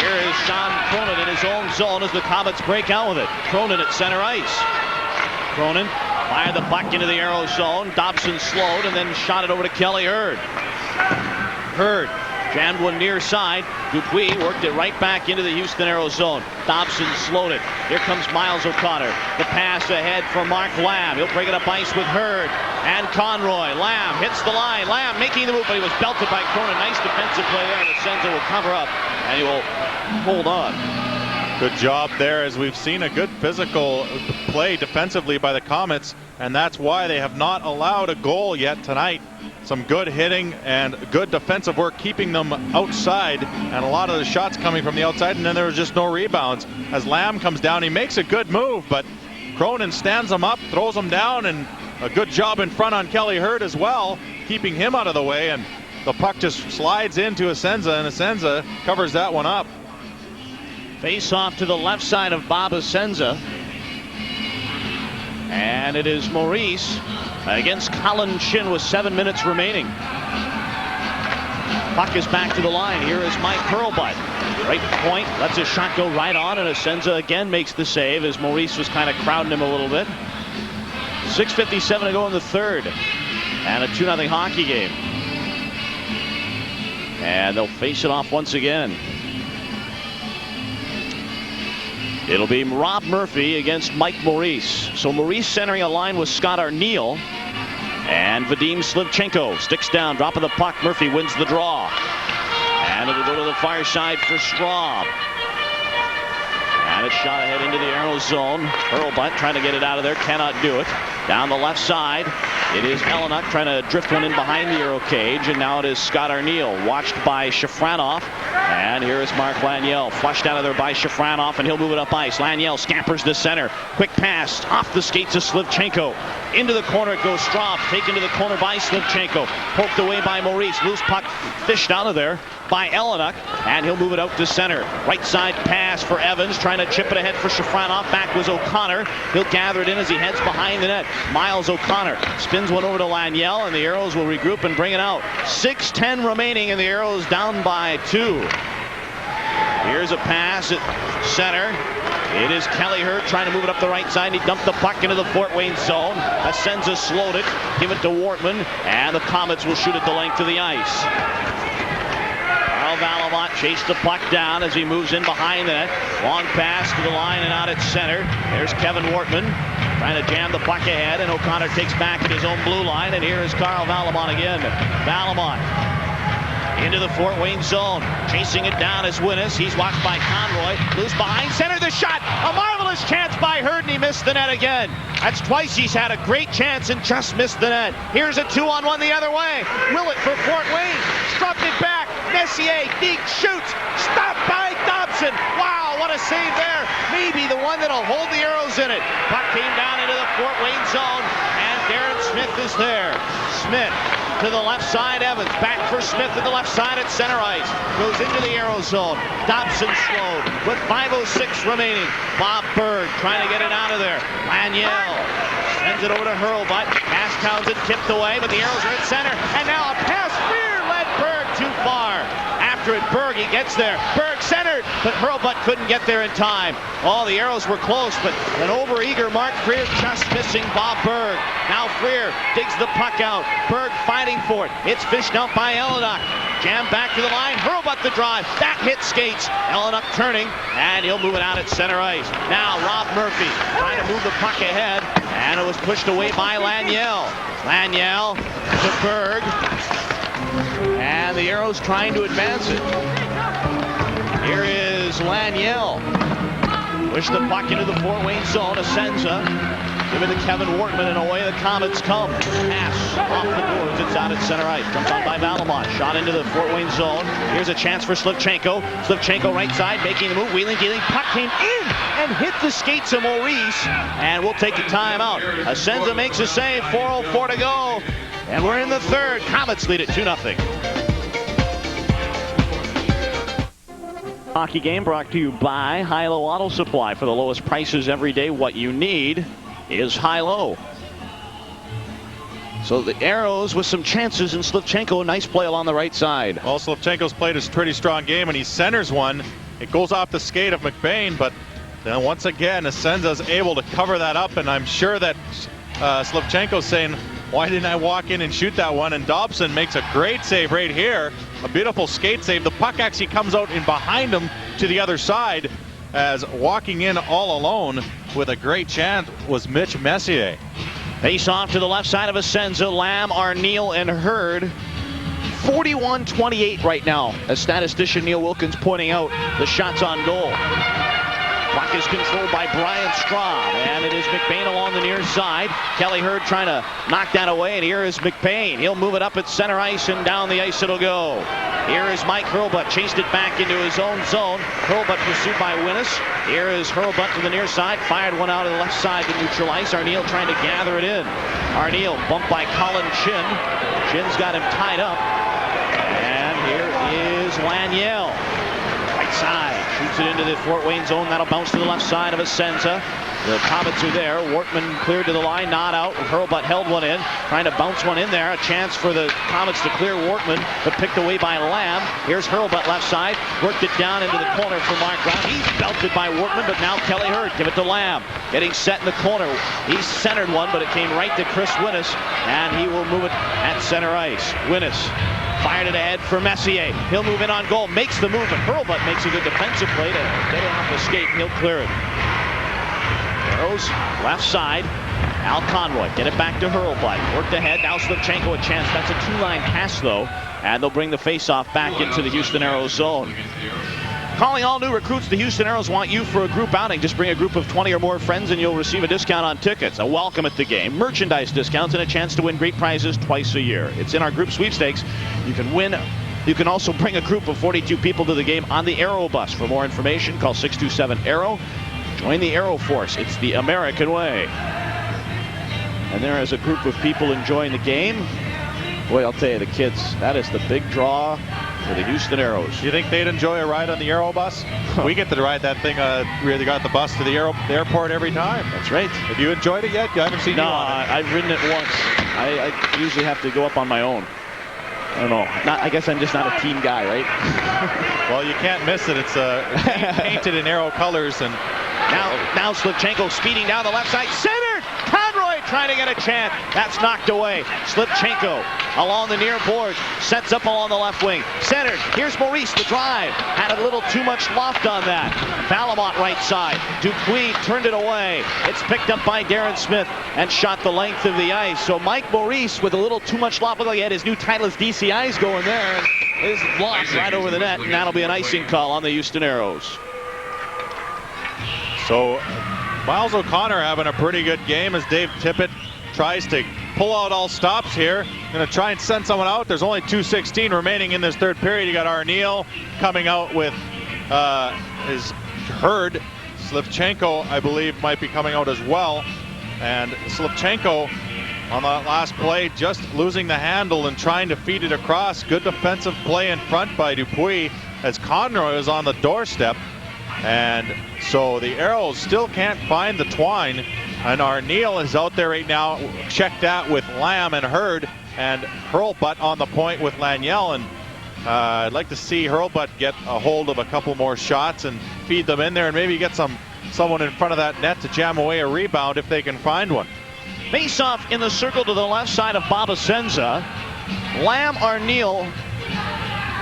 Here is Sean Cronin in his own zone as the Komets break out with it. Cronin at center ice. Cronin fired the puck into the Aeros zone. Dobson slowed and then shot it over to Kelly Hurd. Hurd jammed one near side. Dupuis worked it right back into the Houston Aeros zone. Dobson slowed it. Here comes Miles O'Connor. The pass ahead for Mark Lamb. He'll break it up ice with Hurd and Conroy. Lamb hits the line. Lamb making the move, but he was belted by Cronin. Nice defensive play there, and Asenza will cover up, and he will hold on. Good job there, as we've seen a good physical play defensively by the Komets, and that's why they have not allowed a goal yet tonight. Some good hitting and good defensive work keeping them outside, and a lot of the shots coming from the outside, and then there was just no rebounds. As Lamb comes down, he makes a good move, but Cronin stands him up, throws him down, and a good job in front on Kelly Hurd as well, keeping him out of the way, and the puck just slides into Asenza, and Asenza covers that one up. Face off to the left side of Bob Asenza. And it is Maurice against Colin Chin with 7 minutes remaining. Puck is back to the line. Here is Mike Hurlbutt. Right point, lets his shot go right on, and Asenza again makes the save as Maurice was kind of crowding him a little bit. 6:57 to go in the third. And a 2-0 hockey game. And they'll face it off once again. It'll be Rob Murphy against Mike Maurice. So Maurice centering a line with Scott Arneal. And Vadim Slivchenko sticks down, drop of the puck. Murphy wins the draw. And it'll go to the far side for Straub. And a shot ahead into the Aeros zone. Hurlbutt trying to get it out of there, cannot do it. Down the left side, it is Elenuck trying to drift one in behind the Aero cage, and now it is Scott Arneal, watched by Shafranov. And here is Mark Laniel, flushed out of there by Shafranov, and he'll move it up ice. Laniel scampers to center. Quick pass off the skates of Slivchenko. Into the corner it goes. Straub taken to the corner by Slivchenko. Poked away by Maurice. Loose puck fished out of there by Elenuck, and he'll move it out to center. Right side pass for Evans, trying to chip it ahead for Shafranov. Back was O'Connor. He'll gather it in as he heads behind the net. Miles O'Connor spins one over to Laniel, and the Aeros will regroup and bring it out. 6:10 remaining, and the Aeros down by 2. Here's a pass at center. It is Kelly Hurd trying to move it up the right side. He dumped the puck into the Fort Wayne zone. Asenza slowed it. Give it to Wortman, and the Komets will shoot it the length of the ice. Carl Valamont chased the puck down as he moves in behind the net. Long pass to the line and out at center. There's Kevin Wortman trying to jam the puck ahead, and O'Connor takes back at his own blue line, and here is Carl Valamont again. Valamont into the Fort Wayne zone. Chasing it down is Winnis. He's watched by Conroy. Loose behind center. The shot. A marvelous chance by Hurd, and he missed the net again. That's twice he's had a great chance and just missed the net. Here's a 2-on-1 the other way. Willett for Fort Wayne. Struck it back. Messier. Deek shoots. Stopped by Dobson. Wow, what a save there. Maybe the one that'll hold the Aeros in it. Puck came down into the Fort Wayne zone, and Darren Smith is there. Smith to the left side. Evans back for Smith to the left side at center ice. Goes into the Aero zone. Dobson slowed with 5:06 remaining. Bob Berg trying to get it out of there. Laniel sends it over to Hurlbutt. Pass Townsend tipped away, but the Aeros are at center. And now a pass. Freer led Berg too far. After it, Berg, he gets there. Berg centered, but Hurlbutt couldn't get there in time. Oh, the Aeros were close, but an overeager Mark Freer just missing Bob Berg. Now Freer digs the puck out. Berg fighting for it. It's fished out by Elenuck. Jam back to the line. Hurlbutt the drive. That hit skates. Elenuck turning, and he'll move it out at center ice. Now Rob Murphy trying to move the puck ahead, and it was pushed away by Laniel. Laniel to Berg. And the Aeros trying to advance it. Here is Laniel. Push the puck into the Fort Wayne zone. Asenza. Give it to Kevin Wortman, and away the Komets come. Pass off the boards. It's out at center ice. Comes on by Valamont. Shot into the Fort Wayne zone. Here's a chance for Slivchenko. Slivchenko right side, making the move. Wheeling, dealing. Puck came in and hit the skates of Maurice. And we'll take a timeout. Asenza makes a save. 4:04 to go. And we're in the third. Komets lead it 2-0. Hockey game brought to you by High-Low Auto Supply. For the lowest prices every day, what you need is High-Low. So the Aeros with some chances, and Slivchenko, a nice play along the right side. Well, Slivchenko's played a pretty strong game, and he centers one. It goes off the skate of McBain, but then once again, Asenza's able to cover that up, and I'm sure that Slivchenko's saying, why didn't I walk in and shoot that one? And Dobson makes a great save right here. A beautiful skate save. The puck actually comes out in behind him to the other side, as walking in all alone with a great chance was Mitch Messier. Face off to the left side of Asenza. Lamb, Arneal, and Hurd. 41-28 right now, as statistician Neil Wilkins pointing out the shots on goal. Puck is controlled by Brian Straub, and it is McBain along the near side. Kelly Hurd trying to knock that away, and here is McBain. He'll move it up at center ice, and down the ice it'll go. Here is Mike Hurlbut, chased it back into his own zone. Hurlbut pursued by Winnis. Here is Hurlbut to the near side, fired one out of the left side to neutral ice. Arneal trying to gather it in. Arneal bumped by Colin Chin. Chin's got him tied up. And here is Laniel. Right side, shoots it into the Fort Wayne zone. That'll bounce to the left side of Asenza. The Komets are there. Wortman cleared to the line, not out. Hurlbut held one in, trying to bounce one in there. A chance for the Komets to clear Wortman, but picked away by Lamb. Here's Hurlbut left side, worked it down into the corner for Mark Brown. He's belted by Wortman, but now Kelly Hurd, give it to Lamb. Getting set in the corner. He centered one, but it came right to Chris Winnis, and he will move it at center ice. Winnis fired it ahead for Messier. He'll move in on goal, makes the move, but Hurlbut makes a good defensive play to get it off the skate, and he'll clear it. Aeros, left side. Al Conroy, get it back to Hurlbut. Worked ahead, now Slivchenko a chance. That's a two-line pass, though, and they'll bring the face-off back into the Houston Aeros zone. Calling all new recruits, the Houston Aeros want you for a group outing. Just bring a group of 20 or more friends and you'll receive a discount on tickets, a welcome at the game, merchandise discounts, and a chance to win great prizes twice a year. It's in our group sweepstakes. You can win. You can also bring a group of 42 people to the game on the Aero bus. For more information, call 627-AERO. Join the Aero Force. It's the American way. And there is a group of people enjoying the game. Boy, I'll tell you, the kids, that is the big draw for the Houston Aeros. You think they'd enjoy a ride on the Aero bus? We get to ride that thing. We got the bus to the airport every time. That's right. Have you enjoyed it yet? I haven't seen you on it. I've ridden it once. I usually have to go up on my own. I don't know. I guess I'm just not a team guy, right? Well, you can't miss it. It's painted in Aero colors. And now Slivchenko speeding down the left side. Centered! Conroy trying to get a chance. That's knocked away. Slivchenko along the near boards. Sets up along the left wing. Centered. Here's Maurice, the drive. Had a little too much loft on that. Falamont right side. Dupuis turned it away. It's picked up by Darren Smith and shot the length of the ice. So Mike Maurice with a little too much loft. Look like he had his new Titleist DCIs going there. His loft right over the net, and that'll be an icing call on the Houston Aeros. So Miles O'Connor having a pretty good game as Dave Tippett tries to pull out all stops here. Going to try and send someone out. There's only 2:16 remaining in this third period. You got Arneal coming out with his Hurd. Slivchenko, I believe, might be coming out as well. And Slivchenko on that last play just losing the handle and trying to feed it across. Good defensive play in front by Dupuis as Conroy is on the doorstep. And so the Aeros still can't find the twine, and Arneal is out there right now. Check that with Lamb and Hurd, and Hurlbut on the point with Laniel. And I'd like to see Hurlbut get a hold of a couple more shots and feed them in there, and maybe get someone in front of that net to jam away a rebound if they can find one. Face-off in the circle to the left side of Bob Asenza. Lamb, Arneal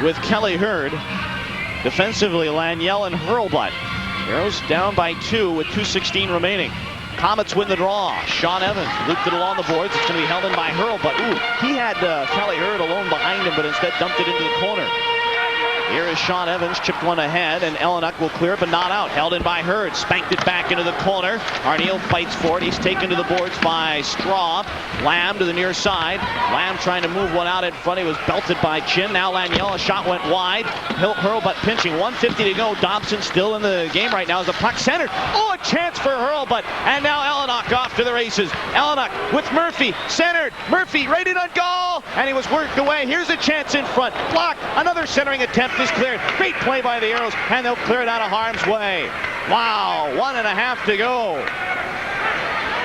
with Kelly Hurd. Defensively, Laniel and Hurlbut. Aeros down by 2 with 2:16 remaining. Komets win the draw. Sean Evans looped it along the boards. It's going to be held in by Hurlbut. Ooh, he had Kelly Hurd alone behind him, but instead dumped it into the corner. Here is Sean Evans, chipped one ahead, and Ellenuk will clear, but not out. Held in by Hurd, spanked it back into the corner. Arneal fights for it. He's taken to the boards by Straub. Lamb to the near side. Lamb trying to move one out in front. He was belted by Chin. Now Laniel, a shot went wide. Hurlbut pinching. 1:50 to go. Dobson still in the game right now as the puck centered. Oh, a chance for Hurlbut. And now Ellenuk off to the races. Ellenuk with Murphy, centered. Murphy right in on goal, and he was worked away. Here's a chance in front. Blocked. Another centering attempt is cleared. Great play by the Aeros, and they'll clear it out of harm's way. Wow, 1.5 to go.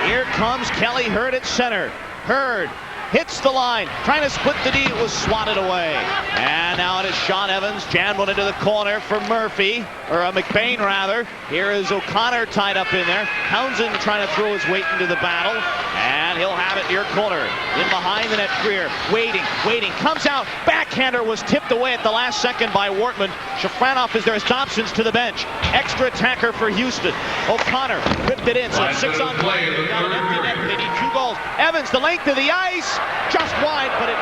Here comes Kelly Hurd at center. Hurd hits the line, trying to split the D. It was swatted away. And now it is Sean Evans, jammed one into the corner for Murphy, or McBain rather. Here is O'Connor tied up in there. Townsend trying to throw his weight into the battle, and he'll have it near corner. In behind the net, Greer, waiting, comes out. Backhander was tipped away at the last second by Wortman. Shafranov is there as Dobson's to the bench. Extra attacker for Houston. O'Connor ripped it in, so it's 6 on 5. They got an empty net. They need 2 goals. Evans, the length of the ice, just wide, but it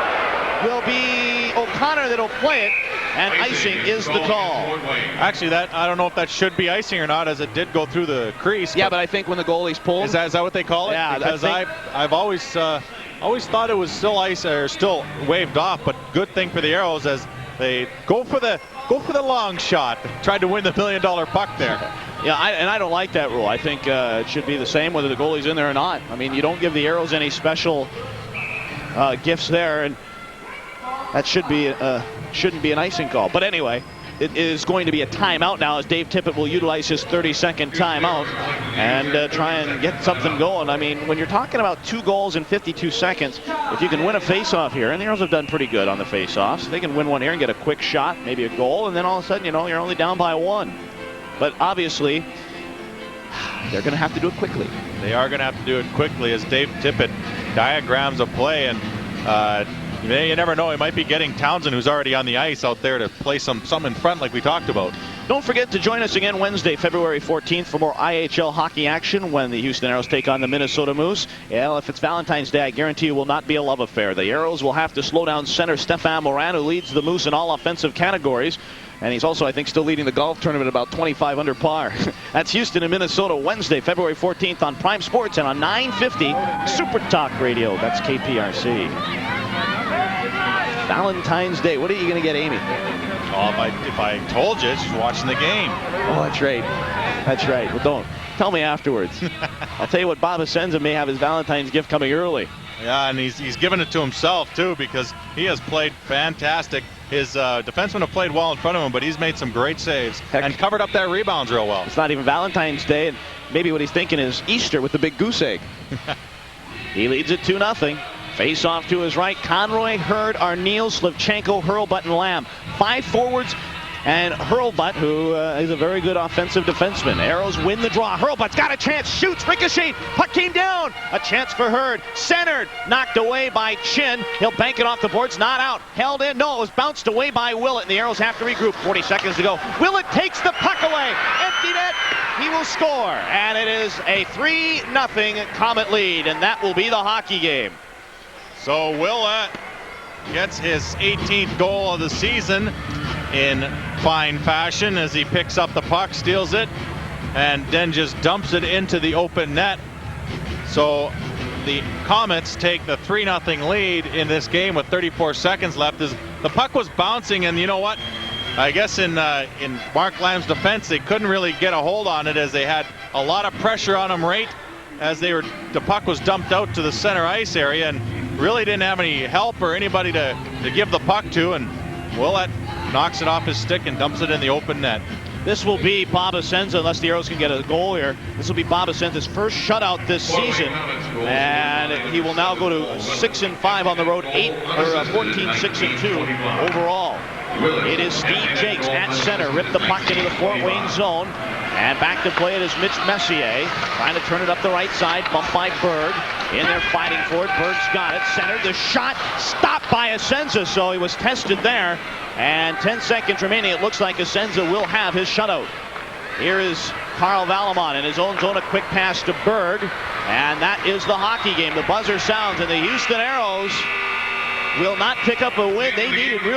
will be O'Connor that'll play it. and icing is the call. Actually, I don't know if that should be icing or not, as it did go through the crease. Yeah, but I think when the goalie's pulled. Is that what they call it? Yeah, because I've always thought it was still ice or still waved off, but good thing for the Aeros as they go for the long shot. Tried to win the $1 million puck there. Yeah, I don't like that rule. I think it should be the same whether the goalie's in there or not. I mean, you don't give the Aeros any special gifts there, and that shouldn't be an icing call. But anyway, it is going to be a timeout now as Dave Tippett will utilize his 30-second timeout and try and get something going. I mean, when you're talking about 2 goals in 52 seconds, if you can win a face-off here, and the Aeros have done pretty good on the face-offs, they can win one here and get a quick shot, maybe a goal, and then all of a sudden, you're only down by 1. But obviously, they're going to have to do it quickly. They are going to have to do it quickly as Dave Tippett diagrams a play, and you never know. He might be getting Townsend, who's already on the ice, out there to play some in front like we talked about. Don't forget to join us again Wednesday, February 14th for more IHL hockey action when the Houston Aeros take on the Minnesota Moose. Well, if it's Valentine's Day, I guarantee you will not be a love affair. The Aeros will have to slow down center Stefan Moran, who leads the Moose in all offensive categories. And he's also, I think, still leading the golf tournament about 25 under par. That's Houston and Minnesota Wednesday, February 14th on Prime Sports and on 950 Super Talk Radio. That's KPRC. Valentine's Day. What are you going to get, Amy? Oh, if I told you, she's watching the game. Oh, that's right. That's right. Well, don't. Tell me afterwards. I'll tell you what, Bob Asenza may have his Valentine's gift coming early. Yeah, and he's given it to himself, too, because he has played fantastic. His defensemen have played well in front of him, but he's made some great saves and covered up their rebounds real well. It's not even Valentine's Day, and maybe what he's thinking is Easter with the big goose egg. He leads it 2-0. Face off to his right. Conroy, Hurd, Arneal, Slivchenko, Hurlbut, and Lamb. 5 forwards. And Hurlbut, who is a very good offensive defenseman. Aeros win the draw. Hurlbut's got a chance. Shoots. Ricochet. Puck came down. A chance for Hurd. Centered. Knocked away by Chin. He'll bank it off the boards. Not out. Held in. No, it was bounced away by Willett. And the Aeros have to regroup. 40 seconds to go. Willett takes the puck away. Empty net. He will score. And it is a 3-0 Comet lead. And that will be the hockey game. So Willett gets his 18th goal of the season in fine fashion as he picks up the puck, steals it, and then just dumps it into the open net. So the Komets take the 3-0 lead in this game with 34 seconds left. As the puck was bouncing, and you know what? I guess in Mark Lamb's defense, they couldn't really get a hold on it as they had a lot of pressure on them right as the puck was dumped out to the center ice area, and really didn't have any help or anybody to give the puck to, and Willett knocks it off his stick and dumps it in the open net. This will be Bob Asenza, unless the Aeros can get a goal here. This will be Bob Asenza's first shutout this season, and he will now go to 6-5 on the road, 14-6-2 overall. It is Steve Jakes at center, ripped the puck into the Fort Wayne zone, and back to play it is Mitch Messier, trying to turn it up the right side, bumped by Berg. In there fighting for it. Berg's got it. Centered. The shot stopped by Asenza, so he was tested there. And 10 seconds remaining. It looks like Asenza will have his shutout. Here is Carl Valamon in his own zone. A quick pass to Berg. And that is the hockey game. The buzzer sounds, and the Houston Aeros will not pick up a win. They needed really